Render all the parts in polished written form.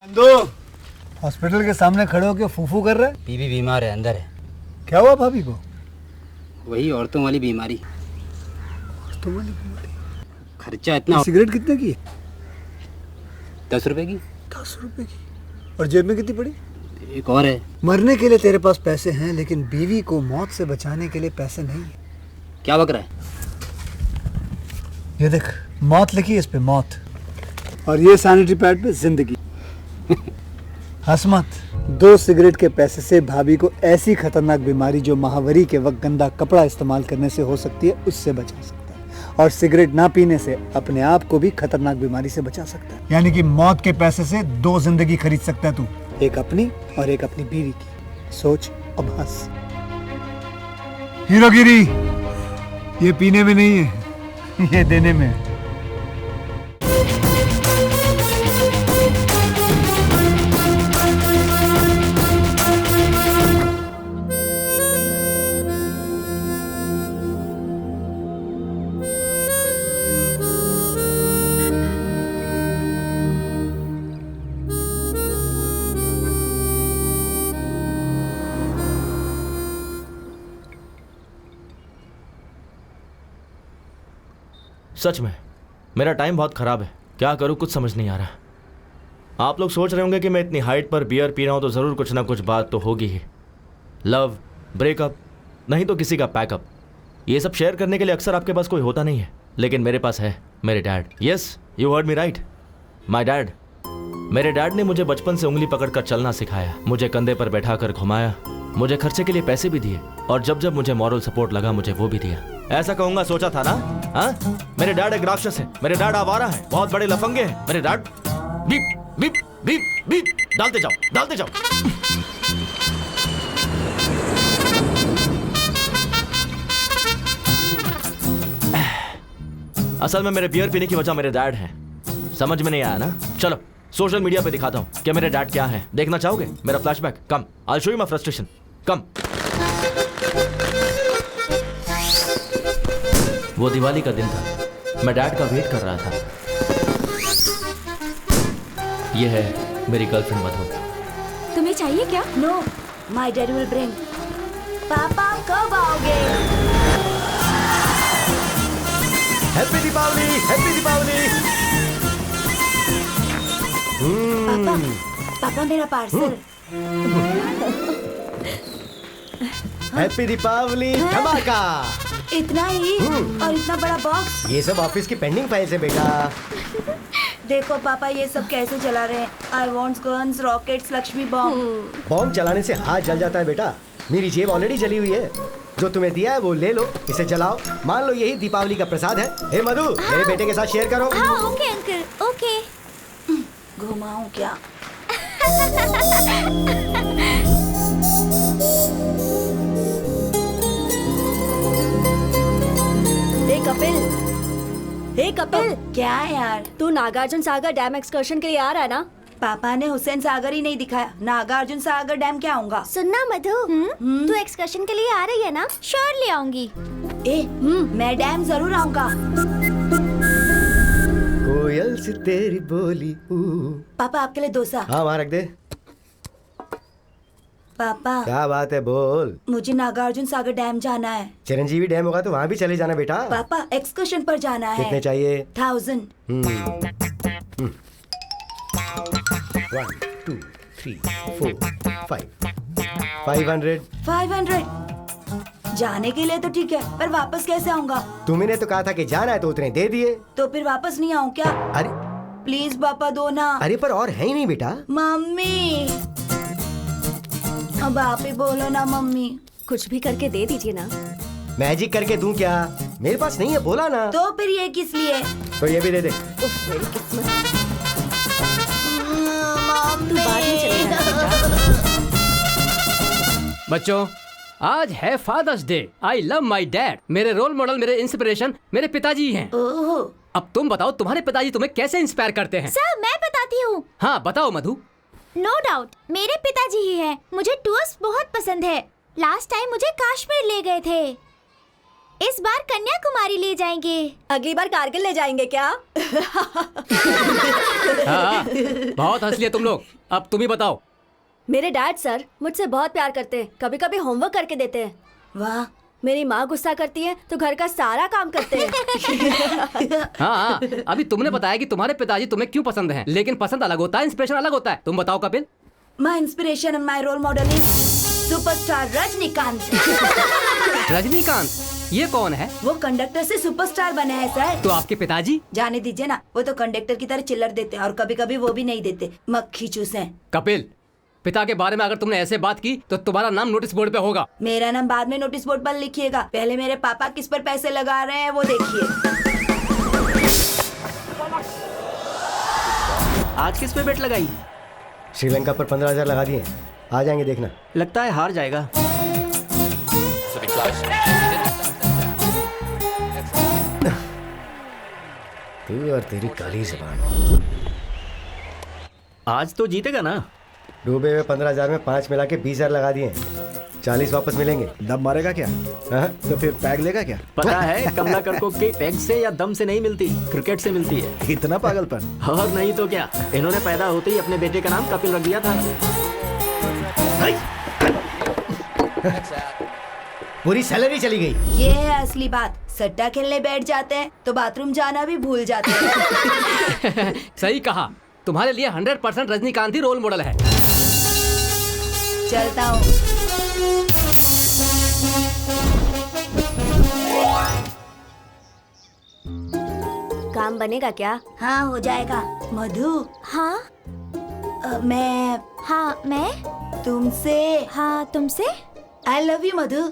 दो हॉस्पिटल के सामने खड़े होकर फूफू कर रहा है। बीवी बीमार है, अंदर है। क्या हुआ भाभी को? वही औरतों वाली बीमारी। औरतों वाली बीमारी? खर्चा इतना। सिगरेट कितने की? 10 रुपए की। 10 रुपए की? और जेब में कितनी पड़ी? एक और है। मरने के लिए तेरे पास पैसे हैं, लेकिन बीवी को मौत से बचाने के लिए पैसे नहीं है। क्या बक रहा है? ये देख, मौत लिखी है इस पे, मौत। और ये सैनिटरी पैड पे जिंदगी। हंस मत। 2 सिगरेट के पैसे से भाभी को ऐसी खतरनाक बीमारी जो महावरी के वक्त गंदा कपड़ा इस्तेमाल करने से हो सकती है, उससे बचा सकता है। और सिगरेट ना पीने से अपने आप को भी खतरनाक बीमारी से बचा सकता है। यानी कि मौत के पैसे से 2 जिंदगी खरीद सकता है तू, एक अपनी और एक अपनी बीवी की। सोच अब हंस। हीरोगिरी ये पीने में नहीं है, ये देने में है। सच में मेरा टाइम बहुत ख़राब है। क्या करूं कुछ समझ नहीं आ रहा। आप लोग सोच रहे होंगे कि मैं इतनी हाइट पर बियर पी रहा हूं तो ज़रूर कुछ ना कुछ बात तो होगी ही। लव, ब्रेकअप, नहीं तो किसी का पैकअप। ये सब शेयर करने के लिए अक्सर आपके पास कोई होता नहीं है, लेकिन मेरे पास है मेरे dad. Yes, you heard me right, my dad. मेरे डैड ने मुझे बचपन से उंगली पकड़कर चलना सिखाया, मुझे कंधे पर बैठाकर घुमाया, मुझे खर्चे के लिए पैसे भी दिए, और जब जब मुझे मॉरल सपोर्ट लगा मुझे वो भी दिया। ऐसा कहूंगा सोचा था ना? हाँ, मेरे डैड एक राक्षस है, मेरे डैड आवारा है, बहुत बड़े लफंगे हैं मेरे dad. Beep beep beep beep डालते जाओ, डालते जाओ। असल में मेरे बियर पीने की वजह मेरे डैड है। समझ में नहीं आया ना? चलो सोशल मीडिया पे दिखाता हूँ कि मेरे डैड क्या है। देखना चाहोगे मेरा flashback? Come, I show you my frustration. Come. वो दिवाली का दिन था, मैं डैड का वेट कर रहा था। ये है मेरी गर्लफ्रेंड मधु। तुम्हें चाहिए क्या? No, my dad will bring. पापा कब आओगे? Happy Deepawali, happy Deepawali. पापा, पापा मेरा पार्सल। हैप्पी दीपावली धमाका। इतना ही और इतना बड़ा बॉक्स? ये सब ऑफिस की पेंडिंग फाइल्स है बेटा। देखो पापा, ये सब कैसे चला रहे हैं। I want guns, rockets, Lakshmi bomb. Bomb चलाने से हाथ जल जाता है बेटा। मेरी जेब ऑलरेडी जली हुई है। जो तुम्हें दिया है वो ले लो, इसे जलाओ। मान लो यही दीपावली का प्रसाद है। हे मधु, मेरे बेटे के साथ शेयर करो। हाँ, ओके अंकल, ओके। घुमाऊं क्या? हे कपिल, हे कपिल, क्या है यार? तू नागार्जुन सागर डैम एक्सकर्शन के लिए आ रहा है ना? पापा ने हुसैन सागर ही नहीं दिखाया, नागार्जुन सागर डैम क्या आऊंगा? सुनना मधु, तू एक्सकर्शन के लिए आ रही है ना? श्योरली आऊंगी। मैं डैम जरूर आऊंगा। कोयल से तेरी बोली। पापा आपके लिए डोसा। हाँ वहाँ रख दे। पापा क्या बात है, बोल। मुझे नागार्जुन सागर डैम जाना है। चिरंजीवी डैम होगा तो वहाँ भी चले जाना बेटा। पापा एक्सकर्शन पर जाना है। कितने चाहिए? 1000। 1 2 3 4 5 500। 500 जाने के लिए तो ठीक है, पर वापस कैसे आऊंगा? तुमने तो कहा था कि जाना है तो उतने दे दिए। तो फिर वापस नहीं आऊं क्या? अरे प्लीज पापा दो ना। अरे पर और है ही नहीं बेटा। मम्मी, अब आप ही बोलो ना मम्मी। कुछ भी करके दे दीजिए ना। मैजिक करके दूं क्या? मेरे पास नहीं है, बोला ना। तो फिर ये किस लिए? तो ये भी दे दे। उफ, मेरी किस्मत। तू बाद में चलेगा बेटा। बच्चों, आज है Father's Day. I love my dad. मेरे रोल मॉडल, मेरे इंस्पिरेशन मेरे पिताजी हैं। ओहो। अब तुम बताओ, तुम्हारे पिताजी तुम्हें कैसे इंस्पायर करते हैं? सर मैं बताती हूँ। हाँ बताओ मधु। नो डाउट मेरे पिताजी ही हैं। मुझे टूर्स बहुत पसंद है। लास्ट टाइम मुझे कश्मीर ले गए थे। इस बार कन्याकुमारी ले जाएंगे। अगली बार कारगिल ले जाएंगे क्या? हाँ, बहुत हंस लिए तुम लोग। अब तुम ही बताओ। मेरे डैड सर मुझसे बहुत प्यार करते हैं, कभी कभी होमवर्क करके देते हैं। वाह, मेरी माँ गुस्सा करती है तो घर का सारा काम करते हैं। हाँ, अभी तुमने बताया कि तुम्हारे पिताजी तुम्हें क्यों पसंद हैं, लेकिन पसंद अलग होता है, इंस्पिरेशन अलग होता है। तुम बताओ Kapil. My inspiration and my role model is superstar Rajinikanth. Rajinikanth, ये कौन है? वो कंडक्टर से सुपरस्टार बने हैं सर। तो आपके पिताजी? जाने दीजिए ना, वो तो कंडक्टर की तरह चिल्लर देते हैं और कभी कभी वो भी नहीं देते, मक्खी चूसे। कपिल, पिता के बारे में अगर तुमने ऐसे बात की तो तुम्हारा नाम नोटिस बोर्ड पे होगा। मेरा नाम बाद में नोटिस बोर्ड पर लिखिएगा, पहले मेरे पापा किस पर पैसे लगा रहे हैं वो देखिए। आज किस पे बेट लगाई? श्रीलंका पर 15,000 लगा दिए, आ जाएंगे देखना। लगता है हार जाएगा। तू और तेरी काली ज़बान। आज तो जीतेगा ना? डूबे हुए 15,000 में 5 मिला के 20,000 लगा दिए, 40 वापस मिलेंगे। दम मारेगा क्या? हाँ? तो फिर पैग लेगा क्या? पता है कमलाकर को के पैग से या दम से नहीं मिलती, क्रिकेट से मिलती है। इतना पागलपन? और नहीं तो क्या, इन्होंने पैदा होते ही अपने बेटे का नाम कपिल रख दिया था। पूरी सैलरी चली गई। ये है असली बात, सट्टा खेलने बैठ जाते हैं तो बाथरूम जाना भी भूल जाते हैं। सही कहा, तुम्हारे लिए 100% रजनीकांत ही रोल मॉडल है। चलता हूँ। काम बनेगा क्या? हाँ हो जाएगा। मधु, हाँ मैं तुमसे तुमसे आई लव यू मधु।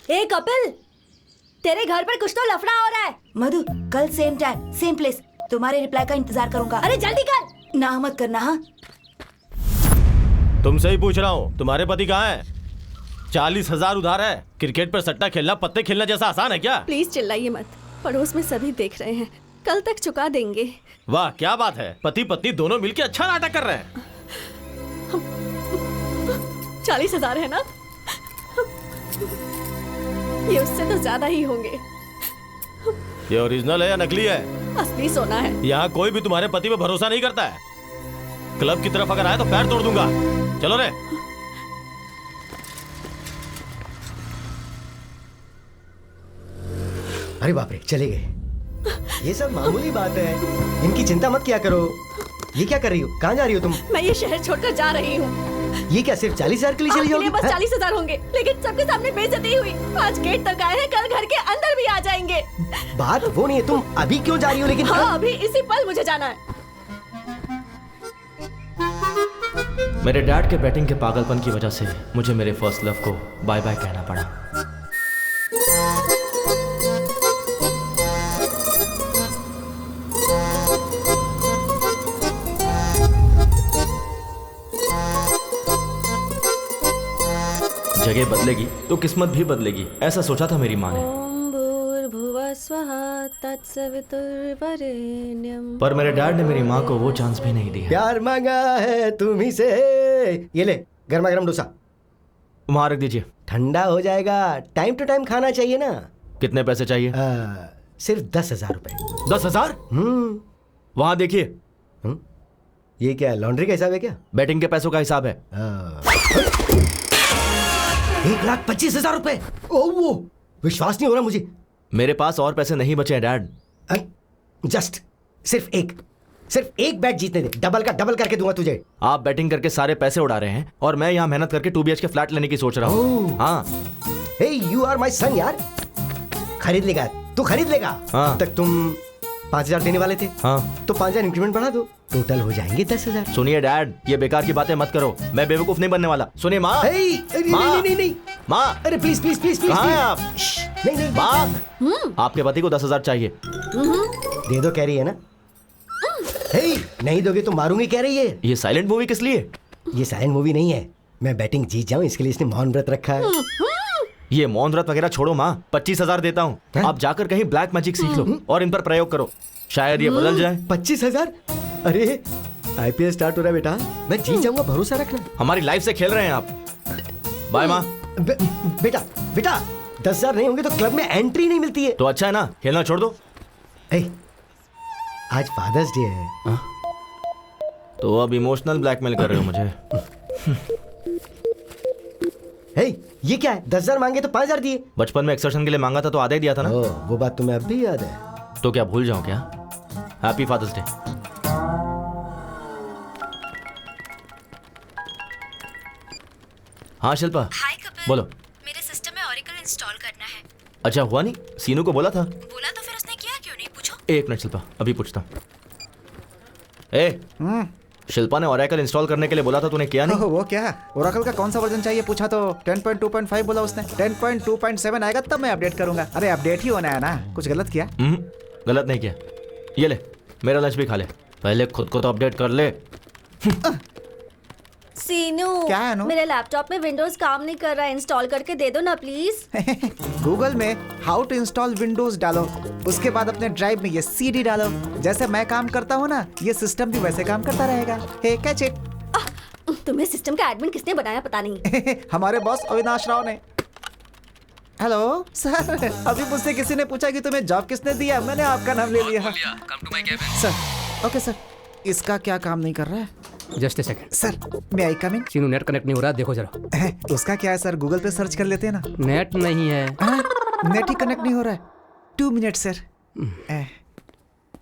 ए कपिल, तेरे घर पर कुछ तो लफड़ा हो रहा है। मधु, कल सेम टाइम सेम प्लेस, तुम्हारे रिप्लाई का इंतजार करूंगा। अरे जल्दी कर। ना मत करना। हाँ, तुमसे ही पूछ रहा हूँ, तुम्हारे पति कहाँ है? 40,000 उधार है। क्रिकेट पर सट्टा खेलना पत्ते खेलना जैसा आसान है क्या? प्लीज चिल्लाइए मत, पड़ोस में सभी देख रहे हैं, कल तक चुका देंगे। वाह क्या बात है, पति पत्नी दोनों मिलकर अच्छा नाटक कर रहे हैं। 40,000 है ना? ये उससे तो ज्यादा ही होंगे। ये ओरिजिनल है या नकली है? असली सोना है। यहाँ कोई भी तुम्हारे पति पे भरोसा नहीं करता है। क्लब की तरफ अगर आए तो पैर तोड़ दूंगा। चलो रे। अरे बाप रे, चले गए। ये सब मामूली बात है, इनकी चिंता मत किया करो। ये क्या कर रही हो? कहाँ जा रही हो तुम? मैं ये शहर छोड़कर जा रही हूँ। ये क्या सिर्फ 40,000 के लिए चली जाओगी? बस 40,000 होंगे, लेकिन सबके सामने बेइज्जती हुई। आज गेट तक आए हैं, कल घर के अंदर भी आ जाएंगे। बात वो नहीं है, तुम अभी क्यों जा रही हो? लेकिन हाँ, अभी इसी पल मुझे जाना है। मेरे डैड के बैटिंग के पागलपन की वजह से मुझे मेरे फर्स्ट लव को बाय बाय कहना पड़ा। जगह बदलेगी तो किस्मत भी बदलेगी, ऐसा सोचा था मेरी माँ ने। ओम भूर्भुवः स्वः तत्सवितुर्वरेण्यं। पर मेरे डैड ने मेरी माँ को वो चांस भी नहीं दिया। प्यार मांगा है तुम्ही से। ये ले, गर्मा गर्म डोसा वहाँ रख दीजिए, ठंडा हो जाएगा। टाइम टू टाइम खाना चाहिए ना। कितने पैसे चाहिए? सिर्फ 10,000 रुपए। 10,000? वहाँ देखिए। ये क्या लॉन्ड्री का हिसाब है क्या? बैटिंग के पैसों का हिसाब है। 1,25,000 रुपए। ओह, विश्वास नहीं हो रहा मुझे। मेरे पास और पैसे नहीं बचे हैं डैड। जस्ट सिर्फ एक बैट जीतने दे, डबल का डबल करके दूंगा तुझे। आप बैटिंग करके सारे पैसे उड़ा रहे हैं और मैं यहाँ मेहनत करके 2 BHK फ्लैट लेने की सोच रहा हूँ। हाँ, हे यू आर माय सन यार। खरीद लेगा तू, खरीद लेगा। हाँ। तक तुम 5,000 देने वाले थे। हाँ, तो 5,000 इंक्रीमेंट बढ़ा दो, टोटल हो जाएंगे 10,000। सुनिए डैड, ये बेकार की बातें मत करो, मैं बेवकूफ नहीं बनने वाला। सुनिए माँ। नहीं माँ, अरे प्लीज प्लीज प्लीज प्लीज। कहाँ हैं आप? नहीं माँ, आपके पति को 10,000 चाहिए। दे दो कह रही है ना। नहीं दोगे तो मारूंगी कह रही है। ये साइलेंट मूवी किस लिए? ये साइलेंट मूवी नहीं है, मैं बैटिंग जीत जाऊं इसके लिए इसने मौन व्रत रखा है। ये मौन व्रत वगैरह छोड़ो माँ, 25,000 देता हूँ। आप जाकर कहीं ब्लैक मैजिक सीख लो और इन पर प्रयोग करो, शायद ये बदल जाए। 25,000? अरे IPL स्टार्ट हो रहा है बेटा, मैं जीत जाऊंगा, भरोसा रखना। हमारी लाइफ से खेल रहे हैं आप। बाय माँ। बेटा 10,000 नहीं होंगे तो क्लब में एंट्री नहीं मिलती है। तो अच्छा है ना, खेलना छोड़ दो। आज फादर्स डे है। हाँ? तो अब इमोशनल ब्लैकमेल कर रहे हो मुझे? हे, ये क्या है? 10,000 मांगे तो 5,000 दिए। बचपन में एक्सर्शन के लिए मांगा था तो आधा ही दिया था ना। वो बात तुम्हें अब भी याद है? तो क्या भूल जाऊं क्या? Happy father's day. हाँ शिल्पा। हाय कपिल। बोलो। मेरे सिस्टम में ओरेकल इंस्टॉल करना है। अच्छा हुआ नहीं? सीनू को बोला था। बोला तो फिर उसने किया क्यों नहीं, पूछो। एक मिनट शिल्पा, अभी पूछता हूँ। शिल्पा ने ओरेकल इंस्टॉल करने के लिए बोला था, तूने किया नहीं? वो क्या? ओरेकल का कौन सा वर्जन चाहिए पूछा तो 10.2.5 बोला उसने। 10.2.7 आएगा तब मैं अपडेट करूंगा। अरे अपडेट ही होना है ना, कुछ गलत किया? गलत नहीं किया। ये ले, मेरा लंच भी खा ले। पहले खुद को तो अपडेट कर ले। सीनू, क्या है अनु? मेरे लैपटॉप में विंडोज काम नहीं कर रहा है, इंस्टॉल करके दे दो ना प्लीज। गूगल में हाउ टू इंस्टॉल विंडोज डालो, उसके बाद अपने ड्राइव में ये सीडी डालो। जैसे मैं काम करता हूँ ना, ये सिस्टम भी वैसे काम करता रहेगा। हे कैच इट। तुम्हें सिस्टम का एडमिन किसने बनाया पता नहीं। हमारे बॉस अविनाश राव ने। हेलो सर, अभी मुझसे किसी ने पूछा कि तुम्हें जॉब किसने दिया, मैंने आपका नाम ले लिया। सर ओके सर, इसका क्या काम नहीं कर रहा है? जस्ट ए सेकंड सर, मैं आई कम इन? सीनू नेट कनेक्ट नहीं हो रहा, देखो जरा। उसका क्या है सर, गूगल पे सर्च कर लेते हैं ना। नेट नहीं है। नेट ही कनेक्ट नहीं हो रहा है। 2 मिनट सर।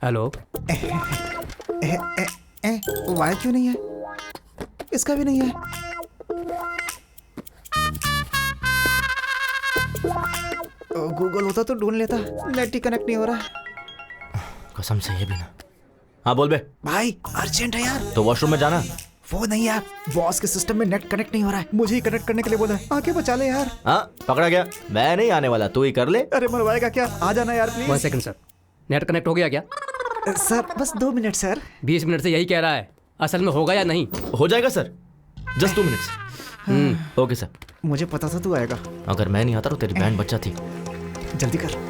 हेलो। वाई क्यों नहीं है? इसका भी नहीं है। गूगल होता तो ढूंढ लेता। नेट ही कनेक्ट नहीं हो रहा। कसम से ये भी ना। हाँ बोल बे। भाई अर्जेंट है यार। तो वॉशरूम में जाना। वो नहीं यार, बॉस के सिस्टम में नेट कनेक्ट नहीं हो रहा है, मुझे ही कनेक्ट करने के लिए बोला है। आके बचा ले यार। हाँ पकड़ा गया, मैं नहीं आने वाला, तू ही कर ले। अरे मरवाएगा क्या? आ जाना यार please. 1 second sir, net connect हो गया क्या? सर बस 2 मिनट सर। 20 मिनट से यही कह रहा है, असल में होगा या नहीं? हो जाएगा sir, just 2 minutes. Okay sir. मुझे पता था तू आएगा। अगर मैं नहीं आता तो तेरी बैंड बच्चा थी। जल्दी कर।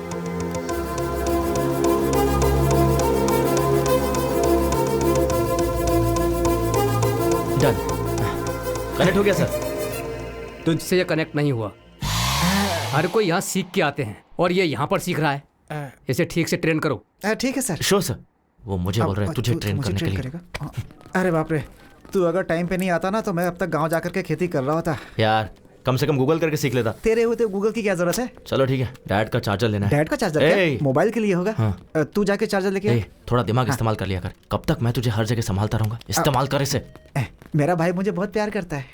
डन, कनेक्ट हो गया सर। तुझसे ये कनेक्ट नहीं हुआ। हर कोई यहाँ सीख के आते हैं और ये यहाँ पर सीख रहा है। इसे ठीक से ट्रेन करो। ठीक है सर। Sure sir. वो मुझे बोल रहा है तुझे ट्रेन करने के लिए। अरे बाप रे, तू अगर टाइम पे नहीं आता ना तो मैं अब तक गांव जाकर के खेती कर रहा होता। यार कम से कम गूगल करके सीख लेता। तेरे होते गूगल की क्या जरूरत है? चलो ठीक है, डैड का चार्जर लेना है। डैड का चार्जर क्या? मोबाइल के लिए होगा। हाँ। तू जाके चार्जर लेके आ। थोड़ा दिमाग इस्तेमाल कर लिया कर। कब तक मैं तुझे हर जगह संभालता रहूंगा? इस्तेमाल कर इसे। मेरा भाई मुझे बहुत प्यार करता है।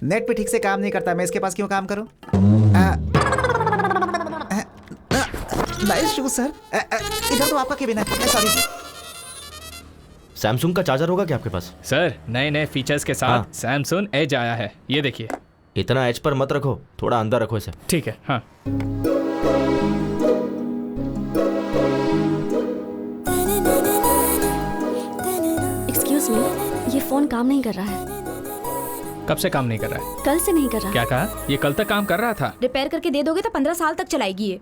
नेट पे ठीक से काम नहीं करता, मैं इसके पास क्यों काम करूं? Nice shoes sir. इधर तो आपका केबिन है। सॉरी। सैमसंग का चार्जर होगा क्या आपके पास? सर नए नए फीचर्स के साथ सैमसंग एज आया है, ये देखिए। इतना एज पर मत रखो, थोड़ा अंदर रखो इसे। ठीक है। हाँ एक्सक्यूज मी, ये फोन काम नहीं कर रहा है। कब से काम नहीं कर रहा है? कल से नहीं कर रहा। क्या कहा? ये कल तक काम कर रहा था। रिपेयर करके दे दोगे तो 15 साल तक चलाएगी ये।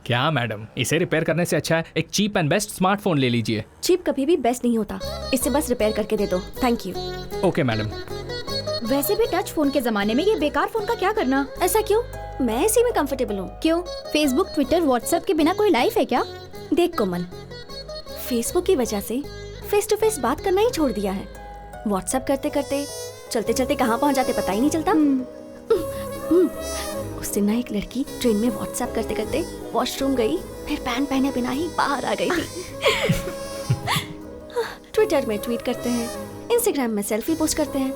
क्या मैडम, इसे रिपेयर करने से अच्छा है एक चीप एंड बेस्ट स्मार्टफोन ले लीजिए। चीप कभी भी बेस्ट नहीं होता, इसे बस रिपेयर करके दे दो। Thank you. Okay madam. वैसे भी टच फोन के जमाने में ये बेकार फोन का क्या करना? ऐसा क्यों? मैं इसी में कंफर्टेबल हूँ। क्यों? फेसबुक, ट्विटर, व्हाट्सएप के बिना कोई लाइफ है क्या? देख कोमल, फेसबुक की वजह से फेस टू फेस बात करना ही छोड़ दिया है। व्हाट्सएप करते करते चलते चलते कहाँ पहुँच जाते पता ही नहीं चलता। उस दिन ना एक लड़की ट्रेन में व्हाट्सएप करते करते वॉशरूम गई, फिर पैंट पहने बिना ही बाहर आ गई थी। ट्विटर में ट्वीट करते हैं, इंस्टाग्राम में सेल्फी पोस्ट करते हैं।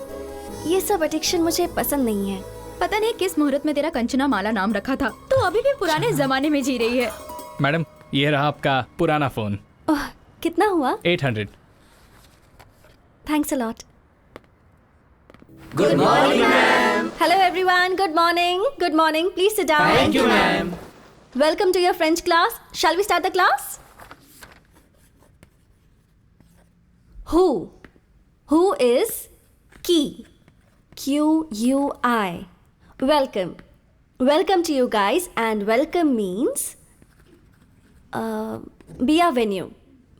ये सब एडिक्शन मुझे पसंद नहीं है। पता नहीं किस मुहूर्त में तेरा कंचना माला नाम रखा था, तू अभी भी पुराने जमाने में जी रही है। मैडम ये रहा आपका पुराना फोन। कितना हुआ? 800। Thanks a lot. Good morning ma'am. Hello everyone, good morning. Good morning, please sit down. Thank you ma'am. Welcome to your French class. Shall we start the class? Who is key? QUI. Welcome. Welcome to you guys, and welcome means be a venue.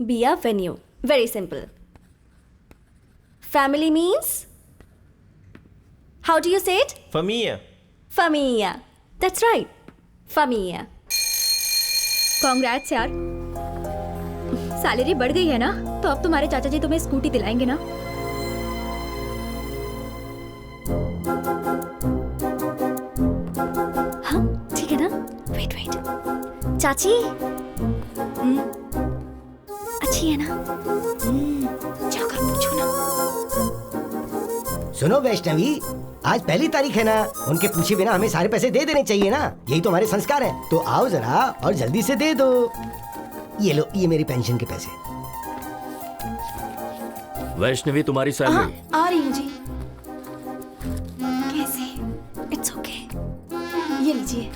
Be a venue. Very simple. Family means? How do you say it? Familia. Familia. That's right. Familia. Congrats यार। Salary बढ़ गई है ना, तो अब तुम्हारे चाचा जी तुम्हें स्कूटी दिलाएंगे ना। हाँ ठीक है ना। वेट वेट चाची, अच्छी है ना? जाकर पूछो ना। सुनो वैष्णवी, आज पहली तारीख है ना, उनके पूछे बिना हमें सारे पैसे दे देने चाहिए ना, यही तो हमारे संस्कार है। तो आओ जरा और जल्दी से दे दो। ये लो, ये मेरी पेंशन के पैसे। वैष्णवी तुम्हारी सैलरी। आ रही हूँ जी। कैसे? It's okay. ये लीजिए।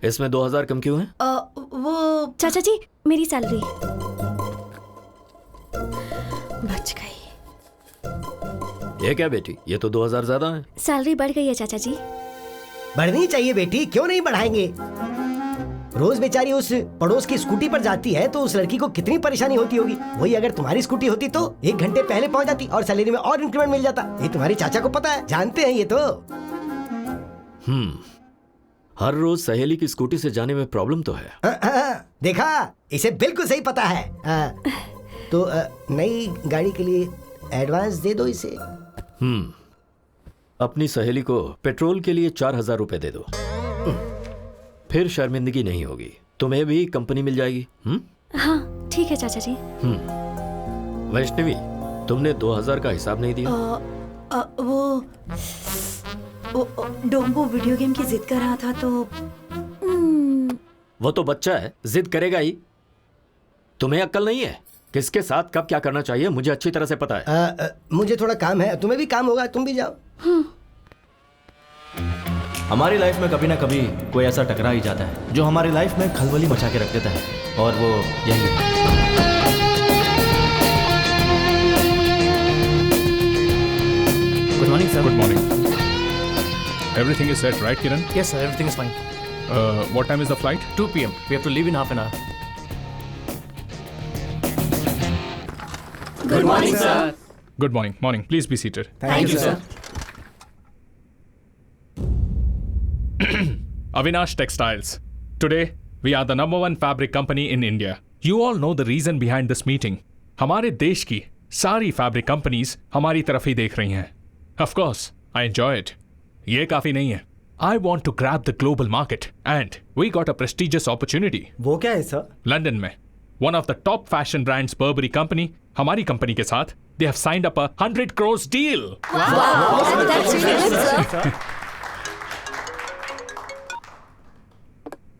इसमें 2000 कम क्यों है? वो चाचा जी, मेरी सैलरी बच गई। ये क्या बेटी, ये तो 2000 ज्यादा है। सैलरी बढ़ गई है चाचा जी। बढ़नी चाहिए बेटी, क्यों नहीं बढ़ाएंगे। रोज बेचारी उस पड़ोस की स्कूटी पर जाती है तो उस लड़की को कितनी परेशानी होती होगी। वही अगर तुम्हारी स्कूटी होती तो 1 घंटे पहले पहुंच जाती और सैलरी में और इंक्रीमेंट मिल जाता। ये तुम्हारे चाचा को पता है, जानते हैं ये तो। हर रोज सहेली की स्कूटी से जाने में प्रॉब्लम तो है। देखा, इसे बिल्कुल सही पता है। तो नई गाड़ी के लिए एडवांस दे दो इसे। अपनी सहेली को पेट्रोल के लिए 4000 रुपए दे दो, फिर शर्मिंदगी नहीं होगी। तुम्हें भी कंपनी मिल जाएगी। हाँ ठीक है चाचा जी। वैष्णवी, तुमने 2000 का हिसाब नहीं दिया। वो डोंगो वीडियो गेम की जिद कर रहा था तो। वो तो बच्चा है, जिद करेगा ही। तुम्हें अक्ल नहीं है? किसके साथ कब क्या करना चाहिए मुझे अच्छी तरह से पता है। मुझे थोड़ा काम है, तुम्हें भी काम होगा, तुम भी जाओ। हमारी लाइफ में कभी ना कभी कोई ऐसा टकरा ही जाता है जो हमारी लाइफ में खलबली मचा के रख देता है, और वो यही है। Good morning sir. Good morning. Everything is set, right, Kiran? Yes, sir. Everything is fine. What time is the flight? 2 p.m. We have to leave in half an hour. Good morning, sir. Good morning. Morning. Please be seated. Thank you, sir. Avinash Textiles. Today, we are the #1 fabric company in India. You all know the reason behind this meeting. हमारे देश की सारी fabric companies हमारी तरफ ही देख रही हैं. Of course, I enjoy it. ये काफी नहीं है. I want to grab the global market and we got a prestigious opportunity. वो क्या है सर? लंदन में one of the top fashion brands Burberry company हमारी कंपनी के साथ they have signed up a 100 crores deal. Wow, that's really good, sir.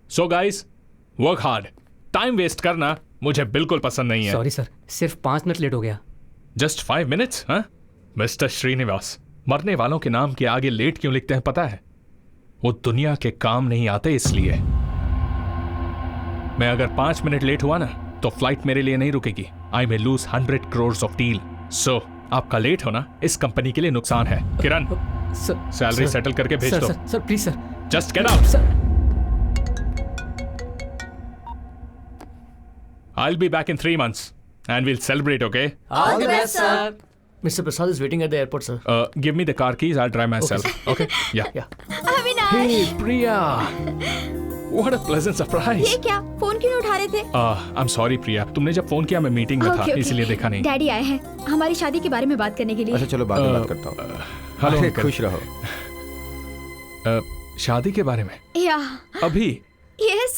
So guys, work hard. Time waste करना मुझे बिल्कुल पसंद नहीं है. सॉरी सर, सिर्फ 5 मिनट लेट हो गया. Just 5 minutes, हाँ? मिस्टर श्रीनिवास, मरने वालों के नाम के आगे लेट क्यों लिखते हैं पता है? वो दुनिया के काम नहीं आते इसलिए. मैं अगर 5 मिनट लेट हुआ ना तो फ्लाइट मेरे लिए नहीं रुकेगी. I may lose 100 crores of deal. So आपका लेट होना इस कंपनी के लिए नुकसान है. किरण, सैलरी सेटल करके भेज दो. Sir please sir. Just get out. I'll be back in 3 months and we'll celebrate, okay? All the best, sir. Mr. Prasad is waiting at the airport, sir. Give me the car keys. I'll drive myself. Okay? Yeah. Avinash. Hey, Priya. What a pleasant surprise. ये क्या? Phone क्यों नहीं उठा रहे थे? I'm sorry, Priya. तुमने जब phone किया मैं मीटिंग में था, इसलिए देखा नहीं. डैडी आए हैं हमारी शादी के बारे में बात करने के लिए. अच्छा चलो बाद में बात करता हूँ. हेलो, खुश रहो. शादी के बारे में? या. अभी? Yes.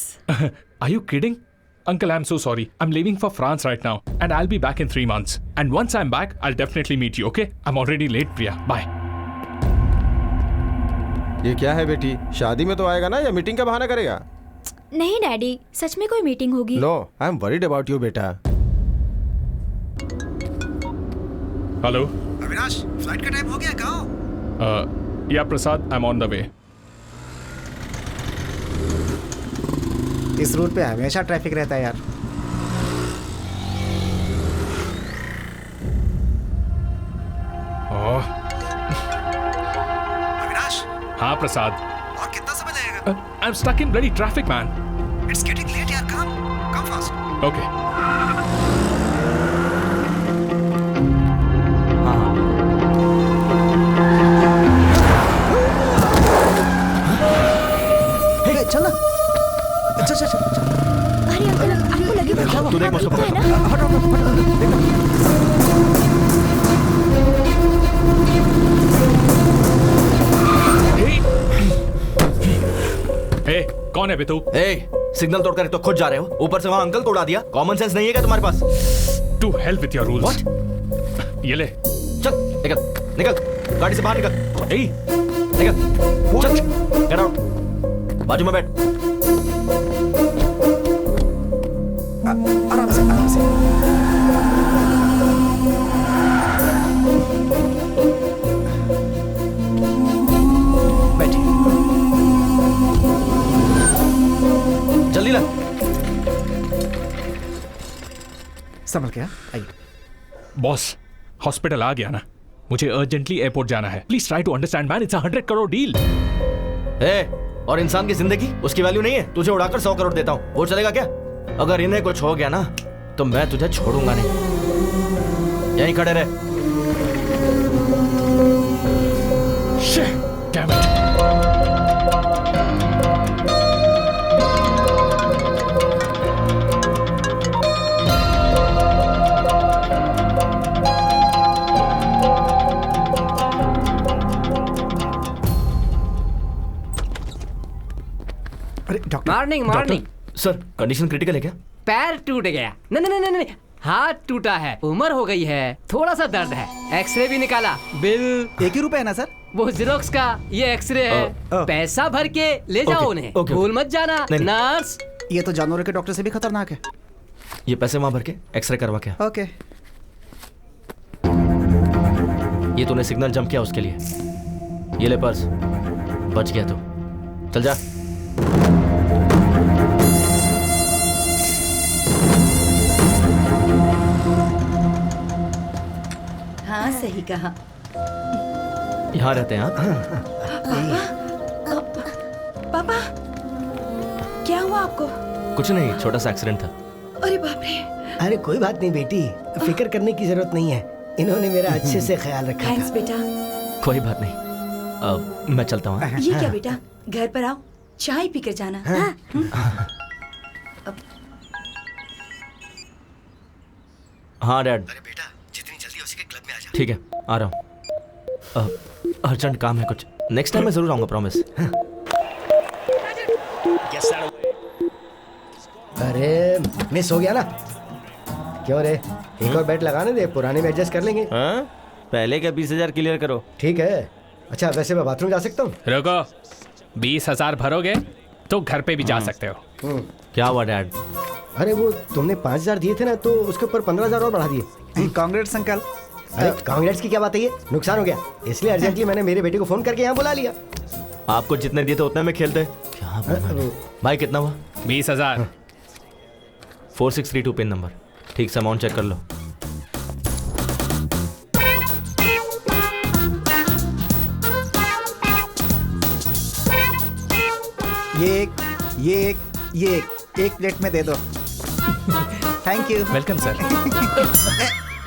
Are you kidding? Uncle, I'm so sorry. I'm leaving for France right now and I'll be back in 3 months. And once I'm back, I'll definitely meet you, okay? I'm already late, Priya. Bye. ये क्या है बेटी? शादी में तो आएगा ना या मीटिंग का बहाना करेगा? नहीं डैडी, सच में कोई मीटिंग होगी. No, I'm worried about you बेटा. Hello? अविनाश, फ्लाइट का टाइम हो गया, कहाँ? Yeah, Prasad, I'm on the way. इस रूट पे हमेशा ट्रैफिक रहता है यार. अविनाश. हाँ प्रसाद. और कितना समय लगेगा? I'm stuck in bloody traffic, man. It's getting late यार, come fast. Okay. चल ना. चल. तू देख मुझको पकड़। ए, कौन है बे तू? सिग्नल तोड़कर तो खुद जा रहे हो, ऊपर से वहां अंकल तोड़ा दिया। कॉमन सेंस नहीं है क्या तुम्हारे पास? To help with your rules. ये ले। चल निकल निकल, गाड़ी से बाहर निकल। निकल चल, गेट आउट। बाजू में बैठ। आराम से आराम से। जल्दी ला। संभल गया, आइए। बॉस, हॉस्पिटल आ गया ना, मुझे अर्जेंटली एयरपोर्ट जाना है। Please try to understand man, it's a 100 crore deal. और इंसान की जिंदगी, उसकी वैल्यू नहीं है। तुझे उड़ाकर 100 करोड़ देता हूँ, वो चलेगा क्या? अगर इन्हें कुछ हो गया ना तो मैं तुझे छोड़ूंगा नहीं। यहीं खड़े रहे। Damn it. अरे doctor. Morning morning. Sir, condition critical है क्या? पैर टूट गया। नहीं नहीं नहीं नहीं, हाथ टूटा है, उम्र हो गई है, थोड़ा सा दर्द है। एक्सरे भी निकाला, बिल 1 ही रुपए है ना सर? वो जेरोक्स का, ये एक्सरे है। पैसा भर के ले जाओ उन्हें, भूल मत जाना। नर्स, ये तो जानवरों के डॉक्टर से भी खतरनाक है। ये पैसे वहां भर के एक्सरे करवा के। ओके। ये तूने सिग्नल जंप किया उसके लिए। ये ले पर्स, बच गया तू। चल जा। हाँ सही कहा। यहाँ रहते हैं आप? पापा, क्या हुआ आपको? कुछ नहीं, छोटा सा एक्सीडेंट था। अरे बाप रे। अरे कोई बात नहीं बेटी, फिक्र करने की जरूरत नहीं है। इन्होंने मेरा अच्छे से ख्याल रखा। थैंक्स बेटा। कोई बात नहीं, मैं चलता हूँ। ये क्या बेटा, घर पर आओ, चाय पीकर जाना। हाँ डैड। अरे बेटा, जितनी जल्दी हो सके क्लब में आ जा। ठीक है, आ रहा हूँ। अर्जेंट काम है कुछ। नेक्स्ट टाइम मैं जरूर आऊंगा, प्रॉमिस। अरे मिस हो गया ना। क्यों रे, एक और बेट लगाने दे, पुराने में एडजस्ट कर लेंगे। हाँ? पहले का 20,000 क्लियर करो। ठीक है। अच्छा वैसे मैं बाथरूम जा सकता हूँ? रुको, 20,000 भरोगे तो घर पे भी जा सकते हो। क्या हुआ डैड? अरे वो तुमने 5,000 दिए थे ना, तो उसके ऊपर 15,000 और बढ़ा दिए। Congrats uncle. अरे कांग्रेट्स की क्या बात है, ये नुकसान हो गया, इसलिए अर्जेंटली मैंने मेरे बेटे को फोन करके यहाँ बुला लिया। आपको जितने दिए थे उतने में खेलते। क्या भाई, कितना हुआ? 20,000। 4632 पिन नंबर। ठीक से अमाउंट चेक कर लो। ये एक प्लेट में दे दो। Thank you. Welcome sir.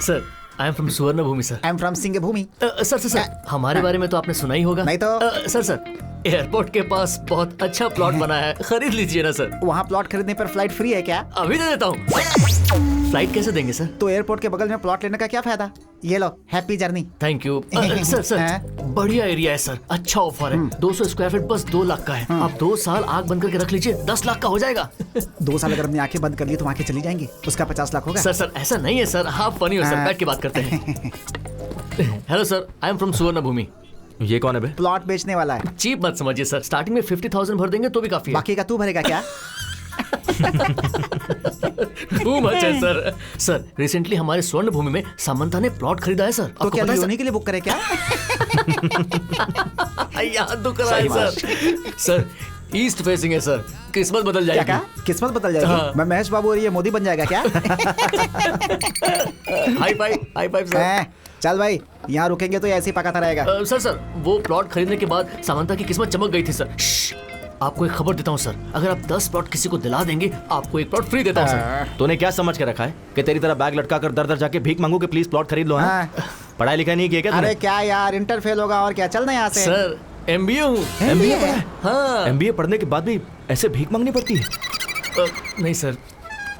Sir, I am from Suvarna Bhumi sir. I am from Singh Bhumi. Sir, हमारे बारे में तो आपने सुना ही होगा। नहीं तो। सर, एयरपोर्ट के पास बहुत अच्छा प्लॉट बना है, खरीद लीजिए ना सर। वहाँ प्लॉट खरीदने पर फ्लाइट फ्री है क्या? अभी दे देता हूँ। फ्लाइट कैसे देंगे सर? तो एयरपोर्ट के बगल में प्लॉट लेने का क्या फायदा? ये लो, happy journey. Thank you. Sir, बढ़िया एरिया है सर, अच्छा ऑफर है। 200 स्क्वायर फीट बस 2 लाख का है। आप 2 साल आग बंद करके रख लीजिए, 10 लाख का हो जाएगा। 2 साल अगर हमने आंखें बंद कर ली तो आंखें चली जाएंगी, उसका 50 लाख होगा। सर ऐसा नहीं है सर, आप फनी हो सर, बैठ के बात करते हैं। Hello sir, I am from Suvarna भूमि। ये कौन है बे? प्लॉट बेचने वाला है। चीप मत समझिए सर, स्टार्टिंग में 50,000 भर देंगे तो भी काफी है। बाकी का तू भरेगा क्या? Too much है सर। सर, रिसेंटली हमारे स्वर्ण भूमि में सामंता ने प्लॉट खरीदा है सर। तो क्या लियोनी के लिए बुक करे क्या? याद तो करा है सर। सर, ईस्ट फेसिंग है सर, किस्मत बदल जाएगी। क्या? किस्मत बदल जाएगी? हाँ। मैं महेश बाबू और ये मोदी बन जाएगा क्या? High five sir. चल भाई, यहाँ रुकेंगे तो ऐसे ही पकाता रहेगा। सर, वो प्लॉट खरीदने के बाद सामंता की किस्मत चमक गई थी सर। आपको एक खबर देता हूँ सर, अगर आप 10 प्लॉट किसी को दिला देंगे, आपको एक प्लॉट फ्री देता हूँ सर। तूने क्या समझ के रखा है कि तेरी तरह बैग लटका कर दर दर जाके भीख मांगू कि प्लीज प्लॉट खरीद लो? पढ़ाई लिखाई नहीं की क्या? अरे क्या यार, इंटर फेल होगा और क्या, चलना यहाँ से। सर, MBA हूँ। MBA? हाँ। MBA पढ़ने के बाद भी ऐसे भीख मांगनी पड़ती है? नहीं सर,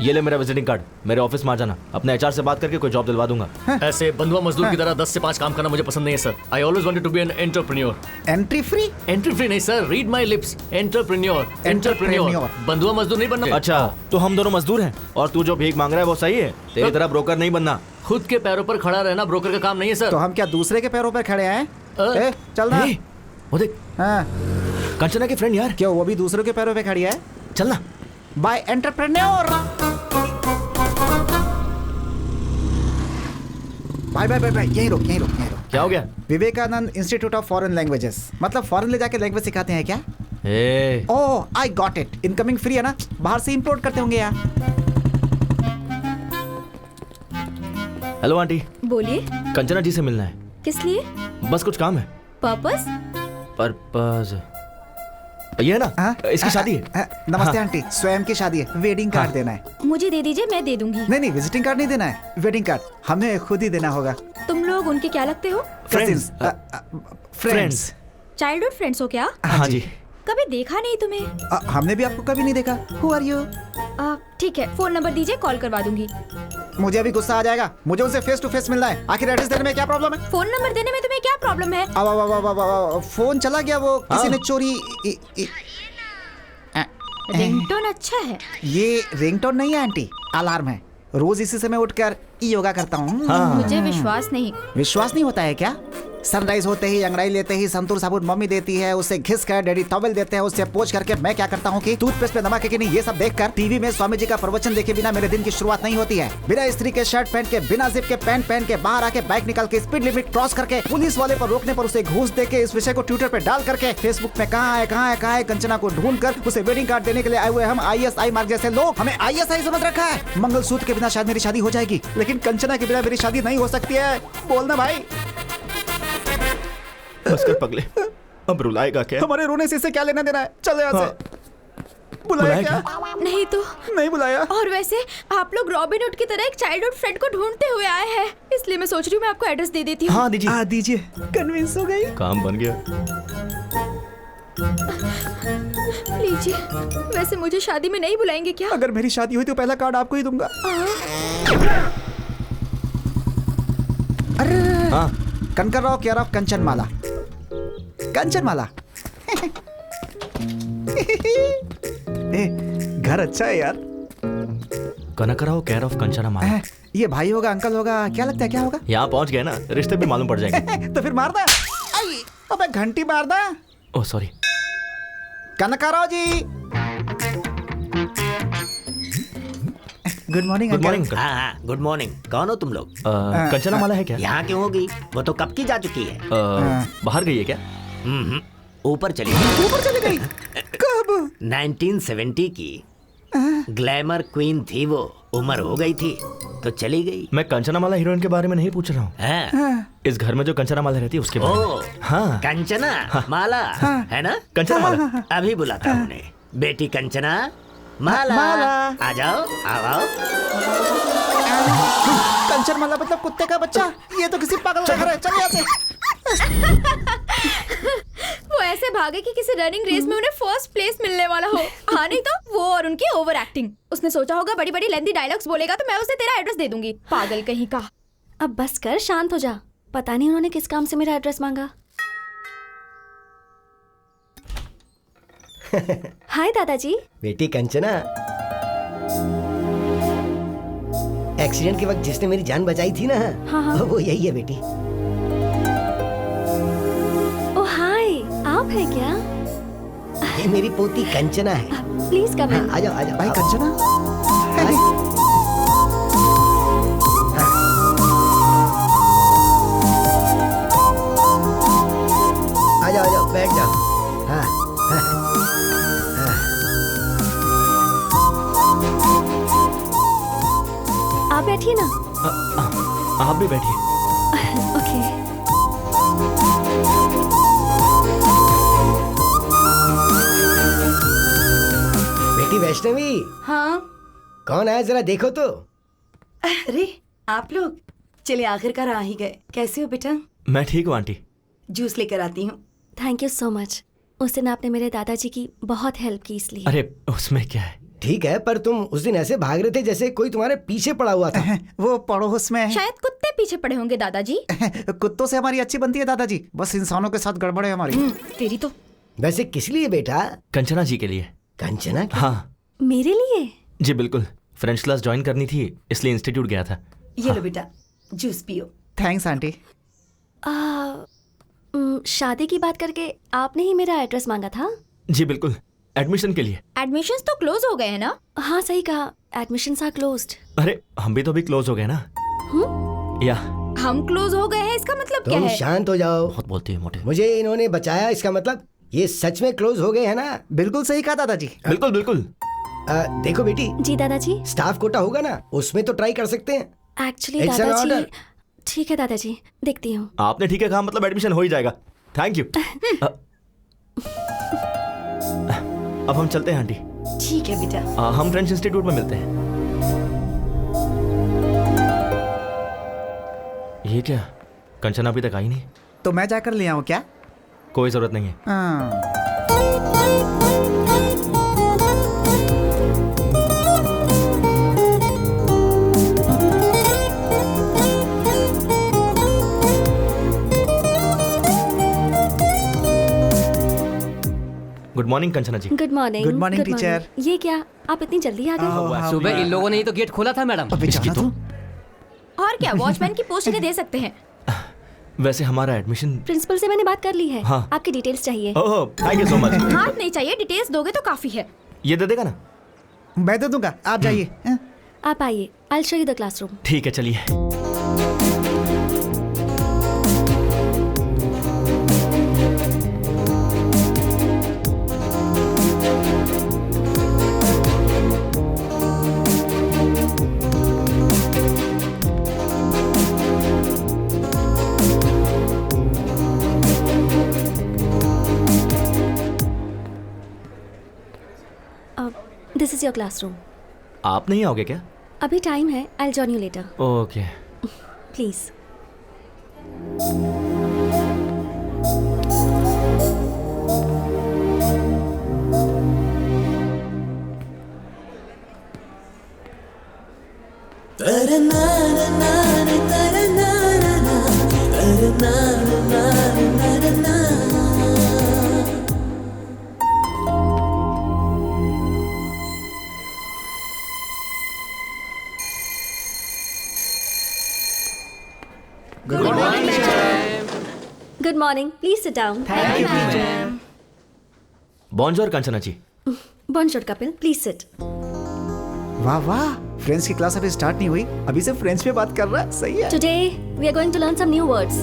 ये ले मेरा विजिटिंग कार्ड, मेरे ऑफिस में आ जाना, अपने एचआर से बात करके कोई जॉब दिलवा दूंगा। ऐसे बंधुआ मजदूर की तरह 10 से 5 काम करना मुझे पसंद नहीं है sir. I always wanted to be an entrepreneur. Entry free? Entry free नहीं sir, read my lips, entrepreneur, entrepreneur. बंधुआ मजदूर नहीं बनना। अच्छा, तो हम दोनों मजदूर हैं और तू जो भीख मांग रहा है वो सही है? तेरी तरह ब्रोकर नहीं बनना। खुद के पैरों पर खड़ा रहना ब्रोकर का काम नहीं है सर। तो हम क्या दूसरे के पैरों पर खड़े हैं? चल ना। वो देख, कंचना की फ्रेंड यार। क्यों, वो भी दूसरों के पैरों पे खड़ी है? चलना। Bye entrepreneur. Bye bye bye bye, यहीं रुक यहीं रुक यहीं रुक। क्या हो गया? Vivekananda institute of foreign languages, मतलब फॉरेन ले जाके लैंग्वेज सिखाते हैं क्या? Oh I got it, incoming free है ना, बाहर से इंपोर्ट करते होंगे यार। Hello aunty. बोलिए। कंचना जी से मिलना है। किस लिए? बस कुछ काम है। पर्पस? पर्पस ये है ना, इसकी शादी है। नमस्ते आंटी, स्वयं की शादी है, वेडिंग कार्ड देना है। मुझे दे दीजिए, मैं दे दूंगी। नहीं विजिटिंग कार्ड नहीं देना है, वेडिंग कार्ड हमें खुद ही देना होगा। तुम लोग उनके क्या लगते हो? फ्रेंड्स। चाइल्डहुड फ्रेंड्स हो क्या? हाँ जी। कभी देखा नहीं तुम्हें। हमने भी आपको कभी नहीं देखा। Who are you? ठीक है, फोन नंबर दीजिए, कॉल करवा दूंगी। मुझे अभी गुस्सा आ जाएगा, मुझे उनसे फेस टू फेस मिलना है। आखिर एड्रेस देने में क्या प्रॉब्लम है? फोन नंबर देने में तुम्हें क्या प्रॉब्लम है? अब फोन चला गया, वो किसी ने चोरी। रिंगटोन अच्छा है। ये रिंगटोन नहीं है आंटी, अलार्म है। रोज इसी समय उठकर योगा करता हूँ। मुझे विश्वास नहीं। विश्वास नहीं होता है क्या? सनराइज होते ही अंगड़ाई लेते ही संतूर साबुन मम्मी देती है, उससे घिस कर डैडी टॉवेल देते हैं, उससे पोंछ करके मैं क्या करता हूँ कि टूथपेस्ट पे नमक है कि नहीं ये सब देखकर टीवी में स्वामी जी का प्रवचन देखे बिना मेरे दिन की शुरुआत नहीं होती है। बिना इस्त्री के शर्ट पहन के, बिना जिप के पैंट पहन के, बाहर आके बाइक निकाल के स्पीड लिमिट क्रॉस करके, पुलिस वाले पर रोकने पर उसे घूस दे के, इस विषय को ट्विटर पे डाल करके, फेसबुक में कहाँ है कंचना को ढूंढ कर उसे वेडिंग कार्ड देने के लिए आए हुए हम ISI मार्ग जैसे लोग, हमें ISI समझ रखा है। मंगलसूत्र के बिना शायद मेरी शादी हो जाएगी, लेकिन कंचना के बिना मेरी शादी नहीं हो सकती है। बोलना भाई। बस कर पगले, अब रुलाएगा क्या? हमारे रोने से इससे क्या लेना देना है? चलो यहाँ से। बुलाया क्या? नहीं तो नहीं बुलाया। और वैसे आप लोग रॉबिन हुड की तरह एक चाइल्डहुड फ्रेंड को ढूंढते हुए आए हैं, इसलिए मैं सोच रही हूँ मैं आपको एड्रेस दे देती हूँ। हाँ दीजिए। दीजिए। कन्विंस हो गई। काम बन गया। लीजिए। वैसे मुझे शादी में नहीं बुलाएंगे क्या? अगर मेरी शादी हुई तो पहला कार्ड आपको ही दूंगा। अरे हाँ। कनकराव केयर ऑफ कंचनमाला। कंचनमाला। घर अच्छा है यार। कनकराव केयर ऑफ कंचनमाला। ये भाई होगा, अंकल होगा, क्या लगता है क्या होगा? यहाँ पहुँच गए ना, रिश्ते भी मालूम पड़ जाएंगे। तो फिर मार दा। अबे घंटी मार दा। Oh sorry. Kanakarao ji. Good morning. Good morning. हाँ गुड मॉर्निंग। कौन हो तुम लोग? कंचनमाला है क्या? यहाँ क्यों होगी, वो तो कब की जा चुकी है। बाहर गई है क्या? ऊपर चली गई। ऊपर चली गई? कब? 1970 की ग्लैमर क्वीन थी वो, उम्र हो गई थी तो चली गई। मैं कंचनामाला हीरोइन के बारे में नहीं पूछ रहा हूँ। इस घर में जो कंचनामाला रहती है उसके बारे में। हाँ। कंचना माला है ना? कंचनामाला। अभी बुलाता हूँ उन्हें। बेटी कंचना माला, आ जाओ आओ। कंचनमाला मतलब कुत्ते का बच्चा? ये तो किसी पागल का घर है। चल यहाँ से। वो ऐसे भागे कि किसी रनिंग रेस में उन्हें फर्स्ट प्लेस मिलने वाला हो। हाँ नहीं तो वो और उनकी ओवर एक्टिंग। उसने सोचा होगा बड़ी बड़ी लेंथी डायलॉग्स बोलेगा तो मैं उसे तेरा एड्रेस दे दूंगी। पागल कहीं का। अब बस कर, शांत हो जा। पता नहीं उन्होंने किस काम से मेरा एड्रेस मांगा। हाय दादाजी। बेटी कंचना, एक्सीडेंट के वक्त जिसने मेरी जान बचाई थी ना, हाँ। वो यही है बेटी। ओह हाय, आप है क्या? ये मेरी पोती कंचना है। प्लीज कम इन। आ जाओ आ जाओ। भाई कंचना। आ जाओ बैठ जाओ। हाँ। आप बैठिए ना। आप भी बैठिए। ओके। बेटी वैष्णवी। हाँ। कौन आया जरा देखो तो। अरे आप लोग, चलिए आखिरकार आ ही गए। कैसे हो बेटा? मैं ठीक हूँ आंटी। जूस लेकर आती हूँ। Thank you so much. उस दिन आपने मेरे दादाजी की बहुत हेल्प की इसलिए। अरे उसमें क्या है, ठीक है, पर तुम उस दिन ऐसे भाग रहे थे जैसे कोई तुम्हारे पीछे पड़ा हुआ था। वो पड़ोस में शायद कुत्ते पीछे पड़े होंगे दादाजी। कुत्तों से हमारी अच्छी बनती है दादाजी, बस इंसानों के साथ गड़बड़ है हमारी। तेरी तो। वैसे किस लिए बेटा? कंचना जी के लिए। कंचना की? हाँ मेरे लिए? जी बिल्कुल, फ्रेंच क्लास ज्वाइन करनी थी इसलिए इंस्टीट्यूट गया था। ये लो बेटा, जूस पियो। Thanks aunty. शादी की बात करके आपने ही मेरा एड्रेस मांगा था? जी बिल्कुल, एडमिशन के लिए। एडमिशंस तो क्लोज हो गए हैं ना? हाँ सही कहा, एडमिशंस आर क्लोज्ड। अरे हम भी तो अभी क्लोज हो गए ना। या हम क्लोज हो गए हैं इसका मतलब क्या तुम है? शांत हो जाओ। बहुत बोलती है मोटे। मुझे इन्होंने बचाया, इसका मतलब ये सच में क्लोज हो गए हैं ना? बिल्कुल सही कहा दादाजी। बिल्कुल बिल्कुल। देखो बेटी। जी दादाजी। स्टाफ कोटा होगा ना, उसमें तो ट्राई कर सकते हैं। एक्चुअली दादाजी। ठीक है दादाजी, देखती हूँ। आपने ठीक है कहा, मतलब एडमिशन हो ही जाएगा। Thank you. अब हम चलते हैं आंटी। ठीक है बेटा। हम फ्रेंच इंस्टीट्यूट में मिलते हैं। ये क्या, कंचना अभी तक आई नहीं? तो मैं जाकर ले आऊँ क्या? कोई जरूरत नहीं है। Good morning Kanchana ji. Good morning. Good morning teacher. ये क्या, आप इतनी जल्दी आ गए? सुबह इन लोगों ने ही तो गेट खोला था मैडम। और क्या, वॉचमैन की पोस्ट इन्हें दे सकते हैं। वैसे हमारा एडमिशन प्रिंसिपल से मैंने बात कर ली है। हाँ। आपकी डिटेल्स चाहिए। ओह थैंक यू सो मच। हाथ नहीं चाहिए, डिटेल्स दोगे तो काफी है। ये दे देगा ना? मैं दे दूंगा, आप जाइए। आप आइए, I will show you the classroom. ठीक है चलिए। This is your classroom. आप नहीं आओगे क्या? अभी टाइम है, I will join you later. Okay. Please. Good morning, please sit down. Thank you teacher. Bonjour Kanchana ji. Bonjour Kapil, please sit. वाह वाह, फ्रेंच की क्लास अभी स्टार्ट नहीं हुई, अभी से फ्रेंच में बात कर रहा है। सही है। Today we are going to learn some new words.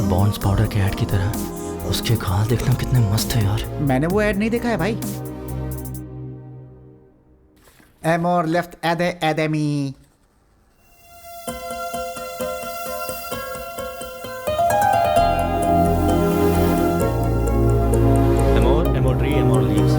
Bonds powder के ऐड की तरह उसके गाल देखना कितने मस्त है यार। मैंने वो ऐड नहीं देखा है भाई। एमोर लेफ्ट एदे academy. Amor Amor tree Amor leaves.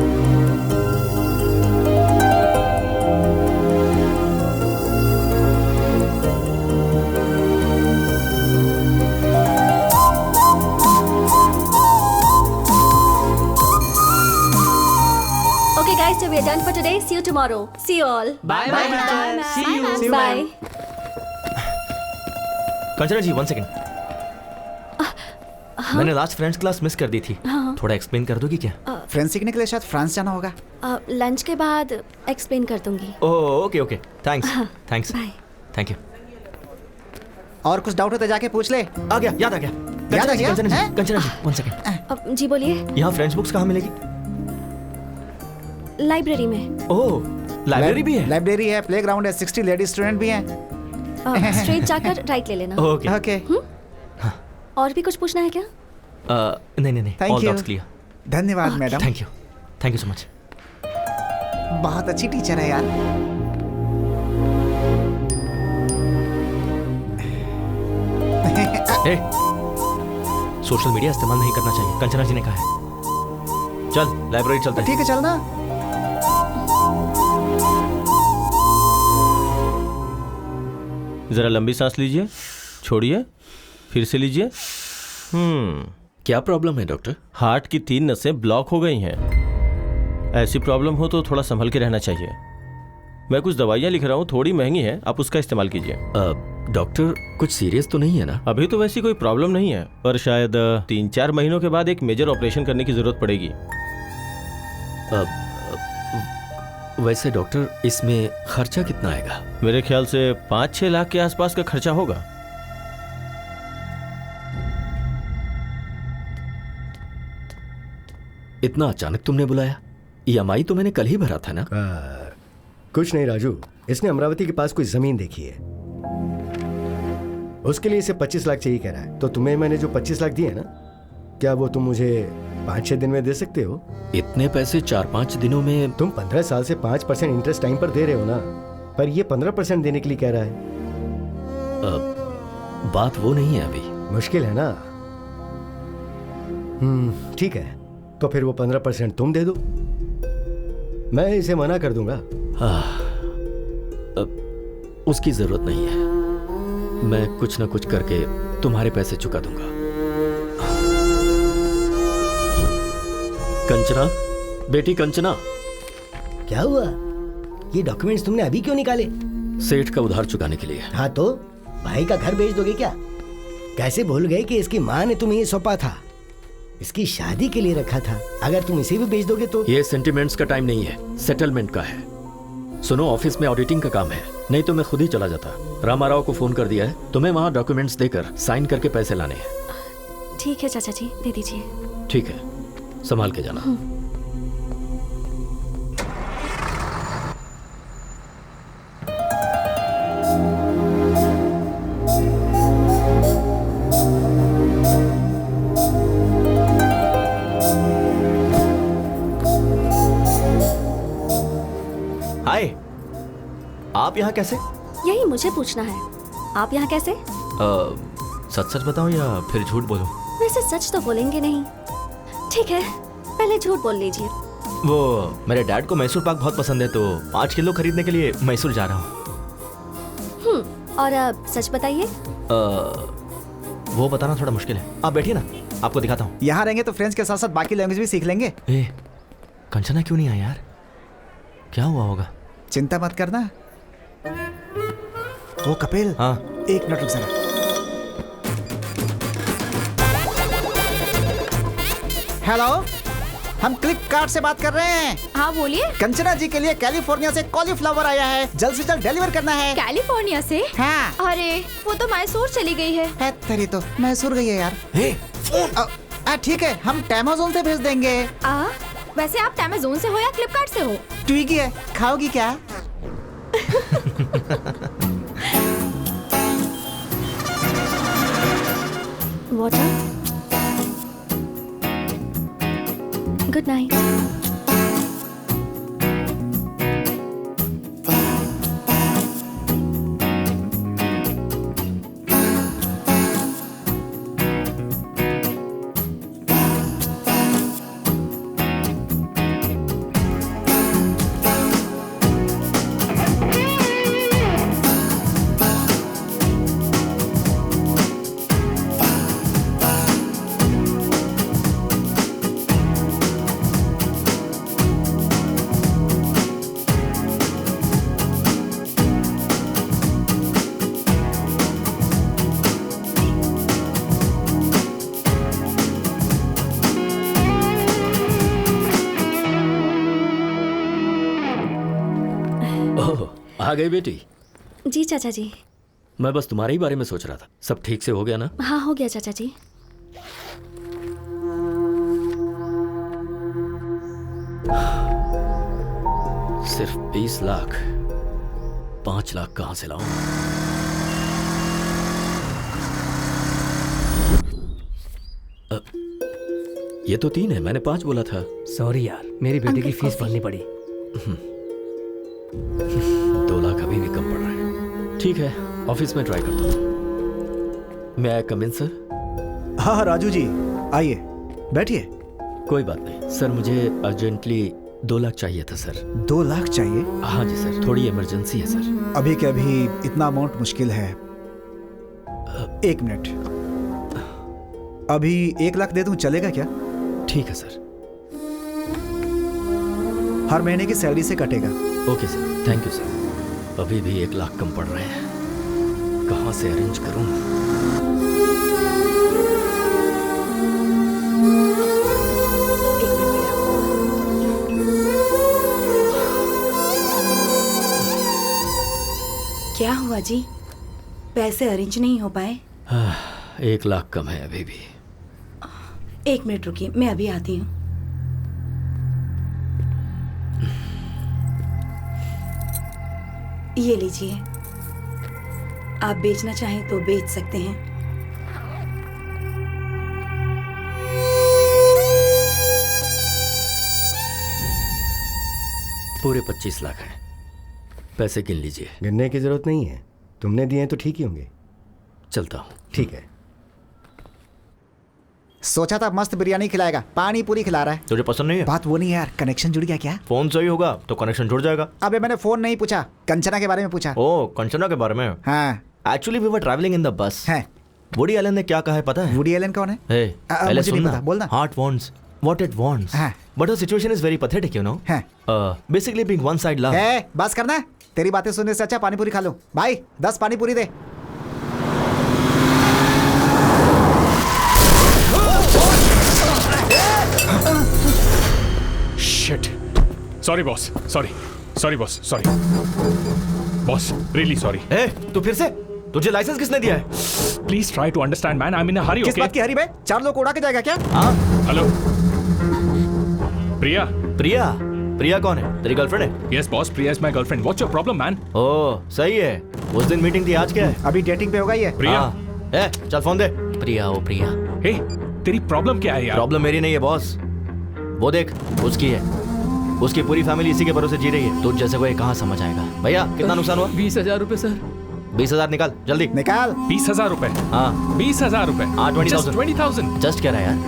Okay guys, so we are done for today. See you tomorrow. See you all. Bye bye madam. See you. Bye. Kanchana ji 1 second. मैंने लास्ट फ्रेंच क्लास मिस कर दी थी। थोड़ा explain कर दोगी क्या? French सीखने के लिए शायद फ्रांस जाना होगा। लंच के बाद एक्सप्लेन कर दूंगी। Oh okay okay, thanks thanks. Bye. Thank you. और कुछ डाउट हो तो जाके पूछ ले। आ गया, याद आ गया। याद आ गया? कंचना जी 1 सेकंड। जी बोलिए। यहाँ फ्रेंच बुक्स कहाँ मिलेगी? लाइब्रेरी में। ओह लाइब्रेरी भी है? लाइब्रेरी है, प्लेग्राउंड है, 60 लेडी स्टूडेंट भी हैं। स्ट्रेट जाकर राइट ले लेना। Okay okay. और भी कुछ पूछना है क्या? नहीं नहीं नहीं, Thank all you. Doubts clear. धन्यवाद madam. Thank you so much. बहुत अच्छी टीचर है यार। सोशल मीडिया इस्तेमाल नहीं करना चाहिए, कंचना जी ने कहा है। चल लाइब्रेरी चलते हैं। ठीक है चलना। जरा लंबी सांस लीजिए, छोड़िए, फिर से लीजिए। क्या प्रॉब्लम है डॉक्टर? हार्ट की 3 नसें ब्लॉक हो गई हैं। ऐसी प्रॉब्लम हो तो थोड़ा संभल के रहना चाहिए। मैं कुछ दवाइयाँ लिख रहा हूँ, थोड़ी महंगी है, आप उसका इस्तेमाल कीजिए। डॉक्टर कुछ सीरियस तो नहीं है ना? अभी तो वैसी कोई प्रॉब्लम नहीं है, पर शायद 3-4 महीनों के बाद एक मेजर ऑपरेशन करने की जरूरत पड़ेगी। वैसे डॉक्टर इसमें खर्चा कितना आएगा? मेरे ख्याल से 5-6 लाख के आसपास का खर्चा होगा। इतना अचानक तुमने बुलाया? EMI तो मैंने कल ही भरा था ना? कुछ नहीं राजू, इसने अमरावती के पास कोई जमीन देखी है, उसके लिए इसे 25 लाख चाहिए कह रहा है। तो तुम्हें मैंने जो 25 लाख दिए ना, क्या वो तुम मुझे 5-6 दिन में दे सकते हो? इतने पैसे 4-5 दिनों में? तुम 15 साल से 5% इंटरेस्ट टाइम पर दे रहे हो ना, पर ये 15% देने के लिए कह रहा है। बात वो नहीं है अभी। मुश्किल है ना? ठीक है, तो फिर वो 15% तुम दे दो, मैं इसे मना कर दूंगा। उसकी जरूरत नहीं है, मैं कुछ ना कुछ करके तुम्हारे पैसे चुका दूंगा। कंचना, बेटी कंचना। क्या हुआ? ये डॉक्यूमेंट्स तुमने अभी क्यों निकाले? सेठ का उधार चुकाने के लिए। हाँ तो भाई का घर बेच दोगे क्या? कैसे भूल गए कि इसकी माँ ने तुम्हें ये सौंपा था, इसकी शादी के लिए रखा था। अगर तुम इसे भी बेच दोगे तो? ये सेंटिमेंट्स का टाइम नहीं है, सेटलमेंट का है। सुनो, ऑफिस में ऑडिटिंग का काम है, नहीं तो मैं खुद ही चला जाता। रामाराव को फोन कर दिया है, तुम्हें वहाँ डॉक्यूमेंट्स देकर साइन करके पैसे लाने हैं। ठीक है चाचा जी, दे दीजिए। ठीक है, संभाल के जाना। हाय, आप यहाँ कैसे? यही मुझे पूछना है, आप यहाँ कैसे? सच सच बताऊं या फिर झूठ बोलूं? वैसे सच तो बोलेंगे नहीं। ठीक है, पहले झूठ बोल लीजिए। वो मेरे डैड को मैसूर पाक बहुत पसंद है, तो 5 किलो खरीदने के लिए मैसूर जा रहा हूँ। और अब सच बताइए। वो बताना थोड़ा मुश्किल है, आप बैठिए ना, आपको दिखाता हूँ। यहाँ रहेंगे तो फ्रेंच के साथ साथ बाकी लैंग्वेज भी सीख लेंगे। कंचना क्यों नहीं आया यार? क्या हुआ होगा? चिंता मत करना। वो कपिल, हाँ, 1 मिनट रुक जरा। हेलो, हम फ्लिपकार्ट से बात कर रहे हैं। हाँ बोलिए। कंचना जी के लिए कैलिफोर्निया से कॉलीफ्लावर आया है, जल्द से जल्द डिलीवर करना है। कैलिफोर्निया से? हाँ। अरे वो तो मैसूर चली गई है। तेरी तो मैसूर गई है यार। ठीक है, हम टेमाजोन से भेज देंगे। वैसे आप अमेज़न से हो या फ्लिपकार्ट से हो? ट्विगी है, खाओगी क्या? वाटर। Good night. आ गई बेटी? जी चाचा जी। मैं बस तुम्हारे ही बारे में सोच रहा था। सब ठीक से हो गया ना? हाँ हो गया चाचा जी। सिर्फ 20 लाख, 5 लाख कहां से लाऊं? ये तो 3 है, मैंने 5 बोला था। सॉरी यार, मेरी बेटी की फीस भरनी पड़ी। 2 लाख अभी भी कम पड़ रहा है। ठीक है, ऑफिस में ट्राई करता हूँ। मैं कम इन सर? हाँ राजू जी, आइए बैठिए। कोई बात नहीं सर, मुझे अर्जेंटली 2 लाख चाहिए था सर। 2 लाख चाहिए? हाँ जी सर, थोड़ी इमरजेंसी है सर। अभी के अभी इतना अमाउंट मुश्किल है। 1 मिनट, अभी 1 लाख दे दूं, चलेगा क्या? ठीक है सर। हर महीने की सैलरी से कटेगा। Okay sir, thank you sir. अभी भी 1 लाख कम पड़ रहे हैं, कहाँ से अरेंज करूं? क्या हुआ जी, पैसे अरेंज नहीं हो पाए? 1 लाख कम है अभी भी। 1 मिनट रुकिए, मैं अभी आती हूँ। ये लीजिए, आप बेचना चाहें तो बेच सकते हैं। पूरे 25 लाख हैं, पैसे गिन लीजिए। गिनने की जरूरत नहीं है, तुमने दिए तो ठीक ही होंगे। चलता हूँ। ठीक है। सोचा था मस्त बिरयानी खिलाएगा, पानी पूरी खिला रहा है। तुझे पसंद नहीं है? बात वो नहीं है यार, कनेक्शन जुड़ गया क्या? फोन सही होगा तो कनेक्शन जुड़ जाएगा। अबे मैंने फोन नहीं पूछा, कंचना के बारे में पूछा। ओ, कंचना के बारे में? हाँ। Actually we were travelling in the bus. है। वुडी एलन ने क्या कहा है पता है? वुडी एलन कौन है? पहले मुझे नहीं सुनना। पता, बोलना। Heart wants what it wants, but the situation is very pathetic, you know. Basically being one side love. बस करना, तेरी बातें सुनने से अच्छा पानी पूरी खा लो। भाई 10 पानी पूरी दे। Shit. Sorry boss. Sorry boss. Sorry. Boss, really sorry. ए, तू फिर से? तुझे लाइसेंस किसने दिया है? Please try to understand, man. I'm in a hurry, किस okay? बात की हरी बे? 4 लोग उड़ा के जाएगा क्या? हाँ। हेलो। प्रिया। प्रिया कौन है? तेरी गर्लफ्रेंड है? Yes boss, Priya is my girlfriend. What's your problem, man? ओह, सही है। उस दिन मीटिंग थी, आज क्या है? अभी डेटिंग पे होगा ये। प्रिया। चल फोन दे। प्रिया। Hey, तेरी प्रॉब्लम क्या है यार? प्रॉब्लम मेरी नहीं है बॉस, वो देख उसकी है। उसकी पूरी फैमिली इसी के भरोसे जी रही है। तुझ जैसे को ये कहाँ समझ आएगा? भैया कितना नुकसान हुआ? 20,000 रुपए सर। 20,000 निकाल जल्दी। निकाल। 20,000 रुपए? हाँ 20,000 रुपए? हाँ 20,000। 20,000? जस्ट कह रहा है यार।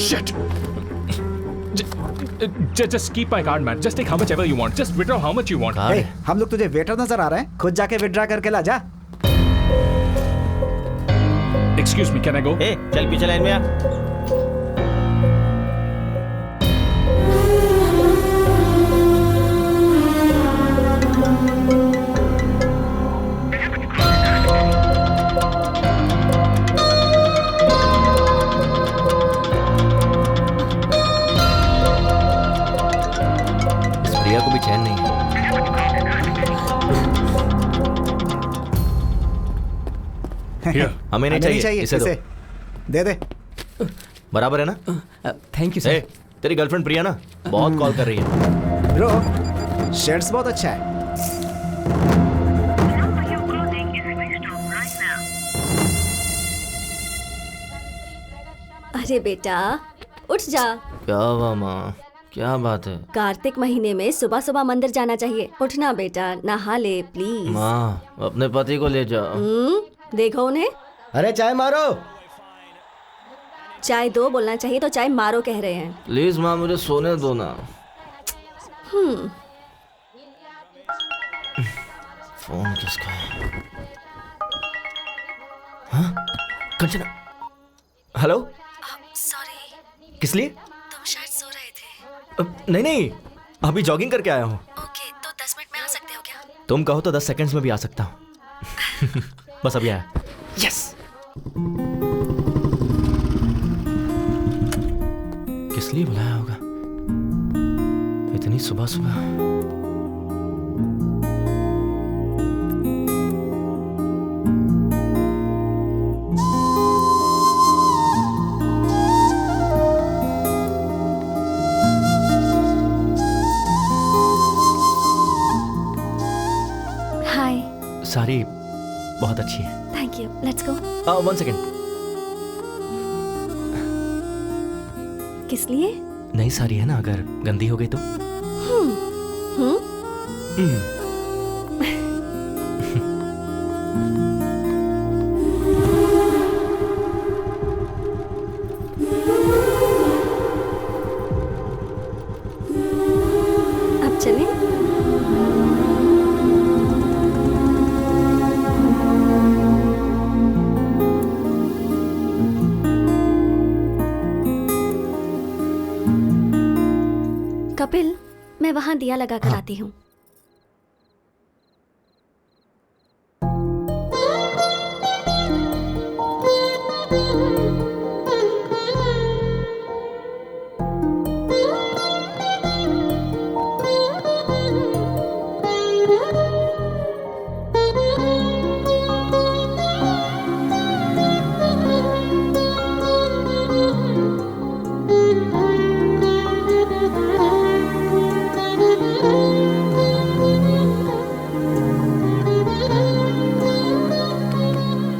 Shit. Just keep my card, man. Just take how much ever you want. Just withdraw how much you want. Hey, हम लोग तुझे वेटर नजर आ रहे हैं? खुद जाके विड्रा करके ला जा। Excuse me, can I go? चल पीछे लाइन में आ। प्रिया को भी चैन नहीं है। हमें नहीं चाहिए, इसे दो। दे दे। बराबर है ना? Thank you sir. तेरी गर्लफ्रेंड प्रिया ना बहुत कॉल कर रही है। ब्रो, शर्ट्स बहुत अच्छा है। अरे बेटा उठ जा। क्या हुआ माँ, क्या बात है? कार्तिक महीने में सुबह सुबह मंदिर जाना चाहिए। उठना बेटा, नहा ले प्लीज। माँ अपने पति को ले जाओ। देखो उन्हें। अरे चाय मारो। चाय दो बोलना चाहिए तो चाय मारो कह रहे हैं। प्लीज माँ मुझे सोने दो ना। फोन किसका है? हाँ? कंचना। हेलो। सॉरी। किस लिए? तुम शायद सो रहे थे। नहीं अभी जॉगिंग करके आया हूँ। ओके, तो 10 मिनट में आ सकते हो क्या? तुम कहो तो 10 सेकंड्स में भी आ सकता हूँ। बस अभी आया। यस। किस लिए बुलाया होगा इतनी सुबह सुबह? हाय। सारी बहुत अच्छी है। Thank you, let's go. 1 second. किस लिए? नई साड़ी है ना, अगर गंदी हो गई तो? कपिल, मैं वहाँ दिया लगा कर आती हूँ।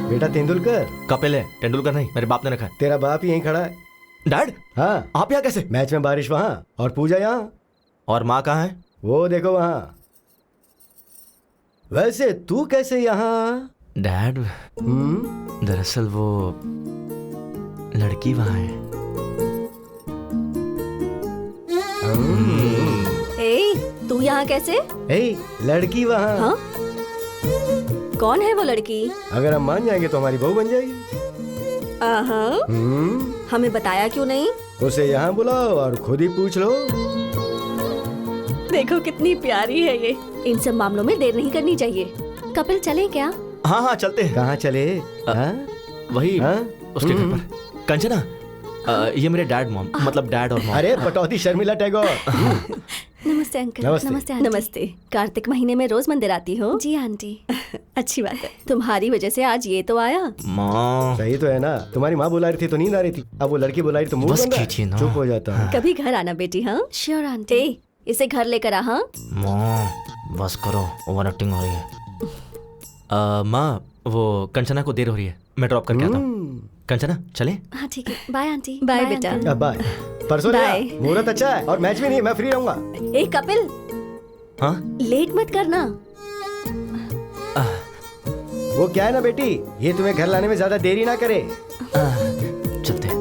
बेटा तेंदुलकर। कपिल है, तेंदुलकर नहीं, मेरे बाप ने रखा है। तेरा बाप ही यहीं खड़ा है। डैड? हाँ। आप यहाँ कैसे? मैच में बारिश वहाँ और पूजा यहाँ। और माँ कहाँ है? वो देखो वहाँ। वैसे तू कैसे यहाँ? डैड, दरअसल वो लड़की वहाँ है। तू यहाँ कैसे? लड़की वहाँ। हाँ? कौन है वो लड़की? अगर हम मान जाएंगे तो हमारी बहू बन जाएगी। हमें बताया क्यों नहीं? उसे यहाँ बुलाओ और खुद ही पूछ लो। देखो कितनी प्यारी है ये। इन सब मामलों में देर नहीं करनी चाहिए। कपिल चले क्या? हाँ हाँ चलते हैं। कहाँ चले? वही उसके घर पर। कंचना, ये मेरे डैड मॉम, मतलब डैड और मॉम। अरे पटौदी शर्मिला टैगोर। नमस्ते अंकल। नमस्ते। नमस्ते। कार्तिक महीने में रोज मंदिर आती हो? जी आंटी। अच्छी बात है। तुम्हारी वजह से आज ये तो आया। माँ सही तो है ना। तुम्हारी माँ बुला रही थी तो नींद आ रही थी, अब वो लड़की बुला रही तो मुंह बंद है। चुप हो जाता है। कभी घर आना बेटी। हाँ श्योर आंटी। इसे घर लेकर आ। हाँ माँ बस करो, ओवर एक्टिंग हो रही है। माँ वो कंचना को देर हो रही है, मैं ड्रॉप करके आता हूँ। कंचना चले? हाँ ठीक है। Bye aunty. बाय बेटा। बाय। परसों मुहूर्त अच्छा है और मैच भी नहीं, मैं फ्री रहूंगा। कपिल, हाँ लेट मत करना। वो क्या है ना बेटी, ये तुम्हें घर लाने में ज्यादा देरी ना करे। चलते।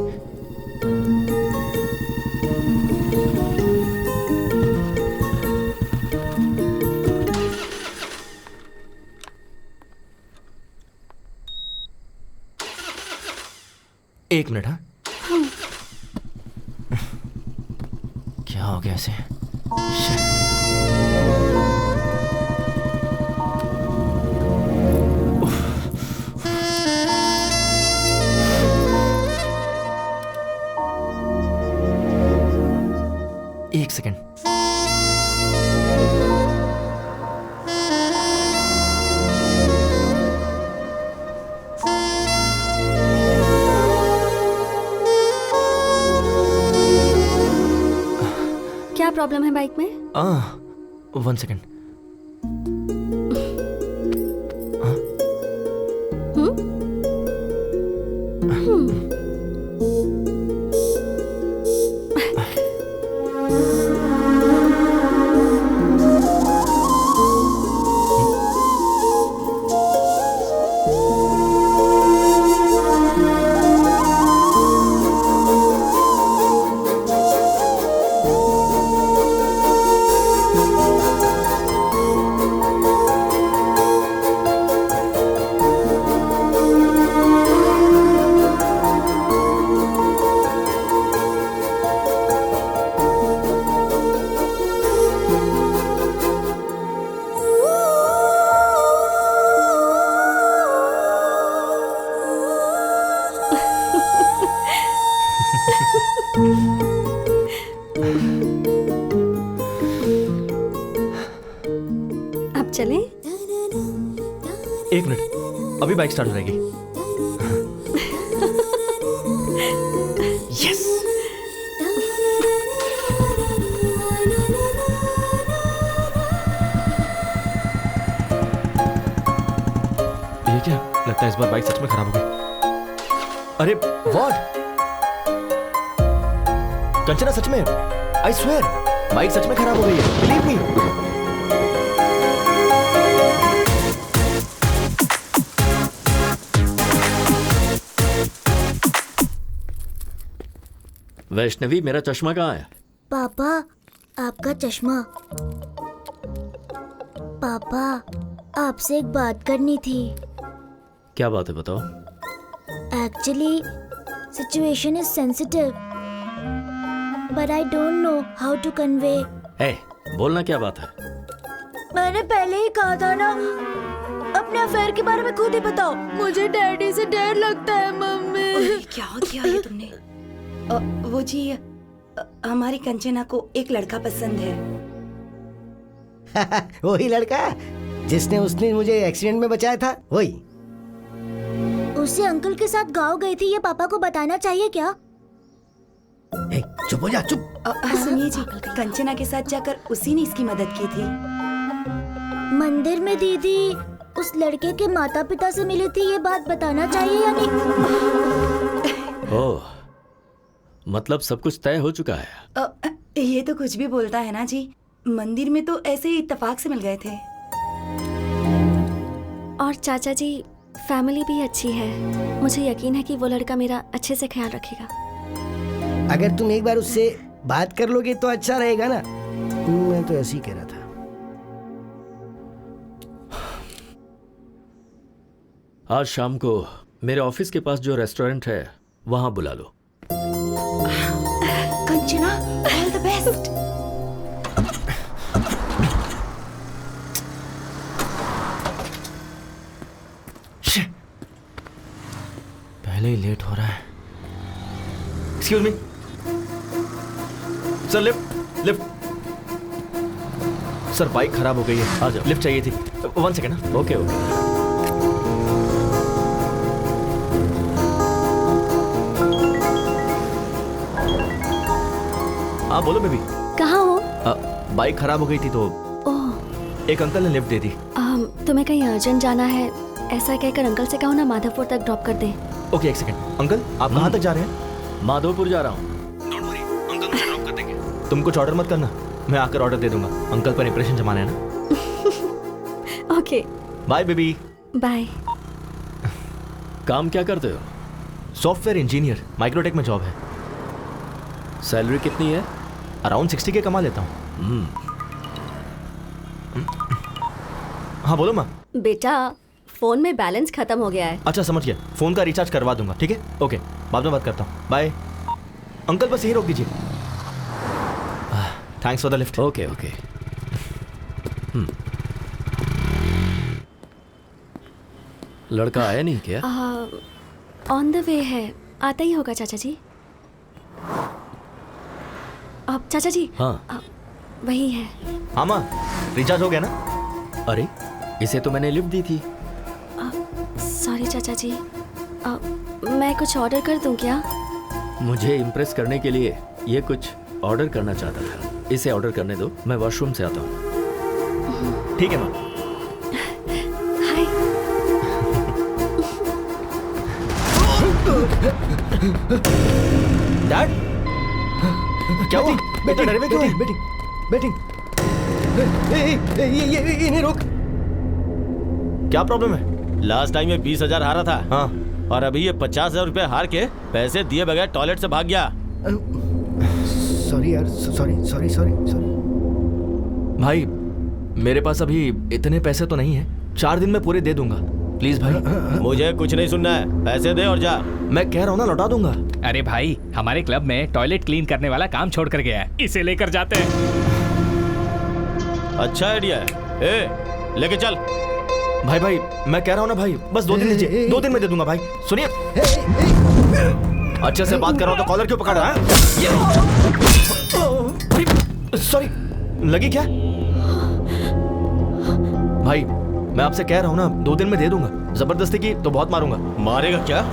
एक मिनट। हाँ क्या हो गया ऐसे? एक सेकेंड। क्या प्रॉब्लम है बाइक में? 1 सेकेंड। अब चलें? एक मिनट, अभी बाइक स्टार्ट हो जाएगी। यस। ये क्या लगता है, इस बार बाइक सच में खराब हो गई। अरे व्हाट? कंचना सच में, आई स्वेयर बाइक सच में खराब हो गई है, बिलीव मी। वैष्णवी, मेरा चश्मा कहाँ है? पापा, आपका चश्मा। पापा, आपसे एक बात करनी थी। क्या बात है, बताओ। Actually situation is sensitive, but I don't know how to convey बोलना क्या बात है? मैंने पहले ही कहा था ना, अपने अफेयर के बारे में खुद ही बताओ। मुझे डैडी से डर लगता है मम्मी। क्या किया ये तुमने? वो जी, हमारी कंचना को एक लड़का पसंद है। वही लड़का जिसने उसने मुझे एक्सीडेंट में बचाया था, वही। उससे अंकल के साथ गाँव गई थी, ये पापा को बताना चाहिए क्या? चुप हो जा, चुप। सुनिए जी, कंचना के साथ जाकर उसी ने इसकी मदद की थी। मंदिर में दीदी उस लड़के के माता पिता से मिली थी, ये बात बताना चाहिए या नहीं? ओह, मतलब सब कुछ तय हो चुका है। ये तो कुछ भी बोलता है ना जी। मंदिर में तो ऐसे ही इत्तेफाक से मिल गए थे। और चाचा जी, फैमिली भी अच्छी है। मुझे यकीन है कि वो लड़का मेरा अच्छे से ख्याल रखेगा। अगर तुम एक बार उससे बात कर लोगे तो अच्छा रहेगा ना। मैं तो ऐसे ही कह रहा था। आज शाम को मेरे ऑफिस के पास जो रेस्टोरेंट है वहां बुला लो। Kanchana, all the best. पहले ही लेट हो रहा है। Excuse me sir, lift. Sir bike खराब हो गई है, आ जाओ। लिफ्ट चाहिए थी। 1 सेकेंड। ओके। हाँ बोलो बेबी। कहाँ हो? बाइक खराब हो गई थी तो ओह, एक अंकल ने लिफ्ट दे दी। तुम्हें कहीं अर्जेंट जाना है, ऐसा कहकर अंकल से कहो ना माधवपुर तक ड्रॉप कर दें। ओके, एक सेकंड। अंकल आप कहाँ तक जा रहे हैं? माधवपुर जा रहा हूँ। डोंट वरी, अंकल मुझे ड्रॉप कर देंगे। तुम कुछ ऑर्डर मत करना, मैं आकर ऑर्डर दे दूंगा। अंकल पर इंप्रेशन जमाना है ना। Okay, bye baby. बाय। काम क्या करते हो? सॉफ्टवेयर इंजीनियर, माइक्रोटेक में जॉब है। सैलरी कितनी है? अराउंड 60 के कमा लेता हूँ। हाँ बोलो माँ। बेटा, फोन में बैलेंस खत्म हो गया है। अच्छा समझ गया, फोन का रिचार्ज करवा दूंगा। ठीक है, ओके, बाद में बात करता हूँ। बाय। अंकल बस यही रोक दीजिए। Thanks for the lift. Okay. लड़का आया नहीं क्या? ऑन द वे है, आता ही होगा चाचा जी। अब चाचा जी। हाँ वही है। हाँ माँ, रिचार्ज हो गया ना? अरे इसे तो मैंने लिफ्ट दी थी। सॉरी चाचा जी, मैं कुछ ऑर्डर कर दूं क्या? मुझे इम्प्रेस करने के लिए ये कुछ ऑर्डर करना चाहता था। इसे ऑर्डर करने दो, मैं वॉशरूम से आता हूँ। ठीक है माँ। हाय। डैड क्या हुआ? बेटा डरे में क्यों है? बैटिंग। ये इन्हें रोक। क्या प्रॉब्लम है? लास्ट टाइम ये 20,000 हारा था। हाँ। और अभी ये 50,000 रुपए हार के पैसे दिए बगैर टॉयलेट से भाग गया। सॉरी यार, सॉरी। भाई मेरे पास अभी इतने पैसे तो नहीं है, 4 दिन में पूरे दे दूंगा। प्लीज भाई। मुझे कुछ नहीं सुनना है, पैसे दे और जा। मैं कह रहा हूँ ना, लौटा दूंगा। अरे भाई, हमारे क्लब में टॉयलेट क्लीन करने वाला काम छोड़ कर गया है, इसे लेकर जाते हैं। अच्छा आइडिया है। ए, लेके चल। भाई मैं कह रहा हूँ ना भाई, बस 2 दिन दीजिए, 2 दिन में दे दूंगा भाई। सुनिए, अच्छे से बात कर रहा हूँ तो कॉलर क्यों पकड़ रहा है? सॉरी, लगी क्या? भाई मैं आपसे कह रहा हूँ ना, 2 दिन में दे दूंगा। जबरदस्ती की तो बहुत मारूंगा। मारेगा क्या?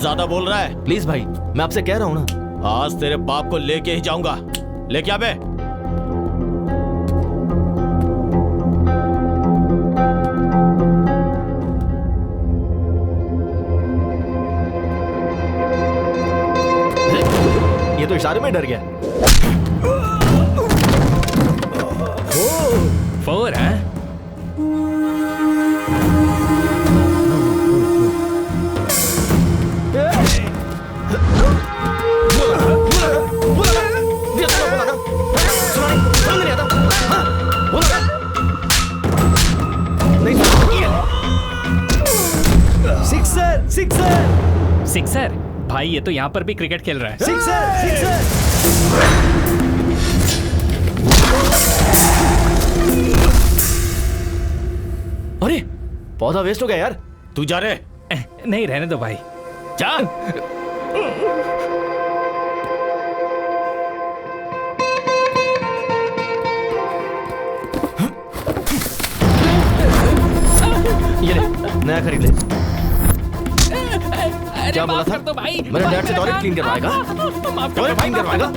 ज्यादा बोल रहा है। प्लीज भाई, मैं आपसे कह रहा हूँ ना। आज तेरे बाप को लेके ही जाऊंगा। लेके आ बे। ये तो इशारे में डर गया। 4 है? सिक्सर। भाई ये तो यहाँ पर भी क्रिकेट खेल रहा है। सिक्सर। अरे पौधा वेस्ट हो गया यार। तू जा रहे? नहीं, रहने दो भाई। जा। ये ले, नया खरीद ले। क्या बोला था? मेरे डैड से टॉयलेट क्लीन करवाएगा? टॉयलेट क्लीन करवाएगा?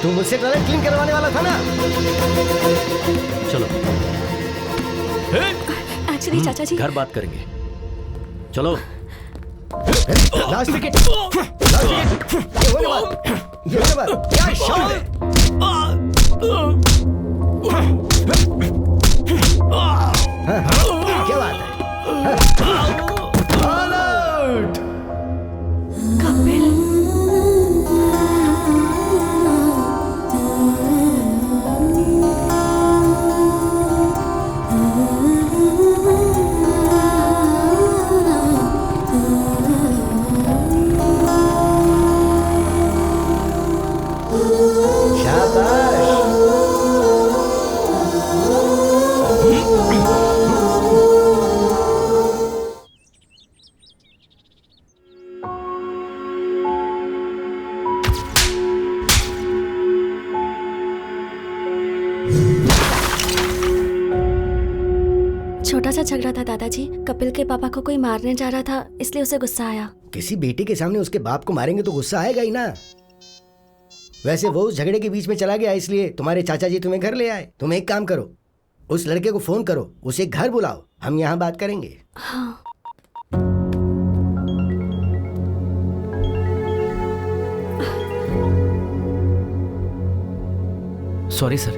तू मुझसे टॉयलेट क्लीन करवाने वाला था ना? चलो एक्चुअली चाचा जी घर बात करेंगे। चलो। Last wicket, last wicket. ये होने वाला, ये होने वाला। क्या शॉट है? क्या बात है? All out. कपिल छोटा सा झगड़ा था दादाजी। कपिल के पापा को कोई मारने जा रहा था, इसलिए उसे गुस्सा आया। किसी बेटे के सामने उसके बाप को मारेंगे तो गुस्सा आएगा ही ना। वैसे वो उस झगड़े के बीच में चला गया, इसलिए तुम्हारे चाचा जी तुम्हें घर ले आए। तुम एक काम करो, उस लड़के को फोन करो, उसे घर बुलाओ, हम यहाँ बात करेंगे। हाँ। सॉरी सर,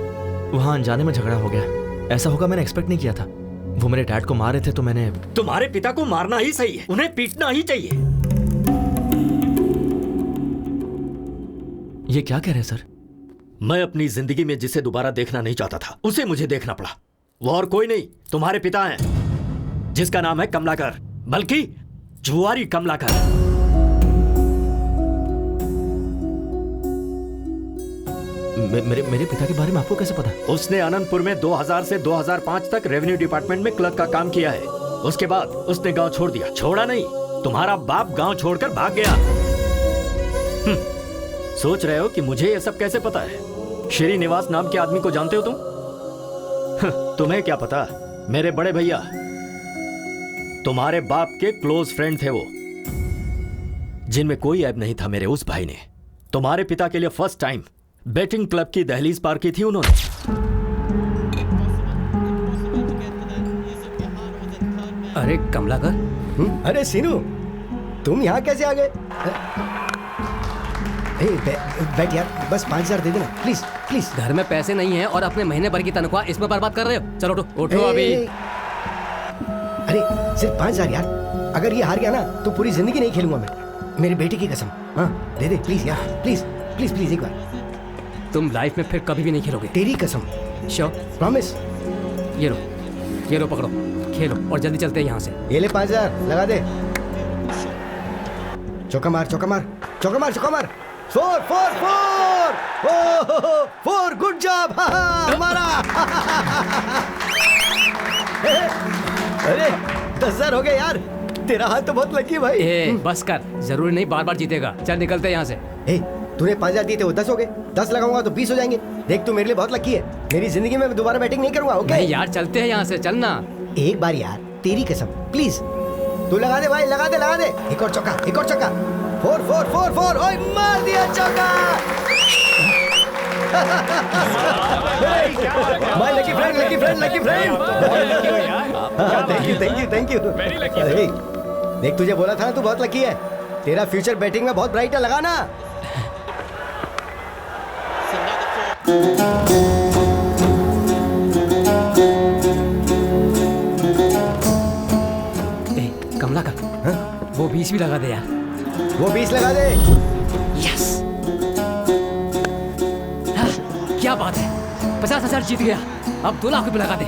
वहाँ अनजाने में झगड़ा हो गया। ऐसा होगा मैंने एक्सपेक्ट नहीं किया था। वो मेरे डैड को मार रहे थे तो मैंने। तुम्हारे पिता को मारना ही सही है, उन्हें पीटना ही चाहिए। ये क्या कह रहे हैं सर? मैं अपनी जिंदगी में जिसे दोबारा देखना नहीं चाहता था, उसे मुझे देखना पड़ा। वो और कोई नहीं, तुम्हारे पिता हैं, जिसका नाम है कमलाकर, बल्कि जुआरी कमलाकर। मेरे पिता के बारे में आपको कैसे पता? उसने आनंदपुर में 2000 से 2005 तक रेवेन्यू डिपार्टमेंट में क्लर्क का काम किया है। उसके बाद उसने गांव छोड़ दिया। छोड़ा नहीं, तुम्हारा बाप गांव छोड़कर भाग गया। सोच रहे हो कि मुझे यह सब कैसे पता है? श्रीनिवास नाम के आदमी को जानते हो तुम? तुम्हें क्या पता, मेरे बड़े भैया तुम्हारे बाप के क्लोज फ्रेंड थे वो, जिनमें कोई ऐब नहीं था। मेरे उस भाई ने तुम्हारे पिता के लिए फर्स्ट टाइम बैटिंग क्लब की दहलीज पार की थी उन्होंने। अरे कमलाकर। अरे सीनू, तुम यहाँ कैसे आ गए? बैठ यार, बस 5000 दे देना प्लीज प्लीज। घर में पैसे नहीं है और अपने महीने भर की तनख्वाह इसमें बर्बाद कर रहे हो। चलो उठो अभी। अरे सिर्फ 5000 यार, अगर ये हार गया ना तो पूरी जिंदगी नहीं खेलूंगा मैं, मेरी बेटी की कसम। हाँ दे दे प्लीज यार, प्लीज प्लीज प्लीज एक बार। तुम लाइफ में फिर कभी भी नहीं खेलोगे। तेरी कसम। श्योर? प्रॉमिस। ये लो पकड़ो, खेलो और जल्दी चलते हैं यहाँ से। ये ले 5000 लगा दे। चौका मार चौका मार चौका मार चौका मार। 4 4 4 4 गुड जॉब हमारा। अरे 10,000 हो गए यार, तेरा हाथ तो बहुत लकी भाई। बस कर, जरूरी नहीं बार बार जीतेगा। चल निकलते हैं यहाँ से। तूने 5000 दिए थे, वो 10 हो गए। 10 लगाऊंगा तो 20 हो जाएंगे। देख तू मेरे लिए बहुत लकी है, मेरी जिंदगी में दोबारा बैटिंग नहीं करूंगा। ओके नहीं यार, चलते हैं यहाँ से, चलना। एक बार यार, तेरी कसम प्लीज। तू लगा दे भाई, लगा दे लगा दे। एक और चौका, एक और चौका। 4 4 4 4। ओए मार दिया चौका। My lucky friend, lucky friend, lucky friend. Thank you thank you thank you. देख तुझे बोला था ना, तू बहुत लकी है। तेरा फ्यूचर बैटिंग में बहुत ब्राइट है, लगाना। कमला का वो 20 भी लगा दे यार। वो 20 लगा दे। यस, क्या बात है, 50,000 जीत गया। अब 2 लाख रुपए लगा दे।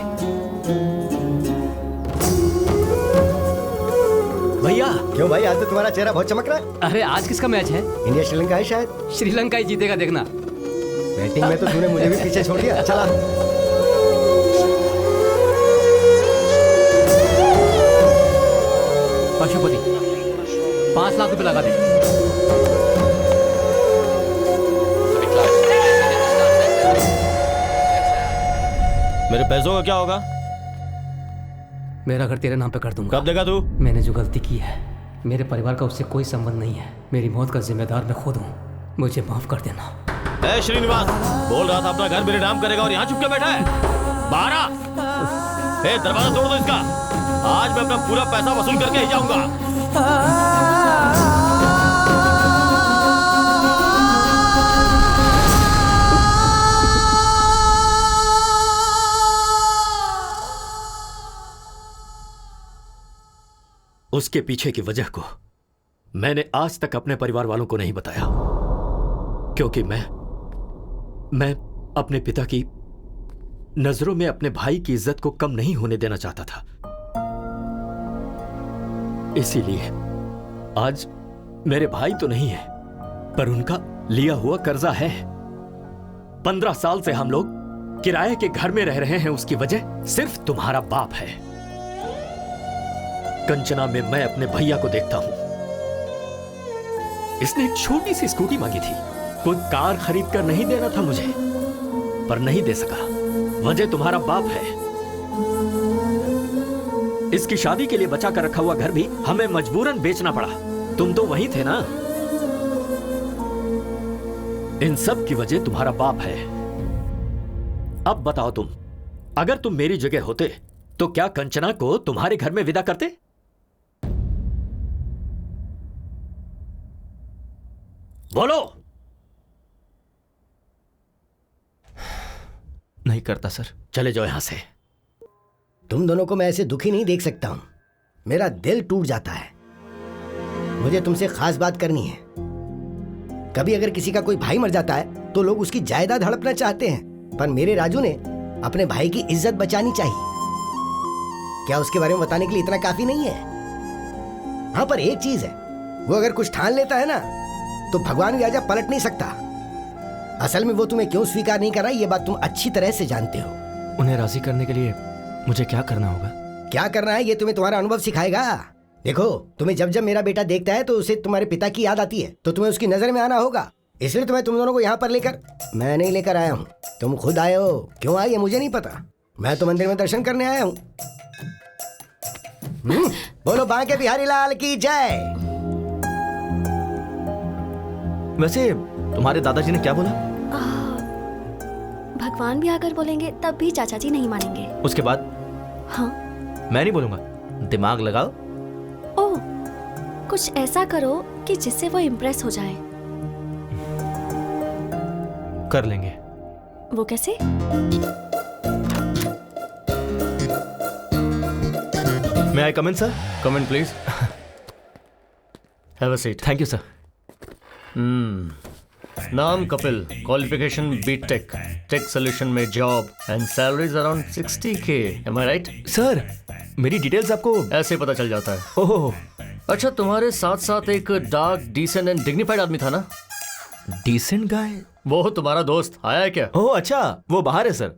क्यों भाई, आज तो तुम्हारा चेहरा बहुत चमक रहा है। अरे आज किसका मैच है? इंडिया श्रीलंका है शायद। श्रीलंका ही जीतेगा, देखना। बैटिंग में तो तूने मुझे भी पीछे छोड़ दिया। चला पशुपति, 5 लाख रुपए लगा दे। मेरे पैसों का क्या होगा? मेरा घर तेरे नाम पे कर दूंगा। कब देगा तू? मैंने जो गलती की है, मेरे परिवार का उससे कोई संबंध नहीं है। मेरी मौत का जिम्मेदार मैं खुद हूँ, मुझे माफ कर देना। ए श्रीनिवास, बोल रहा था अपना घर मेरे नाम करेगा और यहाँ चुप के बैठा है। बाहर आ। ए, दरवाजा तोड़ दो इसका। आज मैं अपना पूरा पैसा वसूल करके ही जाऊंगा। उसके पीछे की वजह को मैंने आज तक अपने परिवार वालों को नहीं बताया, क्योंकि मैं अपने पिता की नजरों में अपने भाई की इज्जत को कम नहीं होने देना चाहता था। इसीलिए आज मेरे भाई तो नहीं है, पर उनका लिया हुआ कर्जा है। 15 साल से हम लोग किराए के घर में रह रहे हैं, उसकी वजह सिर्फ तुम्हारा बाप है। कंचना में मैं अपने भैया को देखता हूं। इसने एक छोटी सी स्कूटी मांगी थी, कोई कार खरीद कर नहीं देना था मुझे, पर नहीं दे सका। वजह तुम्हारा बाप है। इसकी शादी के लिए बचा कर रखा हुआ घर भी हमें मजबूरन बेचना पड़ा। तुम तो वहीं थे ना। इन सब की वजह तुम्हारा बाप है। अब बताओ तुम, अगर तुम मेरी जगह होते तो क्या कंचना को तुम्हारे घर में विदा करते? बोलो। नहीं करता सर। चले जाओ यहां से। तुम दोनों को मैं ऐसे दुखी नहीं देख सकता हूं। मेरा दिल टूट जाता है। मुझे तुमसे खास बात करनी है। कभी अगर किसी का कोई भाई मर जाता है तो लोग उसकी जायदाद हड़पना चाहते हैं, पर मेरे राजू ने अपने भाई की इज्जत बचानी चाहिए। क्या उसके बारे में बताने के लिए इतना काफी नहीं है? हाँ, पर एक चीज है, वो अगर कुछ ठान लेता है ना तो भगवान भी आजा पलट नहीं सकता। असल में वो तुम्हें क्यों स्वीकार नहीं कर रहा, ये बात तुम अच्छी तरह से जानते हो। उन्हें राजी करने के लिए मुझे क्या करना होगा? क्या करना है ये तुम्हें तुम्हारा अनुभव सिखाएगा। देखो, तुम्हें जब जब मेरा बेटा देखता है तो उसे तुम्हारे पिता की याद आती है, तो तुम्हें उसकी नजर में आना होगा। इसलिए तुम्हें तुम दोनों को यहाँ पर लेकर, मैं नहीं लेकर आया हूँ, तुम खुद आए हो। क्यों आए ये मुझे नहीं पता। मैं तो मंदिर में दर्शन करने आया हूँ। बोलो बांके बिहारी लाल की जय। वैसे तुम्हारे दादाजी ने क्या बोला? भगवान भी आकर बोलेंगे तब भी चाचा जी नहीं मानेंगे। उसके बाद? हाँ, मैं नहीं बोलूंगा। दिमाग लगाओ। ओह, कुछ ऐसा करो कि जिससे वो इम्प्रेस हो जाए। कर लेंगे। वो कैसे? May I come in, sir? Come in, please. Have a seat. Thank you, sir. नाम Kapil, qualification BTech, tech solution में job and salaries around 60K. Am I right? Sir, मेरी डिटेल्स आपको ऐसे पता चल जाता है। ओह, अच्छा, तुम्हारे साथ साथ एक डार्क, डिसेंट एंड डिग्निफाइड आदमी था ना? Decent guy? वो तुम्हारा दोस्त आया है क्या? ओह अच्छा, वो बाहर है सर।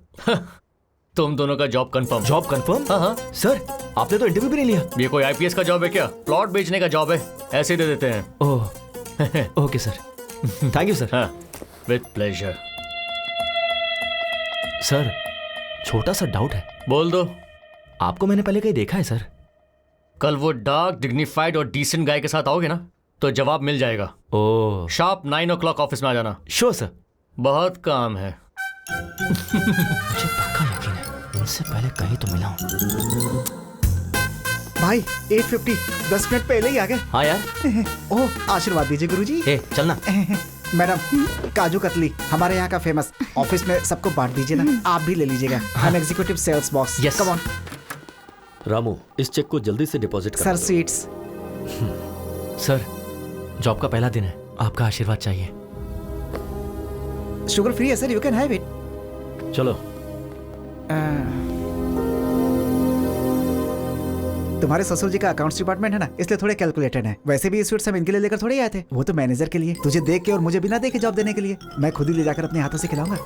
तुम दोनों का जॉब कंफर्म। Job confirm? हाँ हाँ सर, आपने तो इंटरव्यू भी नहीं लिया। ये कोई आईपीएस का जॉब है क्या? प्लॉट बेचने का जॉब है, ऐसे ही दे देते हैं। Oh, okay sir, thank you sir. हाँ, विद प्लेजर। सर, छोटा सा डाउट है। बोल दो। आपको मैंने पहले कहीं देखा है सर? कल वो डार्क, डिग्निफाइड और डिसेंट गाय के साथ आओगे ना तो जवाब मिल जाएगा। ओह, शार्प 9 o'clock ऑफिस में आ जाना। Sure sir. बहुत काम है। मुझे पक्का यकीन है इनसे पहले कहीं तो मिला हूँ। भाई 850, 10 मिनट पहले ही आ गए। हाँ यार। ओह, आशीर्वाद दीजिए गुरुजी। चलना। मैडम, काजू कतली हमारे यहाँ का फेमस। ऑफिस में सबको बांट दीजिए ना, आप भी ले लीजिएगा। I am executive sales boss. Yes, come on. Ramu, इस चेक को जल्दी से डिपॉजिट कर सर, स्वीट्स। सर, जॉब का पहला दिन है, आपका आशीर्वाद चाहिए। शुगर फ्री है sir, you can have it. चलो। तुम्हारे ससुर जी का अकाउंट्स डिपार्टमेंट है ना, इसलिए थोड़े कैलकुलेटेड है। वैसे भी ये स्वीट्स हम इनके लिए लेकर थोड़े आए थे, वो तो मैनेजर के लिए। तुझे देख के और मुझे बिना देखे जॉब देने के लिए। मैं खुद ही ले जाकर अपने हाथों से खिलाऊंगा।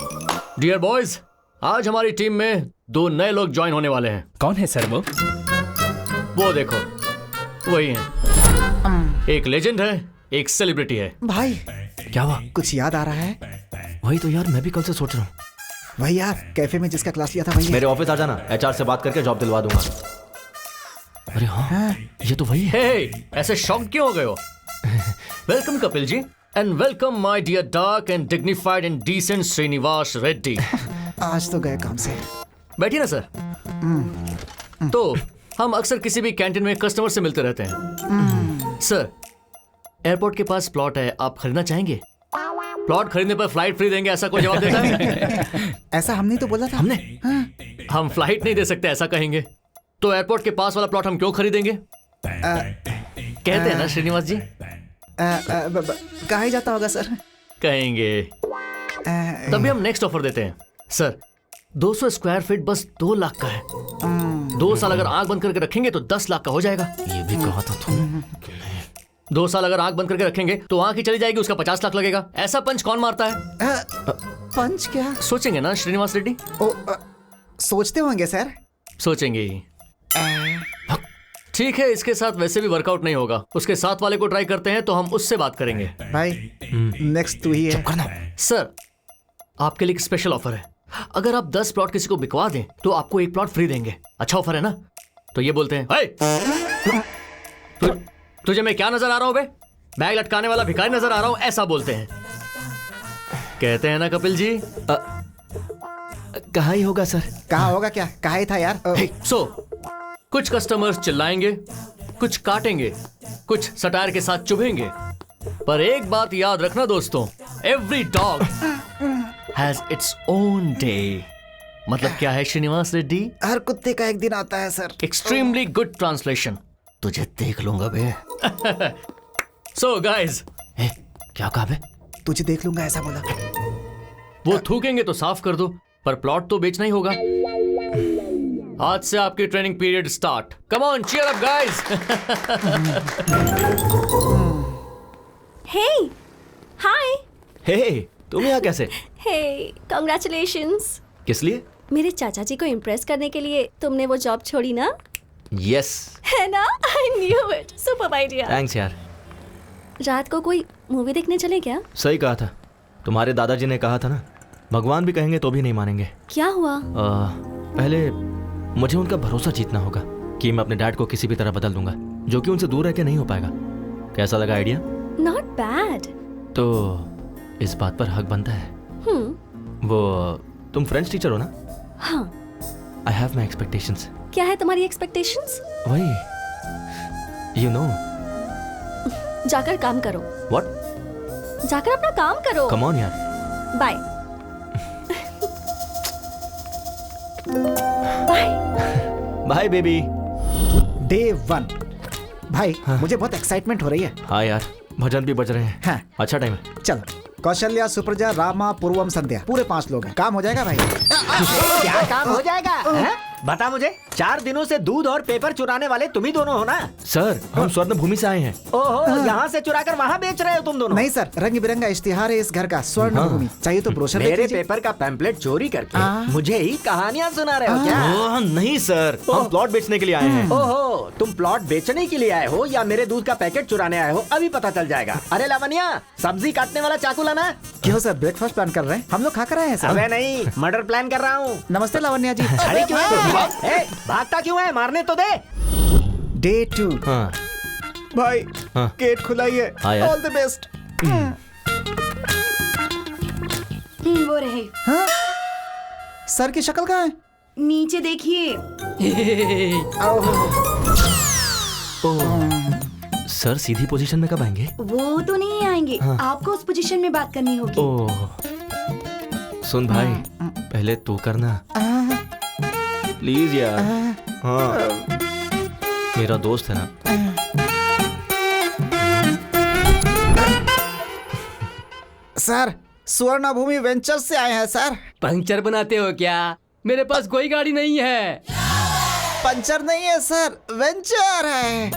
डियर बॉयज, आज हमारी टीम में 2 नए लोग ज्वाइन होने वाले हैं। कौन है सर वो देखो, वही हैं। एक लेजेंड है, एक सेलिब्रिटी है। भाई क्या हुआ? कुछ याद आ रहा है? वही तो यार, मैं भी कल से सोच रहा हूँ। वही यार, कैफे में जिसका क्लास लिया था वही। मेरे ऑफिस आ जाना, एचआर से बात करके जॉब दिलवा दूंगा। अरे हाँ, ये तो वही है। ऐसे शॉक क्यों हो गए हो? Welcome Kapil ji, and welcome my dear dark and dignified and decent Srinivas Reddy. आज तो गए काम से। बैठिए ना सर। तो हम अक्सर किसी भी कैंटीन में कस्टमर से मिलते रहते हैं। सर, एयरपोर्ट के पास प्लॉट है, आप खरीदना चाहेंगे? प्लॉट खरीदने पर फ्लाइट फ्री देंगे, ऐसा कोई जवाब देता है? ऐसा हमने तो बोला था। हमने? हम फ्लाइट नहीं दे सकते ऐसा कहेंगे तो एयरपोर्ट के पास वाला प्लॉट हम क्यों खरीदेंगे? कहते हैं ना श्रीनिवास जी। कहा ही जाता होगा सर। कहेंगे। तभी हम नेक्स्ट ऑफर देते हैं। सर, 200 स्क्वायर फीट बस 2 लाख का है। 2 साल अगर आंख बंद करके रखेंगे तो 10 लाख का हो जाएगा। ये भी कहा था तुम। 2 साल अगर आंख बंद करके रखेंगे तो आंख ही चली जाएगी, उसका 50 लाख लगेगा। ऐसा पंच कौन मारता है? पंच क्या? सोचेंगे ना श्रीनिवास रेड्डी? सोचते होंगे सर। सोचेंगे। ठीक है, इसके साथ वैसे भी वर्कआउट नहीं होगा। उसके साथ वाले को ट्राई करते हैं तो हम उससे बात करेंगे। भाई नेक्स्ट तू ही है। सर, आपके लिए एक स्पेशल ऑफर है। अगर आप 10 प्लॉट किसी को बिकवा दें तो आपको 1 प्लॉट फ्री देंगे। अच्छा ऑफर है ना? तो ये बोलते हैं, तुझे मैं क्या नजर आ रहा हूं बे? बैग लटकाने वाला भिखारी नजर आ रहा हूं, ऐसा बोलते हैं। कहते हैं ना कपिल जी? कहा ही होगा सर। कहा होगा क्या? कहा ही था यार। कुछ कस्टमर्स चिल्लाएंगे, कुछ काटेंगे, कुछ सटायर के साथ चुभेंगे, पर एक बात याद रखना दोस्तों, every dog has its own day. मतलब क्या है श्रीनिवास रेड्डी? हर कुत्ते का एक दिन आता है सर। Extremely good translation. तुझे देख लूंगा बे। सो गाइस, क्या कहा बे? तुझे देख लूंगा ऐसा बोला। वो थूकेंगे तो साफ कर दो, पर प्लॉट तो बेचना ही होगा। आज से आपकी training period start. Come on, cheer up guys. Hey, hi. Hey, तुम यहाँ कैसे? Hey, congratulations. किस लिए? मेरे चाचा जी को इम्प्रेस करने के लिए तुमने वो जॉब छोड़ी ना? यस। है ना? I knew it. Super idea. Thanks यार। रात को कोई मूवी देखने चले क्या? सही कहा था। तुम्हारे दादाजी ने कहा था ना, भगवान भी कहेंगे तो भी नहीं मानेंगे। क्या हुआ? पहले मुझे उनका भरोसा जीतना होगा कि मैं अपने डैड को किसी भी तरह बदल दूंगा, जो कि उनसे दूर रह के नहीं हो पाएगा। कैसा लगा आइडिया? Not bad. तो इस बात पर हक बनता है। वो तुम फ्रेंच टीचर हो ना? हाँ। I have my expectations. क्या है तुम्हारी एक्सपेक्टेशंस? वही, यू नो। जाकर काम करो। व्हाट? जाकर अपना काम करो। कम ऑन यार। Bye. Bye. Bye baby. Day 1। भाई मुझे बहुत एक्साइटमेंट हो रही है। हाँ यार, भजन भी बज रहे हैं। हाँ। अच्छा टाइम है। चलो, कौशल्या, सुप्रजा, रामा, पूर्वम, संध्या, पूरे 5 लोग हैं। काम हो जाएगा भाई। क्या काम हो जाएगा? है? बता मुझे, 4 दिनों से दूध और पेपर चुराने वाले तुम ही दोनों हो ना? सर, हम स्वर्ण भूमि से आए हैं। ओहो, यहाँ से चुराकर वहाँ बेच रहे हो तुम दोनों? नहीं सर, रंग बिरंगा इश्तिहार है इस घर का, स्वर्ण भूमि। चाहिए तो ब्रोशर मेरे पेपर का पैम्पलेट चोरी करके मुझे ही कहानियाँ सुना रहे हो क्या? नहीं सर, हम प्लॉट बेचने के लिए आए हैं। ओहो, तुम प्लॉट बेचने के लिए आए हो या मेरे दूध का पैकेट चुराने आए हो, अभी पता चल जाएगा। अरे लावण्या, सब्जी काटने वाला चाकू लाना। क्यों सर, ब्रेकफास्ट प्लान कर रहे हैं? हम लोग खा कर आए हैं सर। अबे नहीं, मर्डर प्लान कर रहा हूँ। नमस्ते लावण्या जी। अरे क्यों भागता क्यों है? मारने तो दे। डे 2। हाँ। भाई गेट खुला ही है। All the best. वो रहे। हाँ? सर की शक्ल कहाँ है? नीचे देखिए। सर सीधी पोजीशन में कब आएंगे? वो तो नहीं आएंगे। हाँ। आपको उस पोजीशन में बात करनी होगी। ओह, सुन भाई, पहले तू करना प्लीज यार। हाँ, मेरा दोस्त है ना। सर, स्वर्ण भूमि वेंचर्स से आए हैं सर। पंक्चर बनाते हो क्या? मेरे पास कोई गाड़ी नहीं है। पंचर नहीं है सर, वेंचर है।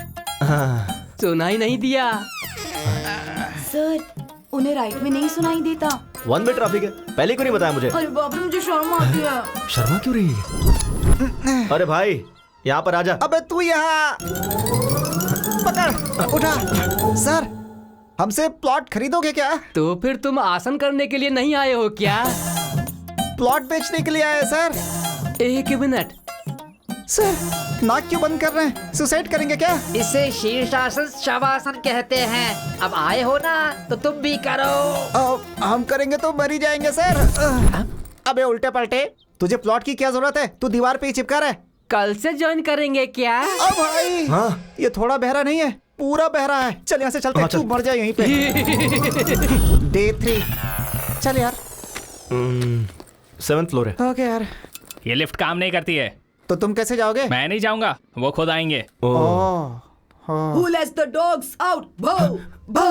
सुनाई नहीं दिया सर, उन्हें राइट में नहीं सुनाई देता। 1 वे ट्रैफिक है, पहले क्यों नहीं बताया मुझे? अरे बाप रे, मुझे शर्म आती है। शर्मा क्यों रही है? अरे भाई यहाँ पर आजा। अबे तू यहाँ पकड़, उठा। सर, हमसे प्लॉट खरीदोगे क्या? तो फिर तुम आसन करने के लिए नहीं आए हो क्या? प्लॉट बेचने के लिए आए सर। एक मिनट सर, नाक क्यों बंद कर रहे हैं? सुसाइड करेंगे क्या? इसे शीर्षासन शवासन कहते हैं। अब आए हो ना तो तुम भी करो। हम करेंगे तो मर ही जाएंगे सर। अबे उल्टे पलटे, तुझे प्लॉट की क्या जरूरत है? तू दीवार पे ही चिपका रहा है। कल से ज्वाइन करेंगे क्या? अब भाई ये थोड़ा बहरा नहीं है, पूरा बहरा है। चल यहाँ से चलते हैं, तू मर जाए यहीं पे। Day 3 चल यार। 7th फ्लोर है। ओके यार। ये लिफ्ट काम नहीं करती है। तो तुम कैसे जाओगे? मैं नहीं जाऊंगा, वो खुद आएंगे। Who lets the dogs out? Bho! Bho!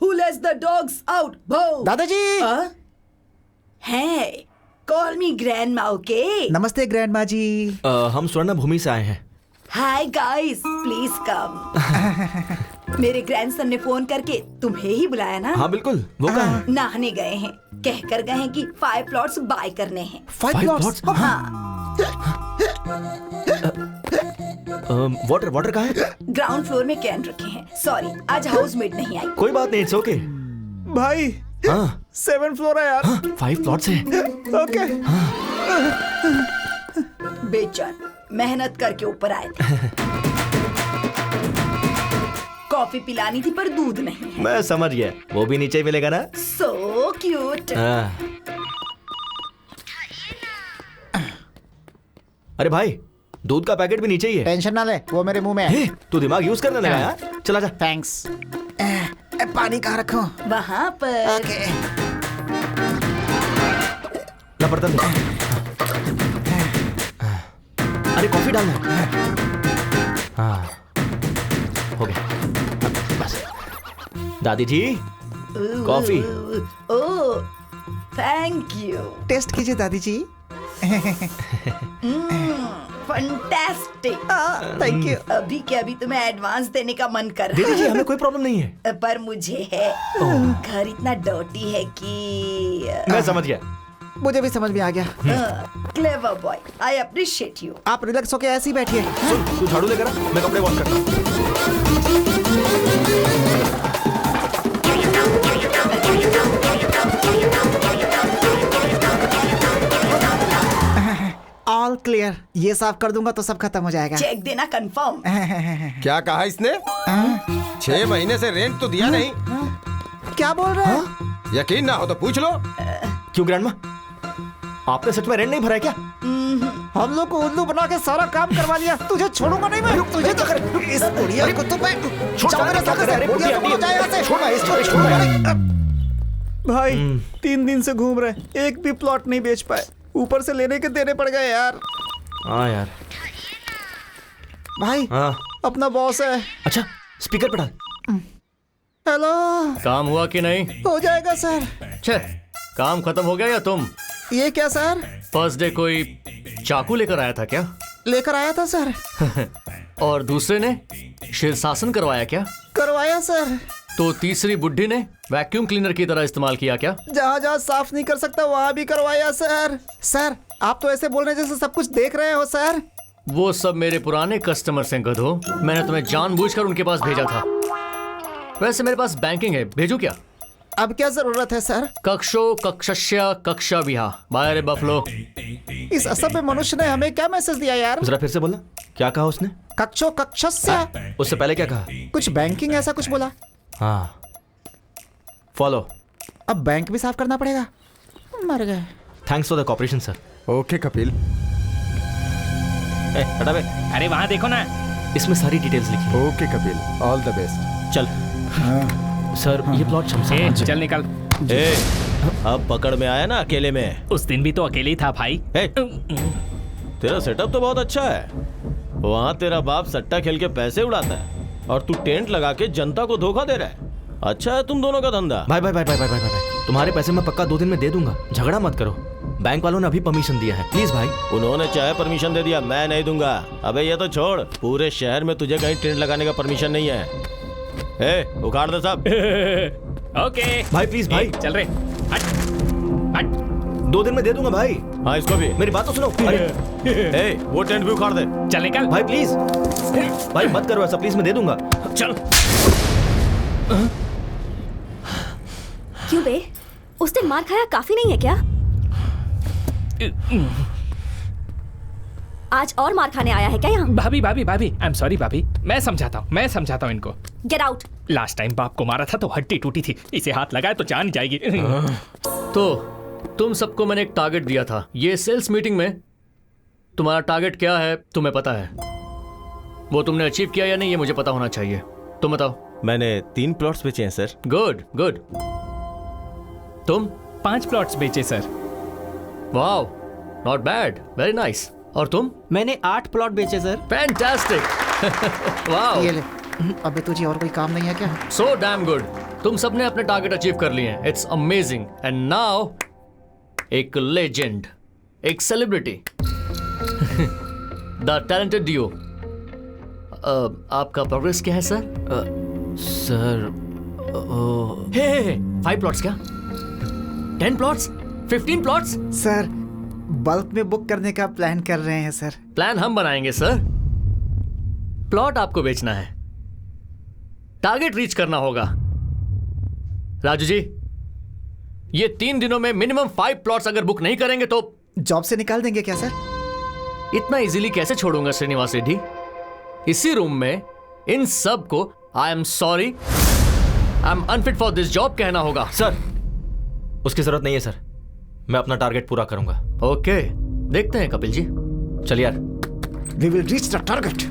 Who lets the dogs out? Bho! दादाजी। Hey, call me grandma, okay? नमस्ते ग्रैंडमा जी। हम स्वर्ण भूमि से आए हैं। Hi guys, please come. मेरे ग्रैंडसन ने फोन करके तुम्हें ही बुलाया ना? हाँ बिल्कुल, वो कहाँ है? नहाने गए हैं, कहकर गए हैं कि 5 प्लॉट्स बाय करने हैं। 5 प्लॉट्स? हाँ। वाटर कहाँ है? ग्राउंड फ्लोर में कैन रखे हैं। सॉरी, आज हाउसमेट नहीं आई। कोई बात नहीं, इट्स ओके। भाई 7th फ्लोर है यार। 5 प्लॉट्स है। ओके। बेचैन मेहनत करके ऊपर आए थे। कॉफी पिलानी थी पर दूध नहीं है। मैं समझ गया, वो भी नीचे ही मिलेगा ना? So cute. अरे भाई, दूध का पैकेट भी नीचे ही है। टेंशन ना ले, वो मेरे मुंह में है। तू दिमाग यूज करने लगा यार। चला जा। थैंक्स। पानी कहाँ रखूं? वहाँ पर। ओके। ना बर्तन दे। अरे कॉफी डालना है। हाँ, हो गया। बस। दादी जी, coffee. Oh, thank you. Taste कीजिए दादी जी। फैंटास्टिक। Thank you. अभी के अभी तुम्हें एडवांस देने का मन कर रहा है। दीदी जी, हमें कोई प्रॉब्लम नहीं है। पर मुझे है। घर इतना डर्टी है कि मैं समझ गया। मुझे भी समझ में आ गया। Clever boy, I appreciate you. आप रिलैक्स होके ऐसे ही बैठिए। तू झाड़ू लेकर आ, मैं कपड़े वॉश करता हूँ। All clear. ये साफ कर दूंगा तो सब खत्म हो जाएगा। चेक देना कंफर्म। क्या कहा इसने? 6 महीने से रेंट तो दिया नहीं। क्या बोल रहे हैं? यकीन ना हो तो पूछ लो। क्यों ग्रैंडमा, आपने सच में रेंट नहीं भरा है क्या? हम लोग को उल्लू बना के सारा काम करवा लिया। तुझे छोड़ूंगा नहीं मैं। तुझे तो इस बुढ़िया को तो मैं भाई 3 दिन से घूम रहे, एक भी प्लॉट नहीं बेच पाए। ऊपर से लेने के देने पड़ गए यार। हाँ यार। भाई अपना बॉस है। अच्छा, स्पीकर पे डाल। हेलो। काम हुआ कि नहीं? हो जाएगा सर। छे, काम खत्म हो गया या तुम? ये क्या सर? फर्स्ट डे कोई चाकू लेकर आया था क्या? लेकर आया था सर। और दूसरे ने शीर्षासन करवाया क्या? करवाया सर। तो तीसरी बुड्ढी ने वैक्यूम क्लीनर की तरह इस्तेमाल किया क्या? जहाँ जहाँ साफ नहीं कर सकता वहाँ भी करवाया सर। सर, आप तो ऐसे बोल रहे जैसे सब कुछ देख रहे हो सर। वो सब मेरे पुराने कस्टमर्स हैं गधो। मैंने तुम्हें जानबूझकर उनके पास भेजा था। वैसे मेरे पास बैंकिंग है, भेजूं क्या? अब क्या जरूरत है सर? कक्षो कक्षस्य कक्षा विहा बाय बफलो। इस असभ्य मनुष्य ने हमें क्या मैसेज दिया यार? जरा फिर से बोलना, क्या कहा उसने? कक्षो कक्षस्य। उससे पहले क्या कहा? कुछ बैंकिंग ऐसा कुछ बोला। हाँ, फॉलो। अब बैंक भी साफ करना पड़ेगा। मर गए। Thanks for the cooperation sir. Okay Kapil. हटा बे। अरे वहाँ देखो ना, इसमें सारी डिटेल्स लिखी। Okay Kapil, all the best. चल। सर, ये प्लॉट शमशान। चल निकल। अब पकड़ में आया ना अकेले में। उस दिन भी तो अकेले ही था भाई। तेरा सेटअप तो बहुत अच्छा है। वहाँ तेरा बाप सट्टा खेल के पैसे उड़ाता है और तू टेंट लगा के जनता को धोखा दे रहा है। अच्छा है तुम दोनों का धंधा। भाई भाई भाई भाई भाई भाई, तुम्हारे पैसे मैं पक्का 2 दिन में दे दूंगा, झगड़ा मत करो। बैंक वालों ने अभी परमिशन दिया है, प्लीज भाई। उन्होंने चाहे परमिशन दे दिया, मैं नहीं दूंगा। अबे ये तो छोड़, पूरे शहर में तुझे कहीं टेंट लगाने का परमिशन नहीं है। ए, उखाड़ दे सब। ओके भाई प्लीज भाई, चल रहे। हट हट। 2 दिन में दे दूंगा भाई। हाँ इसको भी। मेरी बात तो सुनो। अरे ए, वो टेंट भी उखाड़ दे। चल निकल भाई प्लीज। भाई मत करो ऐसा, प्लीज, मैं दे दूंगा। चल। क्यों बे, उसने मार खाया काफी नहीं है क्या? आज और मार खाने आया है क्या यहाँ? भाभी भाभी भाभी, आई एम सॉरी भाभी, मैं समझाता हूँ इनको। Get out. लास्ट टाइम बाप को मारा था तो हड्डी टूटी थी, इसे हाथ लगाए तो जान जाएगी। तो तुम सबको मैंने एक टारगेट दिया था। ये सेल्स मीटिंग में तुम्हारा टारगेट क्या है तुम्हें पता है? वो तुमने अचीव किया या नहीं ये मुझे पता होना चाहिए। तुम बताओ। मैंने 3 प्लॉट्स बेचे हैं सर। Good good. तुम? 5 प्लॉट्स बेचे sir. Wow, not bad, very nice. और तुम? मैंने 8 प्लॉट बेचे सर। फैंटास्टिक। वाओ। ये ले। अबे तुझे और कोई काम नहीं है क्या? So damn good. तुम सबने अपने टारगेट अचीव कर लिए हैं। It's amazing. एंड नाउ एक लेजेंड, एक सेलिब्रिटी, द टैलेंटेड डियो। आपका प्रोग्रेस क्या है सर? सर 5 प्लॉट्स क्या? 10 प्लॉट्स? 15 प्लॉट्स? सर बल्क में बुक करने का प्लान कर रहे हैं सर। प्लान हम बनाएंगे सर, प्लॉट आपको बेचना है, टारगेट रीच करना होगा। राजू जी, ये 3 दिनों में मिनिमम 5 प्लॉट्स अगर बुक नहीं करेंगे तो जॉब से निकाल देंगे क्या सर? इतना इजीली कैसे छोड़ूंगा श्रीनिवास रेड्डी। इसी रूम में इन सब को I am sorry, I am unfit for this job कहना होगा। सर उसकी जरूरत नहीं है सर, मैं अपना टारगेट पूरा करूंगा। ओके, देखते हैं कपिल जी। चल यार। We will reach the target.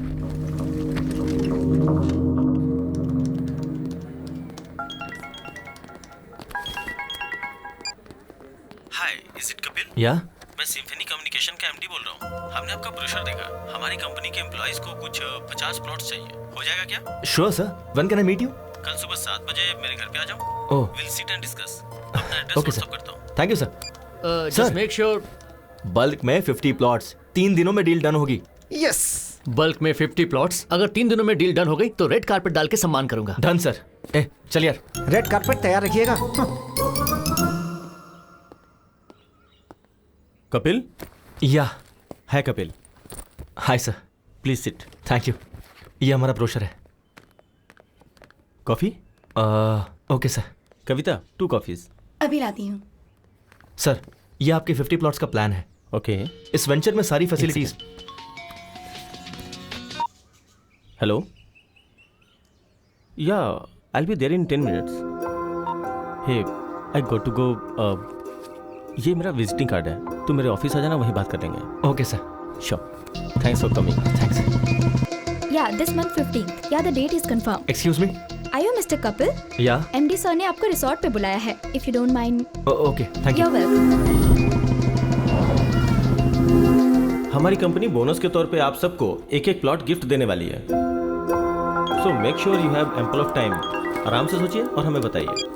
Hi, is it Kapil? या मैं सिम्फनी कम्युनिकेशन का एमडी बोल रहा हूँ। हमने आपका ब्रोशर देखा। हमारी कंपनी के एम्प्लॉइज को कुछ 50 प्लॉट्स चाहिए। हो जाएगा क्या? Sure sir, when can I meet you? कल सुबह 7 बजे मेरे घर पे आ जाओ। Oh, will sit and discuss. अपना एड्रेस ओके व्हाट्सएप करता हूँ। Thank you sir. Just make sure bulk में 50 प्लॉट्स, 3 दिनों में डील डन होगी। यस। बल्क में 50 प्लॉट्स, अगर 3 दिनों में डील डन हो गई तो रेड कारपेट डाल के सम्मान करूंगा। Done sir. ए चल यार। रेड कारपेट तैयार रखिएगा। कपिल? या है Kapil. Hi sir, please sit. Thank you. ये हमारा ब्रोशर है। Coffee? Okay sir. Kavita 2 coffees. अभी लाती हूँ। सर ये आपके 50 प्लॉट्स का प्लान है। ओके। इस वेंचर में सारी facilities. Hello, yeah I be there in 10 minutes. Hey, I got to go. ये मेरा विजिटिंग कार्ड है, तुम मेरे ऑफिस आ जाना, वहीं बात कर लेंगे। Okay sir. Sure. Thanks for coming. Thanks. Yeah this month 15th। Yeah the date is confirm. Excuse me. Are you Mr. Kapil? Yeah MD sir ने आपको रिसोर्ट पे बुलाया है। If you don't mind. Okay, thank you. You're welcome. हमारी company bonus के तौर पे आप सबको 1-1 प्लॉट गिफ्ट देने वाली है। So make sure you have ample of time. आराम से सोचिए और हमें बताइए।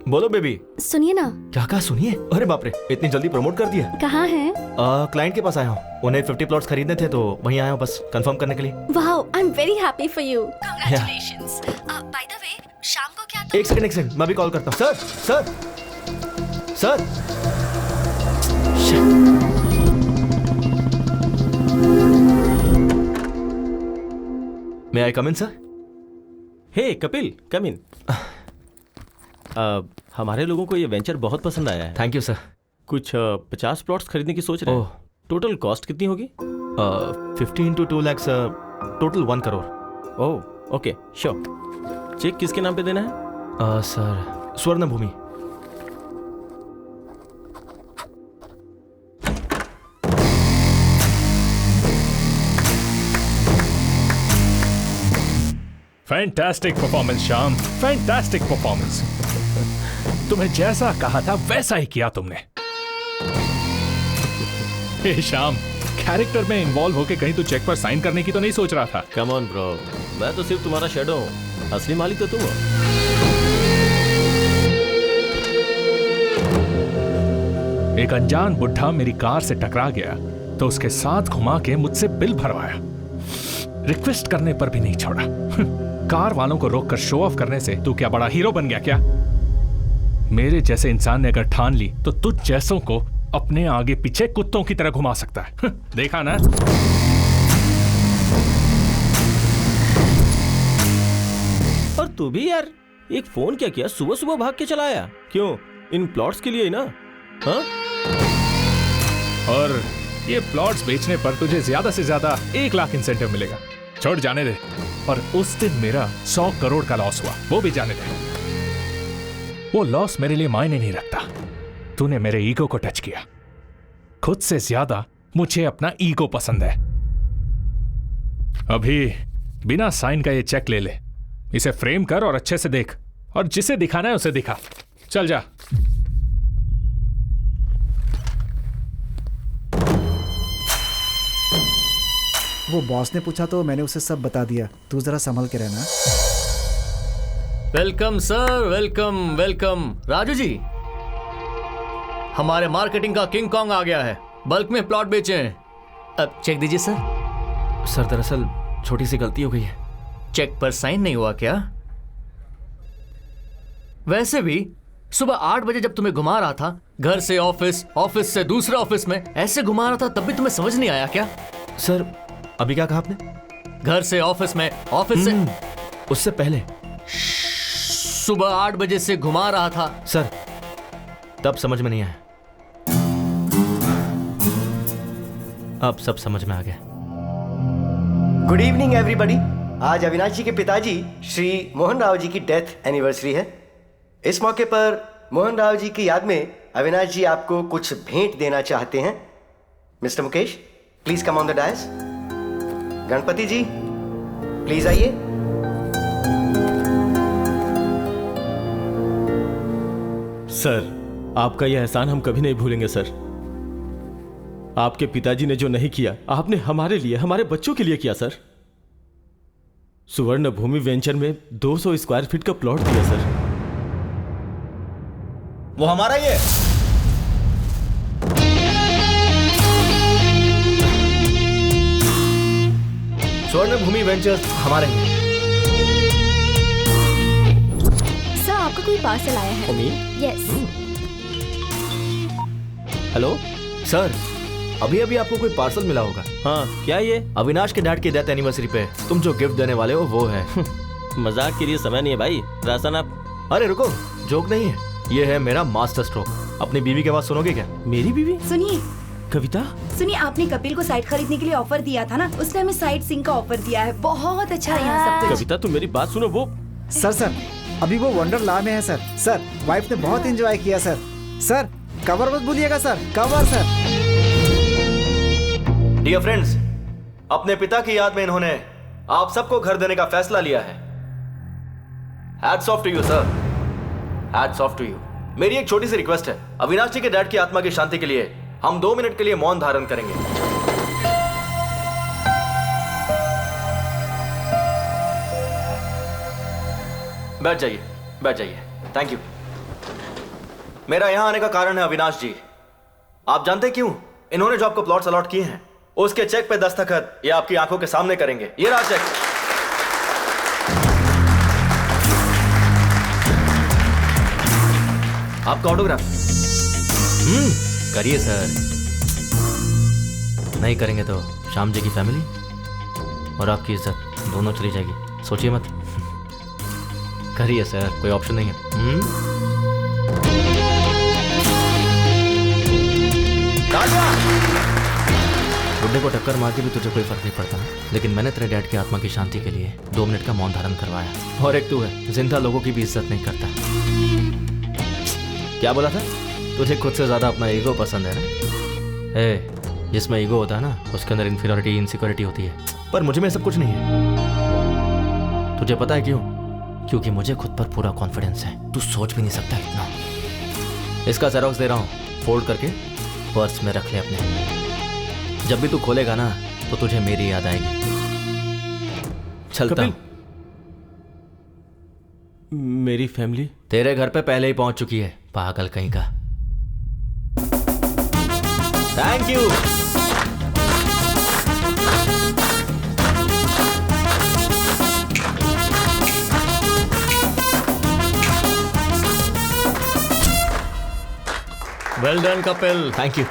बोलो बेबी। सुनिए ना। क्या कहा? सुनिए? अरे बाप रे, इतनी जल्दी प्रमोट कर दिया। कहाँ हैं? क्लाइंट के पास आया हूँ, उन्हें 50 प्लॉट्स खरीदने थे तो वहीं आया हूँ बस कंफर्म करने के लिए। Wow, I am very happy for you. Congratulations. By the way, शाम को क्या एक सेकंड, मैं भी कॉल करता हूँ। सर। मे आई कम इन सर? हे कपिल, कम इन। हमारे लोगों को ये वेंचर बहुत पसंद आया है। Thank you sir. कुछ 50 प्लॉट्स खरीदने की सोच रहे हैं। टोटल कॉस्ट कितनी होगी? 15 to 2 lakhs, total 1 crore. Oh okay, sure. Cheque किसके नाम पे देना है? Sir Swarna Bhumi. Fantastic performance Shyam, fantastic performance. तुम्हें जैसा कहा था वैसा ही किया तुमने। हे श्याम, कैरेक्टर में इन्वॉल्व होके कहीं तू चेक पर साइन करने की तो नहीं सोच रहा था? कम ऑन ब्रो, मैं तो सिर्फ तुम्हारा शैडो हूँ, असली मालिक तो तुम हो। एक अनजान बुढ़ा मेरी कार से टकरा गया तो उसके साथ घुमा के मुझसे बिल भरवाया। रिक्वेस्ट करने पर भी नहीं छोड़ा। कार वालों को रोककर शो ऑफ करने से तू क्या बड़ा हीरो बन गया क्या? मेरे जैसे इंसान ने अगर ठान ली तो तुझ जैसों को अपने आगे पीछे कुत्तों की तरह घुमा सकता है। देखा ना? और तू भी यार एक फोन क्या किया, सुबह सुबह भाग के चला आया क्यों? इन प्लॉट्स के लिए ही ना? हाँ? और ये प्लॉट्स बेचने पर तुझे ज्यादा से ज्यादा 1 लाख इंसेंटिव मिलेगा। छोड़ जाने दे। और उस दिन मेरा 100 करोड़ का लॉस हुआ, वो भी जाने दे। वो लॉस मेरे लिए मायने नहीं रखता। तूने मेरे ईगो को टच किया। खुद से ज्यादा मुझे अपना ईगो पसंद है। अभी बिना साइन का ये चेक ले ले, इसे फ्रेम कर और अच्छे से देख, और जिसे दिखाना है उसे दिखा। चल जा। वो बॉस ने पूछा तो मैंने उसे सब बता दिया। तू जरा संभल के रहना। Welcome sir, welcome welcome. Raju ji, हमारे मार्केटिंग का किंग कॉन्ग आ गया है। बल्क में प्लॉट बेचे हैं। अब चेक दीजिए सर। सर दरअसल छोटी सी गलती हो गई है। चेक पर साइन नहीं हुआ क्या? वैसे भी सुबह 8 बजे जब तुम्हें घुमा रहा था, घर से ऑफिस, ऑफिस से दूसरे ऑफिस में, ऐसे घुमा रहा था, तब भी तुम्हें समझ नहीं आया क्या? सर अभी क्या कहा आपने? घर से ऑफिस में, ऑफिस से उससे पहले सुबह 8 बजे से घुमा रहा था। सर तब समझ में नहीं आया, अब सब समझ में आ गया। Good evening everybody. आज अविनाश जी के पिताजी श्री मोहन राव जी की डेथ एनिवर्सरी है। इस मौके पर मोहन राव जी की याद में अविनाश जी आपको कुछ भेंट देना चाहते हैं। Mister Mukesh, please come on the dais. Ganpati ji, please आइए। सर, आपका यह एहसान हम कभी नहीं भूलेंगे सर। आपके पिताजी ने जो नहीं किया, आपने हमारे लिए, हमारे बच्चों के लिए किया सर। सुवर्ण भूमि वेंचर में 200 स्क्वायर फीट का प्लॉट दिया सर। वो हमारा ही है। स्वर्ण भूमि वेंचर्स हमारे हैं। सर आपका कोई पार्सल आया है। यस। हेलो सर, अभी अभी आपको कोई पार्सल मिला होगा। हाँ, क्या ये? अविनाश के डैड की डेथ एनिवर्सरी पे तुम जो गिफ्ट देने वाले हो वो है। मजाक के लिए समय नहीं है भाई। राशन आप। अरे रुको, जोक नहीं है, ये है मेरा मास्टर स्ट्रोक। अपनी बीवी के बात सुनोगे क्या? मेरी बीवी? सुनिए कविता, सुनिए, आपने कपिल को साइट खरीदने के लिए ऑफर दिया था ना, उसने हमें साइट सिंह का ऑफर दिया है। बहुत अच्छा है यहाँ सब कुछ। कविता तुम मेरी बात सुनो। वो सर अभी वो वंडरला में है सर। वाइफ ने बहुत एंजॉय किया सर। कवर मत भूलिएगा sir, cover sir. Dear friends, अपने पिता की याद में इन्होंने आप सबको घर देने का फैसला लिया है। Hats off to you sir, hats off to you. मेरी एक छोटी सी रिक्वेस्ट है, अविनाश जी के डैड की आत्मा की शांति के लिए हम 2 मिनट के लिए मौन धारण करेंगे। बैठ जाइए, बैठ जाइए। Thank you. मेरा यहां आने का कारण है अविनाश जी। आप जानते क्यों? इन्होंने जो आपको प्लॉट्स अलॉट किए हैं, उसके चेक पे दस्तखत ये आपकी आंखों के सामने करेंगे। ये रहा चेक। आपका ऑटोग्राफ। करिए सर। नहीं करेंगे तो श्याम जी की फैमिली और आपकी इज्जत दोनों चली जाएगी, सोचिए मत। करिए सर, कोई ऑप्शन नहीं है। बुड्ढे को टक्कर मार के भी तुझे कोई फर्क नहीं पड़ता, लेकिन मैंने तेरे डैड की आत्मा की शांति के लिए 2 मिनट का मौन धारण करवाया। और एक तू है, जिंदा लोगों की भी इज्जत नहीं करता। क्या बोला था? तुझे खुद से ज्यादा अपना ईगो पसंद है ना? जिसमें ईगो होता है ना, उसके अंदर इन्फीरियरिटी, इनसिक्योरिटी होती है। पर मुझे में सब कुछ नहीं है। तुझे पता है क्यों? क्योंकि मुझे खुद पर पूरा कॉन्फिडेंस है। तू सोच भी नहीं सकता इतना। इसका जेरॉक्स दे रहा हूँ, फोल्ड करके पर्स में रख ले अपने। जब भी तू खोलेगा ना तो तुझे मेरी याद आएगी। चलता हूं। मेरी फैमिली तेरे घर पे पहले ही पहुंच चुकी है, पागल कहीं का। Thank you. Well done Kapil. Thank you.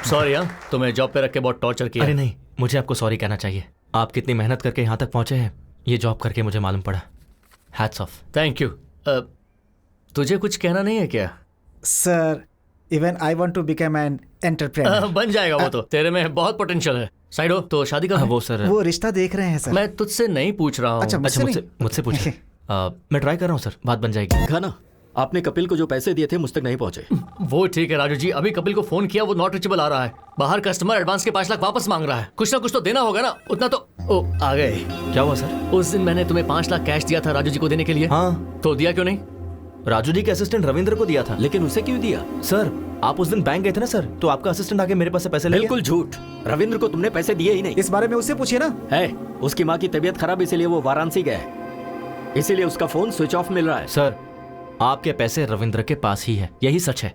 Sorry हाँ, तुम्हें जॉब पे रख के बहुत टॉर्चर किया। अरे नहीं, मुझे आपको सॉरी कहना चाहिए। आप कितनी मेहनत करके यहाँ तक पहुँचे हैं, ये जॉब करके मुझे मालूम पड़ा। Hats off. Thank you. तुझे कुछ कहना नहीं है क्या? Sir, even I want to become an entrepreneur. बन जाएगा वो तो, तेरे में बहुत पोटेंशियल है। साइड हो तो शादी का वो सर, वो रिश्ता देख रहे हैं सर। मैं तुझसे नहीं पूछ रहा हूँ। अच्छा, मुझसे पूछिए। मैं ट्राई कर रहा हूँ सर, बात बन जाएगी। खाना आपने कपिल को जो पैसे दिए थे मुझ तक नहीं पहुंचे। वो ठीक है राजू जी, अभी कपिल को फोन किया, वो नॉट रीचेबल आ रहा है। बाहर कस्टमर एडवांस के 5 लाख वापस मांग रहा है। कुछ ना कुछ तो देना होगा ना, उतना तो। ओ आ गए। क्या हुआ सर? उस दिन मैंने तुम्हें 5 लाख कैश दिया था राजू जी को देने के लिए। हाँ। तो दिया क्यों नहीं? राजू जी के असिस्टेंट रविंद्र को दिया था। लेकिन उसे क्यों दिया? सर, आप उस दिन बैंक गए थे ना सर, तो आपका असिस्टेंट आके मेरे पास से पैसे ले गया। बिल्कुल झूठ। रविंद्र को तुमने पैसे दिए ही नहीं। इस बारे में उससे पूछिए ना। है, उसकी माँ की तबीयत खराब, इसीलिए वो वाराणसी गया है, इसीलिए उसका फोन स्विच ऑफ मिल रहा है। सर, आपके पैसे रविंद्र के पास ही है, यही सच है।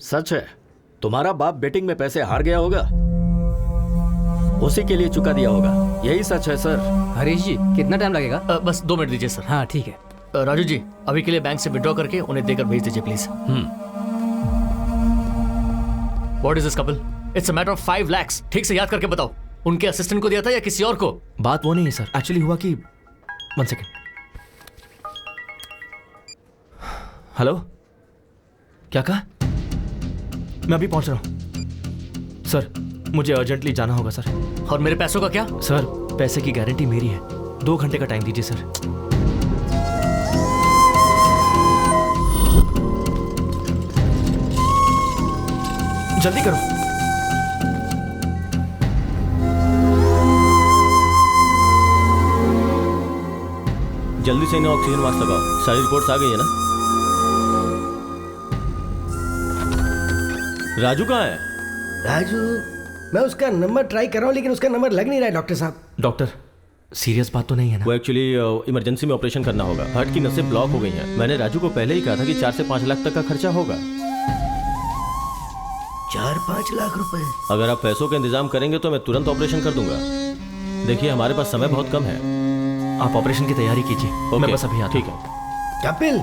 सच है। तुम्हारा बाप बेटिंग में पैसे हार गया होगा, उसी के लिए चुका दिया होगा, यही सच है सर। हरीश जी, कितना टाइम लगेगा? बस 2 मिनट दीजिए सर। हाँ ठीक है। राजू जी, अभी के लिए बैंक से विड्रॉ करके उन्हें देकर भेज दीजिए please. What is this Kapil? It's a matter of 5 lakhs। ठीक से याद करके बताओ, उनके असिस्टेंट को दिया था या किसी और को? बात वो नहीं है सर, एक्चुअली हुआ कि 1 सेकेंड। हेलो, क्या कहा? मैं अभी पहुंच रहा हूं सर, मुझे अर्जेंटली जाना होगा सर। और मेरे पैसों का क्या? सर, पैसे की गारंटी मेरी है, 2 घंटे का टाइम दीजिए सर। जल्दी करो। जल्दी से इन्हें ऑक्सीजन मास्क लगाओ। सारी रिपोर्ट्स आ गई है ना? राजू कहाँ है? राजू, मैं उसका नंबर ट्राई कर रहा हूँ, लेकिन उसका नंबर लग नहीं रहा है डॉक्टर साहब। डॉक्टर, सीरियस बात तो नहीं है ना? वो एक्चुअली इमरजेंसी में ऑपरेशन करना होगा, हार्ट की नसें ब्लॉक हो गई हैं। मैंने राजू को पहले ही कहा था कि 4 से 5 लाख तक का खर्चा होगा। 4-5 लाख रुपए? अगर आप पैसों का इंतजाम करेंगे तो मैं तुरंत ऑपरेशन कर दूंगा। देखिए, हमारे पास समय बहुत कम है। आप ऑपरेशन की तैयारी कीजिए, मैं बस अभी आता हूं। ठीक है। कपिल,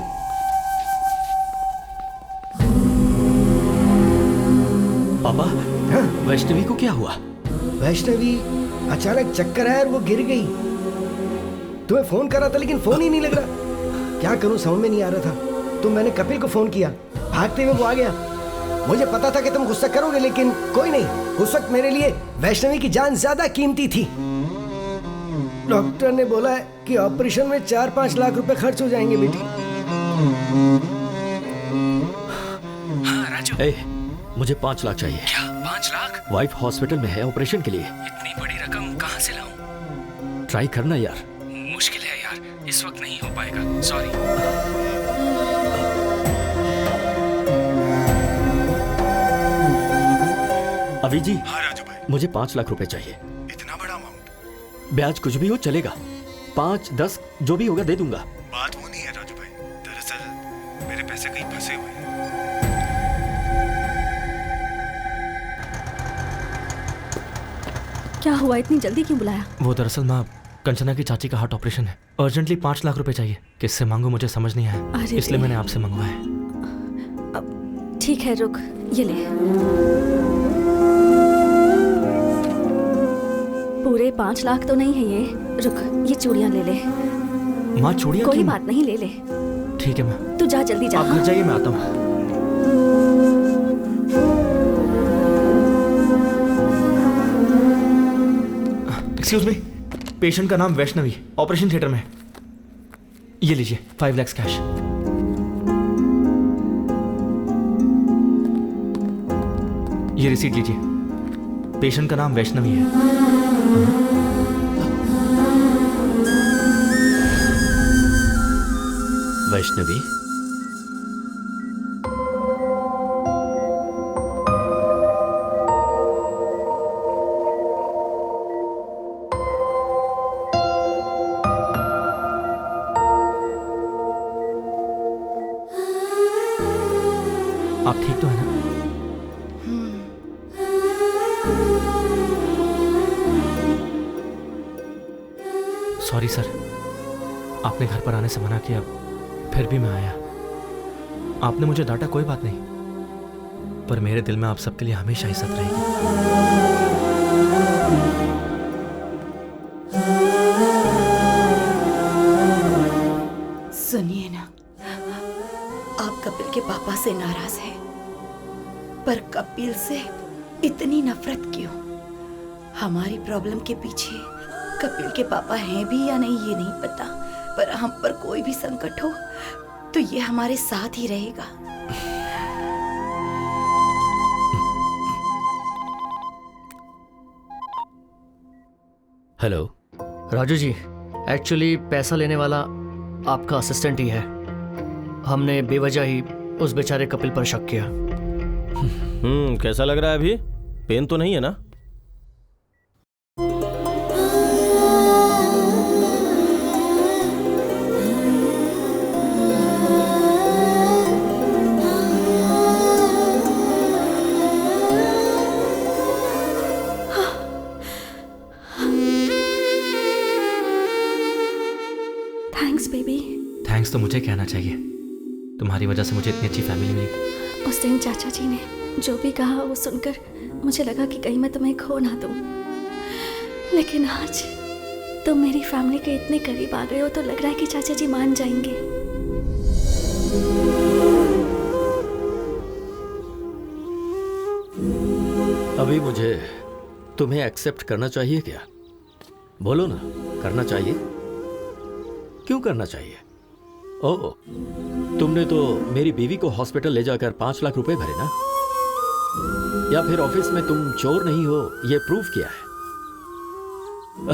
पापा, वैष्णवी को क्या हुआ? वैष्णवी अचानक चक्कर आया और वो गिर गई। तुम्हें फोन करा था लेकिन फोन ही नहीं लग रहा। क्या करूं समझ में नहीं आ रहा था, तो मैंने कपिल को फोन किया, भागते हुए वो आ गया। मुझे पता था कि तुम गुस्सा करोगे, लेकिन कोई नहीं, उस वक्त मेरे लिए वैष्णवी की जान ज्यादा कीमती थी। डॉक्टर ने बोला है कि ऑपरेशन में 4-5 लाख रुपए खर्च हो जाएंगे बेटी। हाँ राजू, मुझे 5 लाख चाहिए। क्या 5 लाख? वाइफ हॉस्पिटल में है ऑपरेशन के लिए। इतनी बड़ी रकम कहाँ से लाऊं? ट्राई करना यार। मुश्किल है यार, इस वक्त नहीं हो पाएगा, सॉरी। अभी जी। हाँ राजू भाई, मुझे 5 लाख रुपए चाहिए। इतना बड़ा अमाउंट? ब्याज कुछ भी हो चलेगा, 5-10 जो भी होगा दे दूंगा। बात वो नहीं है राजू भाई, दरअसल मेरे पैसे कहीं फंसे हुए हैं। क्या हुआ, इतनी जल्दी क्यों बुलाया? वो दरअसल माँ, कंचना की चाची का हार्ट ऑपरेशन है, अर्जेंटली 5 लाख रुपए चाहिए। किससे मांगू मुझे समझ नहीं आया, इसलिए मैंने आपसे मंगवाया। ठीक है, रुक, ये ले। पूरे 5 लाख तो नहीं है ये, रुक, ये चूड़ियां ले ले। माँ चूड़ियां? कोई बात नहीं, ले ले। ठीक है माँ। तू जा, जल्दी जा। आप घर जाइए, मैं आता हूँ। एक्सक्यूज मी, पेशेंट का नाम वैष्णवी, ऑपरेशन थिएटर में। ये लीजिए 5 लाख कैश। ये रिसीट लीजिए, पेशेंट का नाम वैष्णवी है। वैष्णवी? आप ठीक तो है ना? सॉरी सर, आपने घर पर आने से मना किया, फिर भी मैं आया। आपने मुझे डांटा, कोई बात नहीं, पर मेरे दिल में आप सबके लिए हमेशा इज्जत रहेगी। सुनिए ना, आप कपिल के पापा से नाराज हैं, पर कपिल से इतनी नफरत क्यों? हमारी प्रॉब्लम के पीछे कपिल के पापा हैं भी या नहीं ये नहीं पता, पर हम पर कोई भी संकट हो तो ये हमारे साथ ही रहेगा। हेलो राजू जी, एक्चुअली पैसा लेने वाला आपका असिस्टेंट ही है। हमने बेवजह ही उस बेचारे कपिल पर शक किया। कैसा लग रहा है अभी? पेन तो नहीं है ना? Thanks baby. थैंक्स तो मुझे कहना चाहिए, तुम्हारी वजह से मुझे इतनी अच्छी फैमिली मिली। उस दिन चाचा जी ने जो भी कहा वो सुनकर मुझे लगा कि कहीं मैं तुम्हें खो ना दूं, लेकिन आज तुम मेरी फैमिली के इतने करीब आ गए हो तो लग रहा है कि चाचा जी मान जाएंगे। अभी मुझे तुम्हें एक्सेप्ट करना चाहिए क्या? बोलो ना, करना चाहिए? क्यों करना चाहिए? ओह, तुमने तो मेरी बीवी को हॉस्पिटल ले जाकर 5 लाख रुपए भरे ना? या फिर ऑफिस में तुम चोर नहीं हो ये प्रूफ किया है?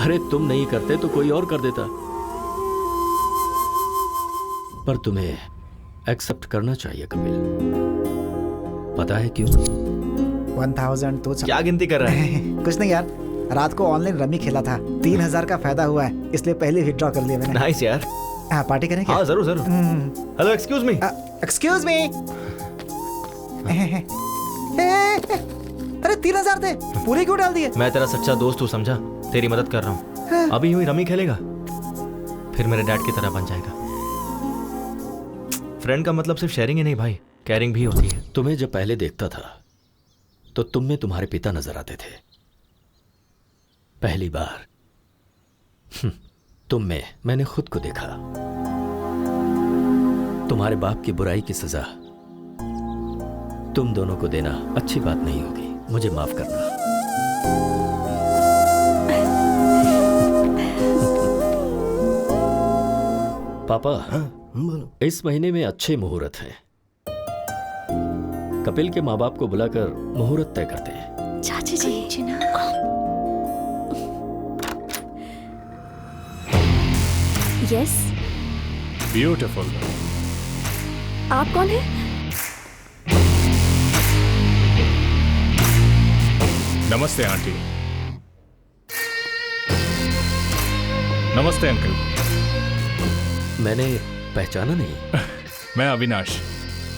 अरे तुम नहीं करते तो कोई और कर देता, पर तुम्हें एक्सेप्ट करना चाहिए कपिल। पता है क्यों? 1000 तो क्या गिनती कर रहा है? कुछ नहीं यार, रात को ऑनलाइन रमी खेला था, 3000 का फायदा हुआ है, इसलिए पहले विड्रॉ कर लिया मैंने। नाइस यार। हाँ, पार्टी करें क्या? हाँ जरूर जरूर। Hello, excuse me. Excuse me. अरे 3000 थे, पूरे क्यों डाल दिए? मैं तेरा सच्चा दोस्त हूँ, समझा? तेरी मदद कर रहा हूँ। अभी यूं ही रमी खेलेगा, फिर मेरे डैड की तरह बन जाएगा। फ्रेंड का मतलब सिर्फ शेयरिंग ही नहीं भाई, केयरिंग भी होती है। तुम्हें जब पहले देखता था तो तुम में तुम्हारे पिता नजर आते थे। पहली बार तुम में मैंने खुद को देखा। तुम्हारे बाप की बुराई की सजा तुम दोनों को देना अच्छी बात नहीं होगी, मुझे माफ करना। पापा, इस महीने में अच्छे मुहूर्त हैं। कपिल के माँ बाप को बुलाकर मुहूर्त तय करते हैं। चाची जी। यस। ब्यूटीफुल। आप कौन है? नमस्ते आंटी। नमस्ते अंकल। मैंने पहचाना नहीं। मैं अविनाश,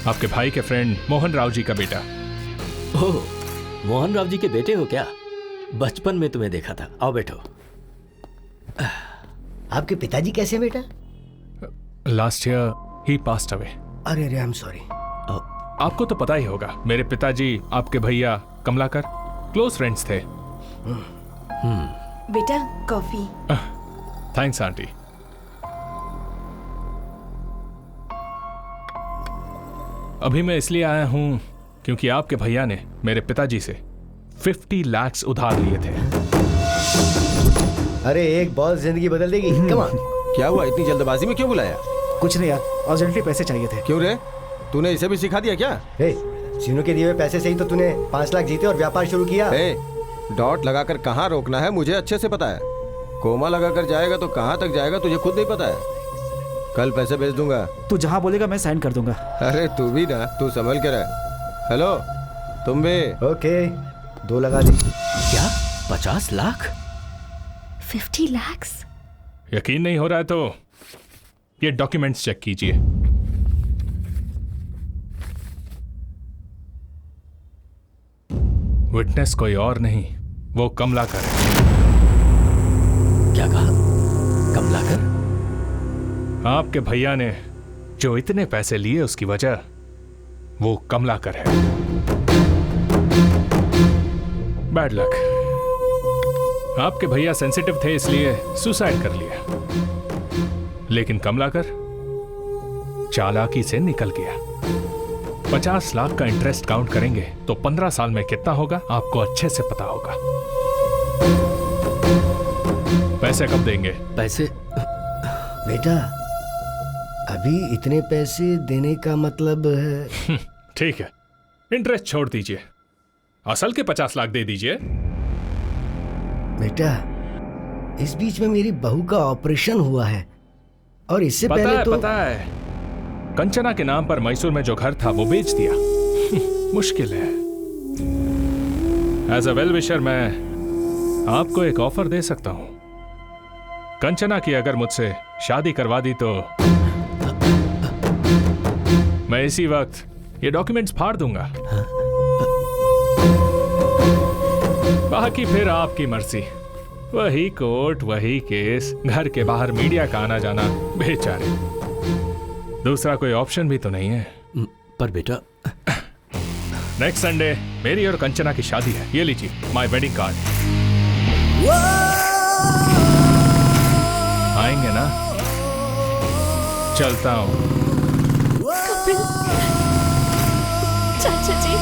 आपके भाई के फ्रेंड मोहन राव जी का बेटा। ओह, मोहन राव जी के बेटे हो क्या? बचपन में तुम्हें देखा था। आओ बैठो। आपके पिताजी कैसे हैं बेटा? लास्ट ईयर ही पास्ड अवे। अरे अरे, आई एम सॉरी। आपको तो पता ही होगा, मेरे पिताजी आपके भैया कमलाकर क्लोज फ्रेंड्स थे। बेटा कॉफी। Thanks aunty. अभी मैं इसलिए आया हूं क्योंकि आपके भैया ने मेरे पिताजी से 50 लाख उधार लिए थे। अरे एक बॉल जिंदगी बदल देगी। Come on. क्या हुआ, इतनी जल्दबाजी में क्यों बुलाया? कुछ नहीं यार, अर्जेंटली पैसे चाहिए थे। क्यों रे, तूने इसे भी सिखा दिया क्या? सीनू के दिए हुए पैसे से ही तो तूने 5 लाख जीते और व्यापार शुरू किया। डॉट लगाकर कहाँ रोकना है मुझे अच्छे से पता है। कोमा लगाकर जाएगा तो कहाँ तक जाएगा तुझे खुद नहीं पता है। कल पैसे भेज दूंगा। तू जहाँ बोलेगा मैं साइन कर दूंगा। अरे तू भी ना, तू संभल के रह। हेलो, तुम भी? ओके, 2 लगा दी। क्या 50 लाख? 50 लाख? यकीन नहीं हो रहा है तो ये डॉक्यूमेंट्स चेक कीजिए। विटनेस कोई और नहीं, वो कमलाकर है। क्या कहा? कमलाकर? आपके भैया ने जो इतने पैसे लिए उसकी वजह वो कमलाकर है। Bad luck. आपके भैया सेंसिटिव थे इसलिए सुसाइड कर लिया, लेकिन कमलाकर चालाकी से निकल गया। 50 लाख का इंटरेस्ट काउंट करेंगे तो 15 साल में कितना होगा आपको अच्छे से पता होगा। पैसे कब देंगे? पैसे? बेटा अभी इतने पैसे देने का मतलब है? ठीक है, इंटरेस्ट छोड़ दीजिए, असल के 50 लाख दे दीजिए। बेटा इस बीच में मेरी बहू का ऑपरेशन हुआ है और इससे पहले तो पता है, कंचना के नाम पर मैसूर में जो घर था वो बेच दिया। मुश्किल है। एज अ वेल विशर मैं आपको एक ऑफर दे सकता हूं। कंचना की अगर मुझसे शादी करवा दी तो मैं इसी वक्त ये डॉक्यूमेंट्स फाड़ दूंगा। बाकी फिर आपकी मर्जी। वही कोर्ट, वही केस, घर के बाहर मीडिया का आना जाना, बेचारे। दूसरा कोई ऑप्शन भी तो नहीं है। पर बेटा नेक्स्ट संडे मेरी और कंचना की शादी है, ये लीजिए माय वेडिंग कार्ड। आएंगे ना? चलता हूं। कपिल, चाचा जी।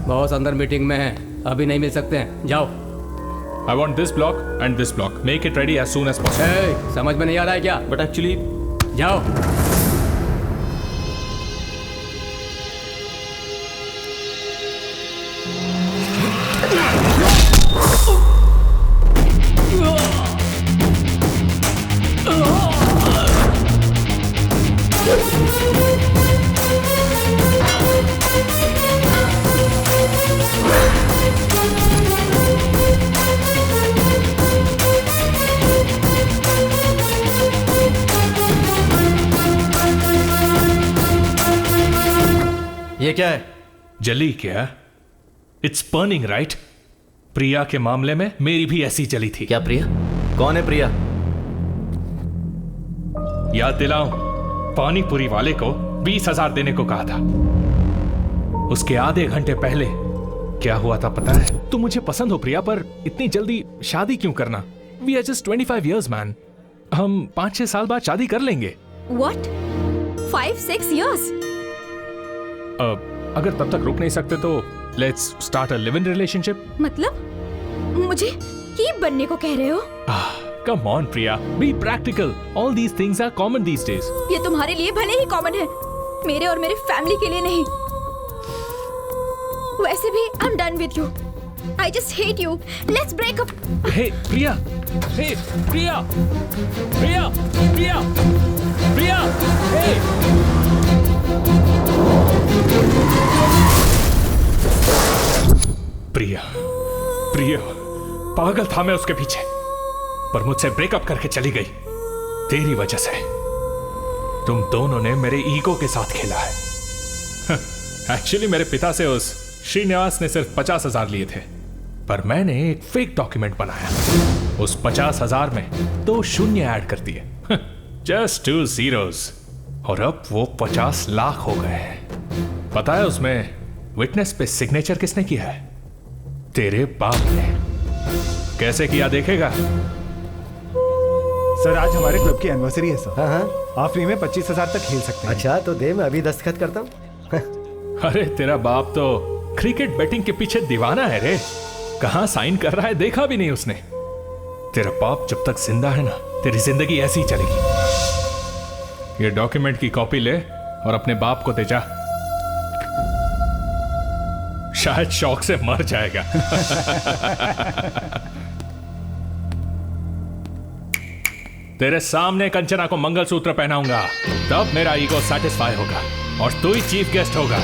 बॉस अंदर मीटिंग में है, अभी नहीं मिल सकते हैं, जाओ। I want this block and this block. Make it ready as soon as possible. Hey, समझ में नहीं आ रहा है क्या? But actually, जाओ। ये क्या है? जली क्या? It's burning right? प्रिया के मामले में मेरी भी ऐसी जली थी। क्या प्रिया? कौन है प्रिया? याद दिलाऊं, पानीपुरी वाले को 20,000 देने को कहा था। उसके आधे घंटे पहले क्या हुआ था पता है? तुम मुझे पसंद हो प्रिया, पर इतनी जल्दी शादी क्यों करना? We are just 25 years man. हम 5-6 साल बाद शादी कर लेंगे। What? 5-6 years? अगर तब तक रुक नहीं सकते तो let's start a live in relationship. मतलब मुझे कीप बनने को कह रहे हो? Come on Priya, be practical. All these things are common these days. ये तुम्हारे लिए भले ही कॉमन है, मेरे और मेरे फैमिली के लिए नहीं। वैसे भी I am done with you. I just hate you. Let's break up. Hey Priya, hey Priya, Priya, Priya, Priya, hey Priya, Priya, पागल था मैं उसके पीछे, पर मुझसे ब्रेकअप करके चली गई तेरी वजह से। तुम दोनों ने मेरे ईगो के साथ खेला है। एक्चुअली मेरे पिता से उस श्रीनिवास ने सिर्फ 50,000 लिए थे, पर मैंने एक फेक डॉक्यूमेंट बनाया। उस 50,000 में 2 शून्य ऐड कर दिए, जस्ट 2 zeros, और अब वो 50 लाख हो गए हैं। पता है उसमें विटनेस पे सिग्नेचर किसने किया है? तेरे बाप ने। कैसे किया देखेगा? सर आज हमारे क्लब की एनिवर्सरी है सर। हाँ। आप फ्री में 25,000 तक खेल सकते हैं। अच्छा तो दे, मैं अभी दस्तखत करता हूँ। अरे तेरा बाप तो क्रिकेट बैटिंग के पीछे दीवाना है रे। कहां साइन कर रहा है देखा भी नहीं उसने। तेरा बाप जब तक जिंदा है ना, तेरी जिंदगी ऐसी ही चलेगी। ये डॉक्यूमेंट की कॉपी ले और अपने बाप को दे जा, शायद शौक से मर जाएगा। तेरे सामने कंचना को मंगलसूत्र पहनाऊंगा, तब मेरा ईगो सेटिस्फाई होगा और तू ही चीफ गेस्ट होगा।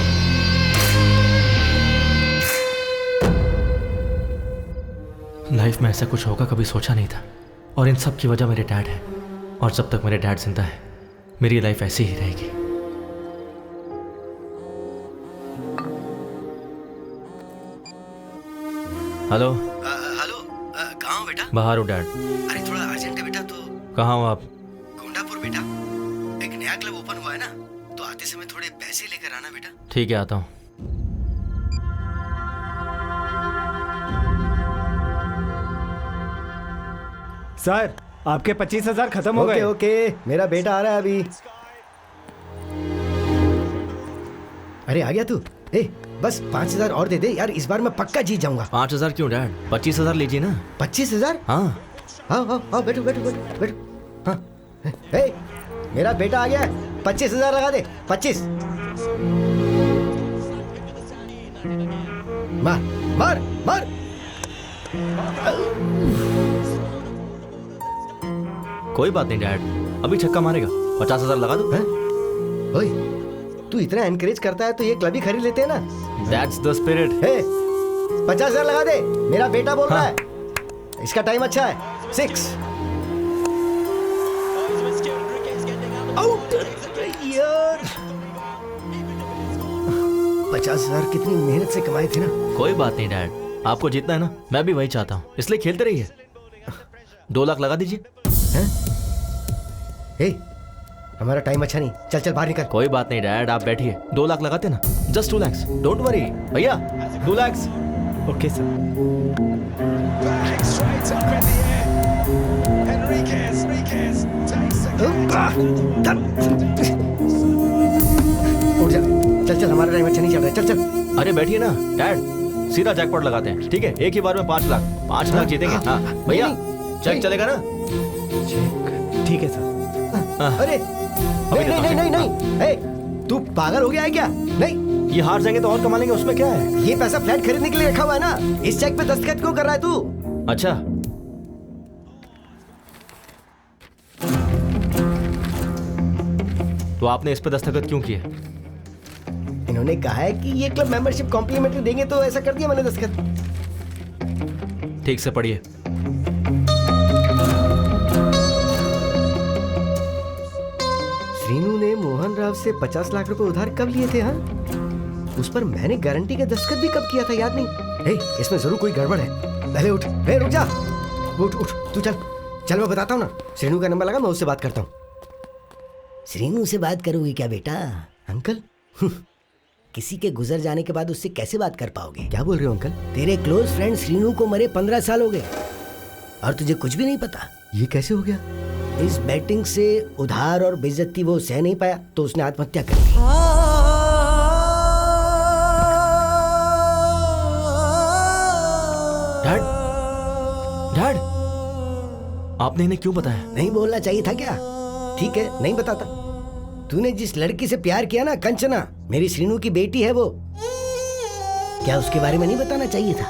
लाइफ में ऐसा कुछ होगा कभी सोचा नहीं था। और इन सब की वजह मेरे डैड है। और जब तक मेरे डैड जिंदा है मेरी लाइफ ऐसी ही रहेगी। हेलो हेलो, कहाँ हो बेटा? बाहर हो डैड। अरे थोड़ा अर्जेंट है बेटा। तो कहाँ हो आप? गोंडापुर बेटा, एक नया क्लब ओपन हुआ है ना, तो आते समय थोड़े पैसे लेकर आना बेटा। ठीक है, आता हूँ। सर आपके 25,000 खत्म हो गए। ओके, मेरा बेटा आ रहा है अभी। अरे आ गया तू? ए, बस 5,000 और दे दे यार, इस बार मैं पक्का जीत जाऊंगा। 5,000 क्यों डैड? 25,000 लीजिए ना। 25,000? हाँ हाँ, बैठो बैठो बैठो बैठो। हाँ, ए, मेरा बेटा आ गया है, 25,000 लगा दे। 25। मार मार मार। कोई बात नहीं डैड, अभी छक्का मारेगा। 50,000 लगा दो। ओए, तू इतना एनकरेज करता है तो ये क्लब ही खरीद लेते हैं ना। That's the spirit। 50,000 लगा दे, मेरा बेटा बोल रहा है। इसका टाइम अच्छा है। 6 आउट यार। 50,000 कितनी मेहनत से कमाए थे ना। कोई बात नहीं डैड, आपको जीतना है ना, मैं भी वही चाहता हूँ, इसलिए खेलते रहिए। 2 लाख लगा दीजिए। हमारा टाइम अच्छा नहीं, चल चल बाहर निकल। कोई बात नहीं डैड, आप बैठिए। 2 लाख लगाते ना, जस्ट 2 lakhs, डोंट वरी भैया। 2 lakhs। Okay sir. उठ जा, चल चल, हमारा टाइम अच्छा नहीं चल रहा है, चल चल। अरे बैठिए ना डैड, सीधा जैकपॉट लगाते हैं, ठीक है? एक ही बार में 5 लाख। 5 लाख जीतेंगे। हाँ भैया, चेक चलेगा ना? ठीक है सर। अरे नहीं नहीं नहीं नहीं, नहीं, तू पागल हो गया है क्या? नहीं, ये हार जाएंगे तो और कमा लेंगे, उसमें क्या है? ये पैसा फ्लैट खरीदने के लिए रखा हुआ है ना, इस चेक पे दस्तखत क्यों कर रहा है तू? अच्छा, तो आपने इस पे दस्तखत क्यों किए? इन्होंने कहा है कि ये क्लब मेंबरशिप कॉम्प्लीमेंट्री देंगे, तो ऐसा कर दिया मैंने दस्तखत। ठीक से पढ़िए। श्रीनू ने मोहन राव से 50 लाख रुपए उधार कब लिए थे? हाँ, उस पर मैंने गारंटी का दस्तखत भी कब किया था, याद नहीं। हे, इसमें जरूर कोई गड़बड़ है। पहले उठ, रुक जा, उठ उठ, तू चल चल, मैं बताता हूँ ना। श्रीनू का नंबर लगा, मैं उससे बात करता हूँ। श्रीनू से बात करोगे क्या बेटा? अंकल, किसी के गुजर जाने के बाद उससे कैसे बात कर पाओगे? क्या बोल रहे हो अंकल? तेरे क्लोज फ्रेंड श्रीनू को मरे 15 साल हो गए और तुझे कुछ भी नहीं पता। ये कैसे हो गया? इस बैटिंग से उधार और बेइज्जती वो सह नहीं पाया तो उसने आत्महत्या कर ली। डैड, डैड, आपने इन्हें क्यों बताया? नहीं बोलना चाहिए था क्या? ठीक है, नहीं बताता। तूने जिस लड़की से प्यार किया ना, कंचना, मेरी श्रीनू की बेटी है वो, क्या उसके बारे में नहीं बताना चाहिए था?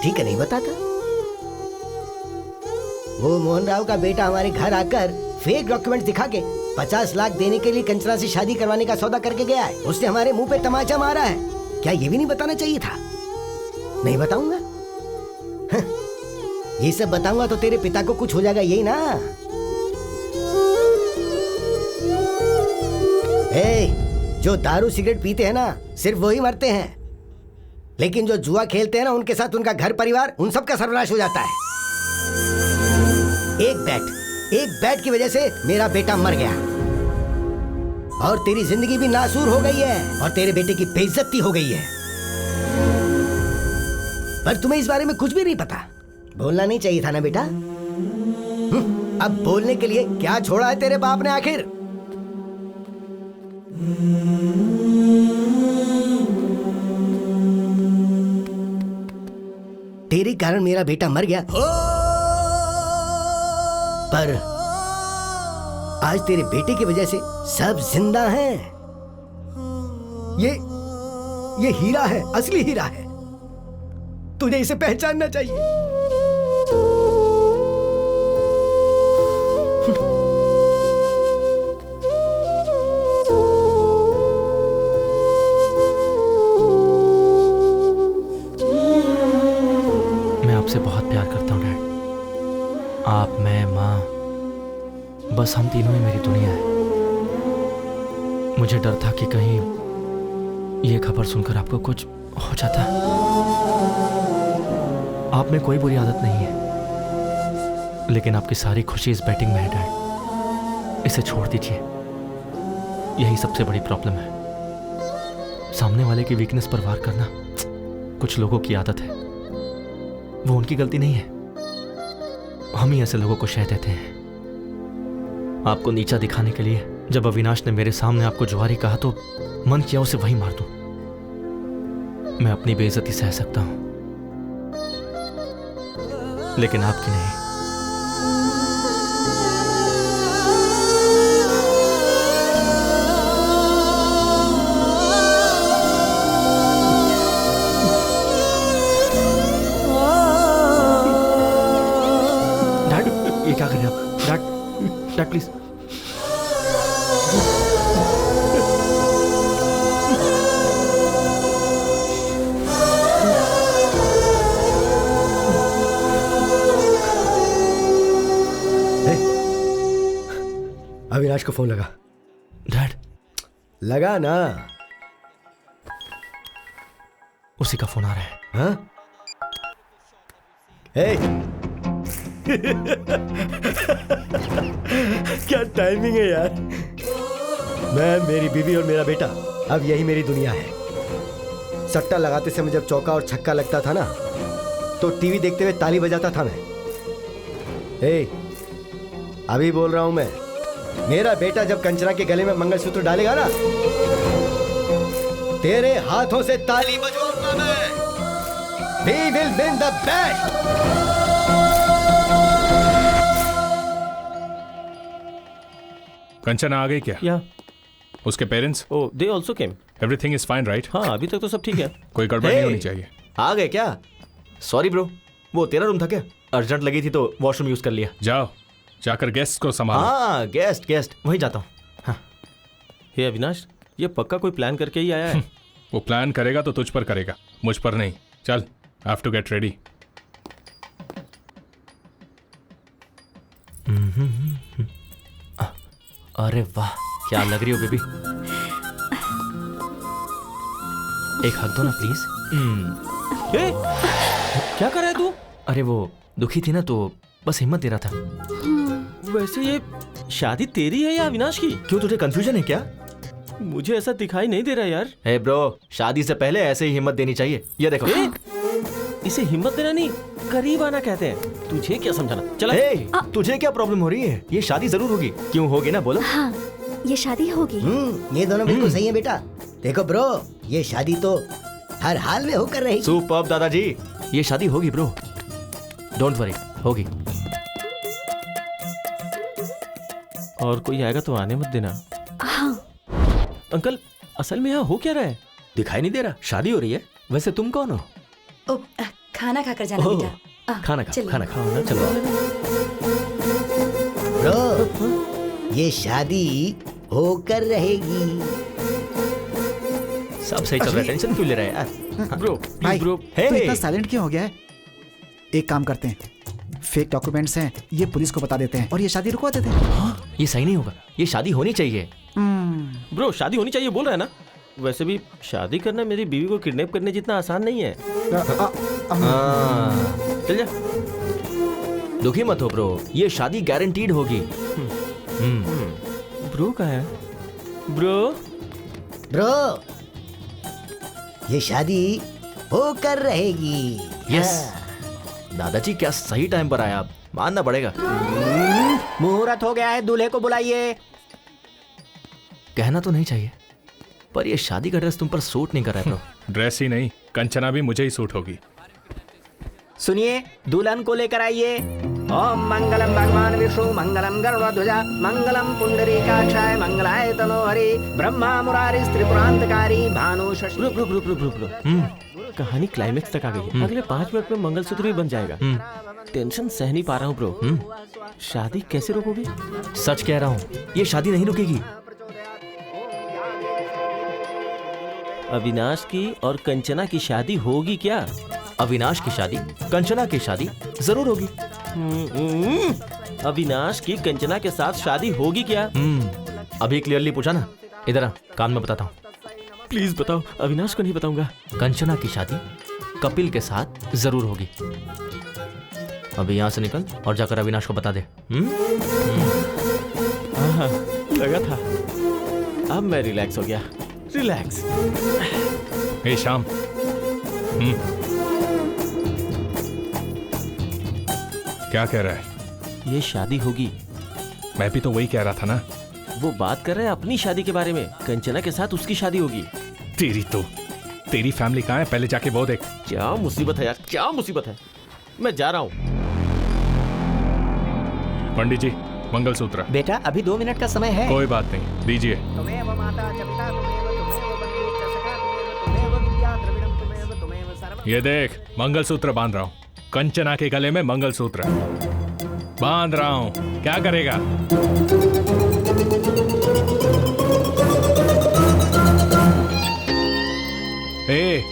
ठीक है, नहीं बताता। वो मोहन राव का बेटा हमारे घर आकर फेक डॉक्यूमेंट दिखा के 50 लाख देने के लिए कंचना से शादी करवाने का सौदा करके गया है। उसने हमारे मुंह पे तमाचा मारा है। क्या ये भी नहीं बताना चाहिए था? नहीं बताऊंगा। ये सब बताऊंगा तो तेरे पिता को कुछ हो जाएगा, यही ना? जो दारू सिगरेट पीते हैं ना, सिर्फ वही मरते हैं, लेकिन जो जुआ खेलते हैं ना, उनके साथ उनका घर परिवार, उन सब का सर्वनाश हो जाता है। एक बैट की वजह से मेरा बेटा मर गया और तेरी जिंदगी भी नासूर हो गई है और तेरे बेटे की बेइज्जती हो गई है। पर तुम्हें इस बारे में कुछ भी नहीं पता। बोलना नहीं चाहिए था ना बेटा? अब बोलने के लिए क्या छोड़ा है तेरे बाप ने आखिर? तेरे कारण मेरा बेटा मर गया, पर आज तेरे बेटे की वजह से सब जिंदा हैं। ये हीरा है, असली हीरा है। तुझे इसे पहचानना चाहिए। मैं आपसे बहुत प्यार करता हूँ डैड। आप, मैं, माँ, बस हम तीनों ही मेरी दुनिया है। मुझे डर था कि कहीं ये खबर सुनकर आपको कुछ हो जाता। आप में कोई बुरी आदत नहीं है, लेकिन आपकी सारी खुशी इस बैटिंग में है डैड। इसे छोड़ दीजिए, यही सबसे बड़ी प्रॉब्लम है। सामने वाले की वीकनेस पर वार करना कुछ लोगों की आदत है, वो उनकी गलती नहीं है। हम ही ऐसे लोगों को शह देते हैं। आपको नीचा दिखाने के लिए जब अविनाश ने मेरे सामने आपको जुआरी कहा तो मन किया उसे वहीं मार दूं। मैं अपनी बेइज्जती सह सकता हूं, लेकिन आपकी नहीं। डैड, ये क्या कर रहे हैं आप? Dad, dad please. अविनाश को फोन लगा। डैड, लगा ना। उसी का फोन आ रहा है। हाँ? हे। क्या टाइमिंग है यार। मैं, मेरी बीवी और मेरा बेटा, अब यही मेरी दुनिया है। सट्टा लगाते समय जब चौका और छक्का लगता था ना, तो टीवी देखते हुए ताली बजाता था मैं। हे, अभी बोल रहा हूं मैं, मेरा बेटा जब कंचना के गले में मंगलसूत्र डालेगा ना, तेरे हाथों से ताली बजवाऊंगा मैं। We will win the bet. Kanchana आ गई क्या? या उसके parents? Oh, they also came. Everything is fine right? हाँ, अभी तक तो सब ठीक है। कोई गड़बड़ नहीं होनी चाहिए। आ गए क्या? सॉरी ब्रो, वो तेरा रूम था क्या? अर्जेंट लगी थी तो वॉशरूम यूज कर लिया। जाओ, जाकर गेस्ट को संभालो। हाँ, गेस्ट वहीं जाता हूँ। हाँ। हे अविनाश, ये पक्का कोई प्लान करके ही आया है। वो प्लान करेगा तो तुझ पर करेगा, मुझ पर नहीं। चल, I have to get ready. अरे वाह, क्या लग रही हो बेबी। एक हक दो ना प्लीज। क्या कर रहा है तू? अरे वो दुखी थी ना, तो बस हिम्मत दे रहा था। वैसे ये शादी तेरी है या अविनाश की? क्यों, तुझे कंफ्यूजन है क्या? मुझे ऐसा दिखाई नहीं दे रहा यार। हे ब्रो, शादी से पहले ऐसे ही हिम्मत देनी चाहिए। ये देखो। इसे हिम्मत देना नहीं, करीब आना कहते हैं। तुझे क्या समझाना? चला। तुझे क्या प्रॉब्लम हो रही है? ये शादी जरूर होगी। क्यों होगी ना, बोलो। हाँ, ये शादी होगी। ये दोनों बिल्कुल सही है बेटा। देखो ब्रो, ये शादी तो हर हाल में होकर रहेगी। सुपर्ब दादाजी, ये शादी होगी ब्रो, डोंट वरी, होगी। और कोई आएगा तो आने मत देना। हाँ। अंकल, असल में यहाँ हो क्या रहा है? दिखाई नहीं दे रहा। शादी हो रही है। वैसे तुम कौन हो? ओ, खाना खाकर जाना बेटा। खाना खा, खाना खाओ ना। चलो ब्रो, ये शादी होकर रहेगी। सब सही चल रहा है, टेंशन क्यों ले रहा है यार? ब्रो, भाई, ब्रो, तू इतना साइलेंट क्यों हो गया है? एक काम करते हैं, फेक डॉक्यूमेंट्स हैं, ये पुलिस को बता देते हैं और ये शादी रुकवा देते हैं। हाँ, ये सही नहीं होगा, ये शादी होनी चाहिए। ब्रो, शादी होनी चाहिए बोल रहा है ना? वैसे भी शादी करना मेरी बीवी को किडनैप करने जितना आसान नहीं है। चल जा। दुखी मत हो ब्रो, ये शादी गारंटीड होगी। ब्रो कहाँ है? ब्रो, ये शादी होकर रहेगी। यस। दादाजी क्या सही टाइम पर आया, आप मानना पड़ेगा। मुहूर्त हो गया है, दूल्हे को बुलाइए। कहना तो नहीं चाहिए, पर ये शादी का ड्रेस तुम पर सूट नहीं कर रहा है ब्रो। ड्रेस ही नहीं, कंचना भी मुझे ही सूट होगी। सुनिए, दुल्हन को लेकर आइए। ओम मंगलम भगवान विष्णु, मंगलम गरुड़ध्वजा, मंगलम पुंडरीकाक्षाय, मंगलाय तनोहरि, ब्रह्मा मुरारी त्रिपुरांतकारी, भानु शशि। ब्रो, कहानी क्लाइमेक्स तक आ गई है। अगले 5 मिनट में मंगलसूत्र भी बन जाएगा। टेंशन सह नहीं पा रहा हूँ ब्रो। शादी कैसे रोकोगे? सच कह रहा हूँ, ये शादी नहीं रुकेगी। अविनाश की और कंचना की शादी होगी क्या? अविनाश की शादी, कंचना की शादी जरूर होगी। अविनाश की कंचना के साथ शादी होगी क्या? अभी क्लियरली पूछा ना, इधर आ, कान में बताता हूँ। प्लीज बताओ, अविनाश को नहीं बताऊंगा। कंचना की शादी कपिल के साथ जरूर होगी। अभी यहाँ से निकल और जाकर अविनाश को बता दे। हाँ, लगा था। अब मैं रिलैक्स हो गया। रिलैक्स। हे श्याम, क्या कह रहा है? ये शादी होगी। मैं भी तो वही कह रहा था ना। वो बात कर रहे हैं अपनी शादी के बारे में। कंचना के साथ उसकी शादी होगी। तेरी फैमिली कहाँ है? पहले जाके वो देख। क्या मुसीबत है यार, क्या मुसीबत है। मैं जा रहा हूँ। पंडित जी, मंगलसूत्र। बेटा अभी 2 मिनट का समय है। कोई बात नहीं, दीजिए। ये देख, मंगलसूत्र बांध रहा हूँ। कंचना के गले में मंगलसूत्र बांध रहा हूँ। क्या करेगा? ए,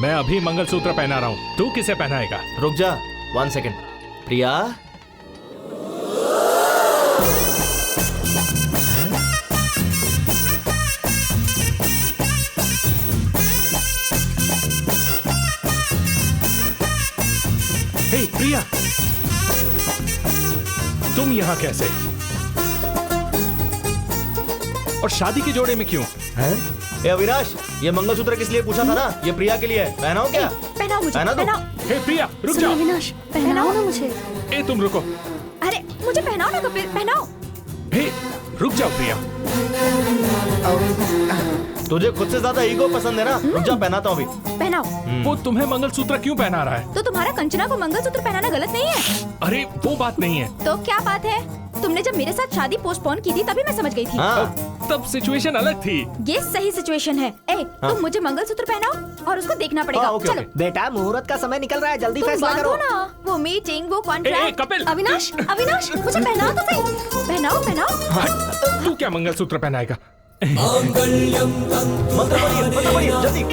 मैं अभी मंगलसूत्र पहना रहा हूँ, तू किसे पहनाएगा? रुक जा 1 सेकेंड। प्रिया, हे प्रिया, तुम यहाँ कैसे? और शादी के जोड़े में क्यों? ए अविनाश, ये मंगलसूत्र किस लिए पूछा था ना? ये प्रिया के लिए है। पहनाओ क्या? पहनाओ मुझे, पहनाओ। हे प्रिया, रुक जाओ। अविनाश, पहनाओ ना मुझे। ए तुम रुको। अरे मुझे पहनाओ ना कपिल, पहनाओ। हे रुक जाओ प्रिया। तुझे खुद से ज्यादा ईगो पसंद है ना? रुक जा, पहनाता हूँ अभी। पहनाओ। वो तुम्हें मंगलसूत्र क्यों पहना रहा है? तो तुम्हारा कंचना को मंगलसूत्र पहनाना गलत नहीं है? अरे वो बात नहीं है। तो क्या बात है? तुमने जब मेरे साथ शादी पोस्टपोन की थी तभी मैं समझ गई थी। तब सिचुएशन अलग थी। ये सही सिचुएशन है। तुम मुझे मंगलसूत्र पहनाओ और उसको देखना पड़ेगा। चलो बेटा, मुहूर्त का समय निकल रहा है, जल्दी तुम फैसला करो। बांधो ना, वो मीटिंग, वो कॉन्ट्रैक्ट। कपिल, अविनाश, अविनाश, मुझे पहनाओ तो सही। पहनाओ, पहनाओ। तू क्या मंगलसूत्र पहनाएगा? मंत्र पढ़िए जल्दी।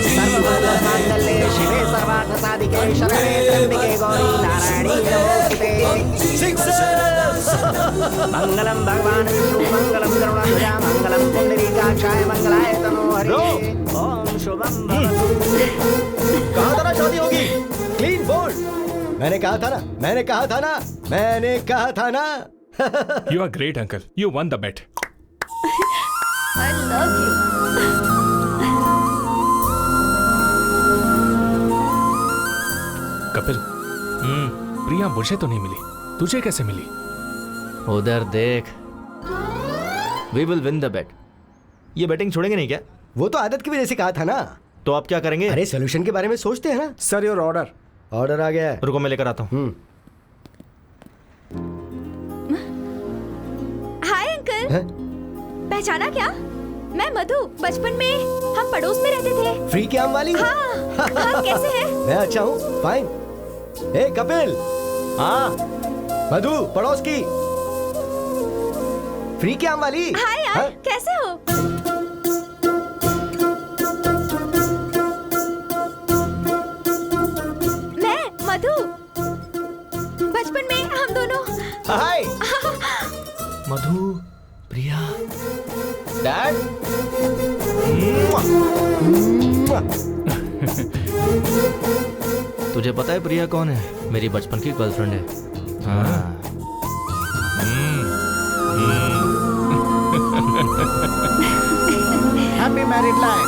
सर्वमंगलमांगल्ये शिवे सर्वार्थसाधिके शरणे त्र्यंबके गौरी नारायणी नमोस्तुते। मंगलम भगवान विष्णु मंगलम गरुड़ध्वजा मंगलम पुंडरीकाक्षाय मंगलाय तनोहरि। ओम शुभम भवतु। कहा था ना शादी होगी। Clean bowled. मैंने कहा था ना। You are great, uncle. You won the bet. I love you. Kapil, प्रिया मुझे तो नहीं मिली, तुझे कैसे मिली? उधर देख। We will win the bet. ये बैटिंग छोड़ेंगे नहीं क्या? वो तो आदत की वजह से कहा था ना। तो आप क्या करेंगे? अरे सोल्यूशन के बारे में सोचते हैं ना। Sir your order. ऑर्डर आ गया है। रुको मैं लेकर आता हूँ। Hi uncle. पहचाना क्या? मैं मधु। बचपन में हम पड़ोस में रहते थे। फ्री के आम वाली? हाँ, कैसे है? मैं अच्छा हूँ, फाइन। ए कपिल। हाँ। मधु, पड़ोस की फ्री के आम वाली। हाय यार, कैसे हो? मैं मधु। बचपन में हम दोनों। हाय। मधु, प्रिया, डैड। तुझे पता है प्रिया कौन है? मेरी बचपन की गर्लफ्रेंड है। हाँ। Happy married life.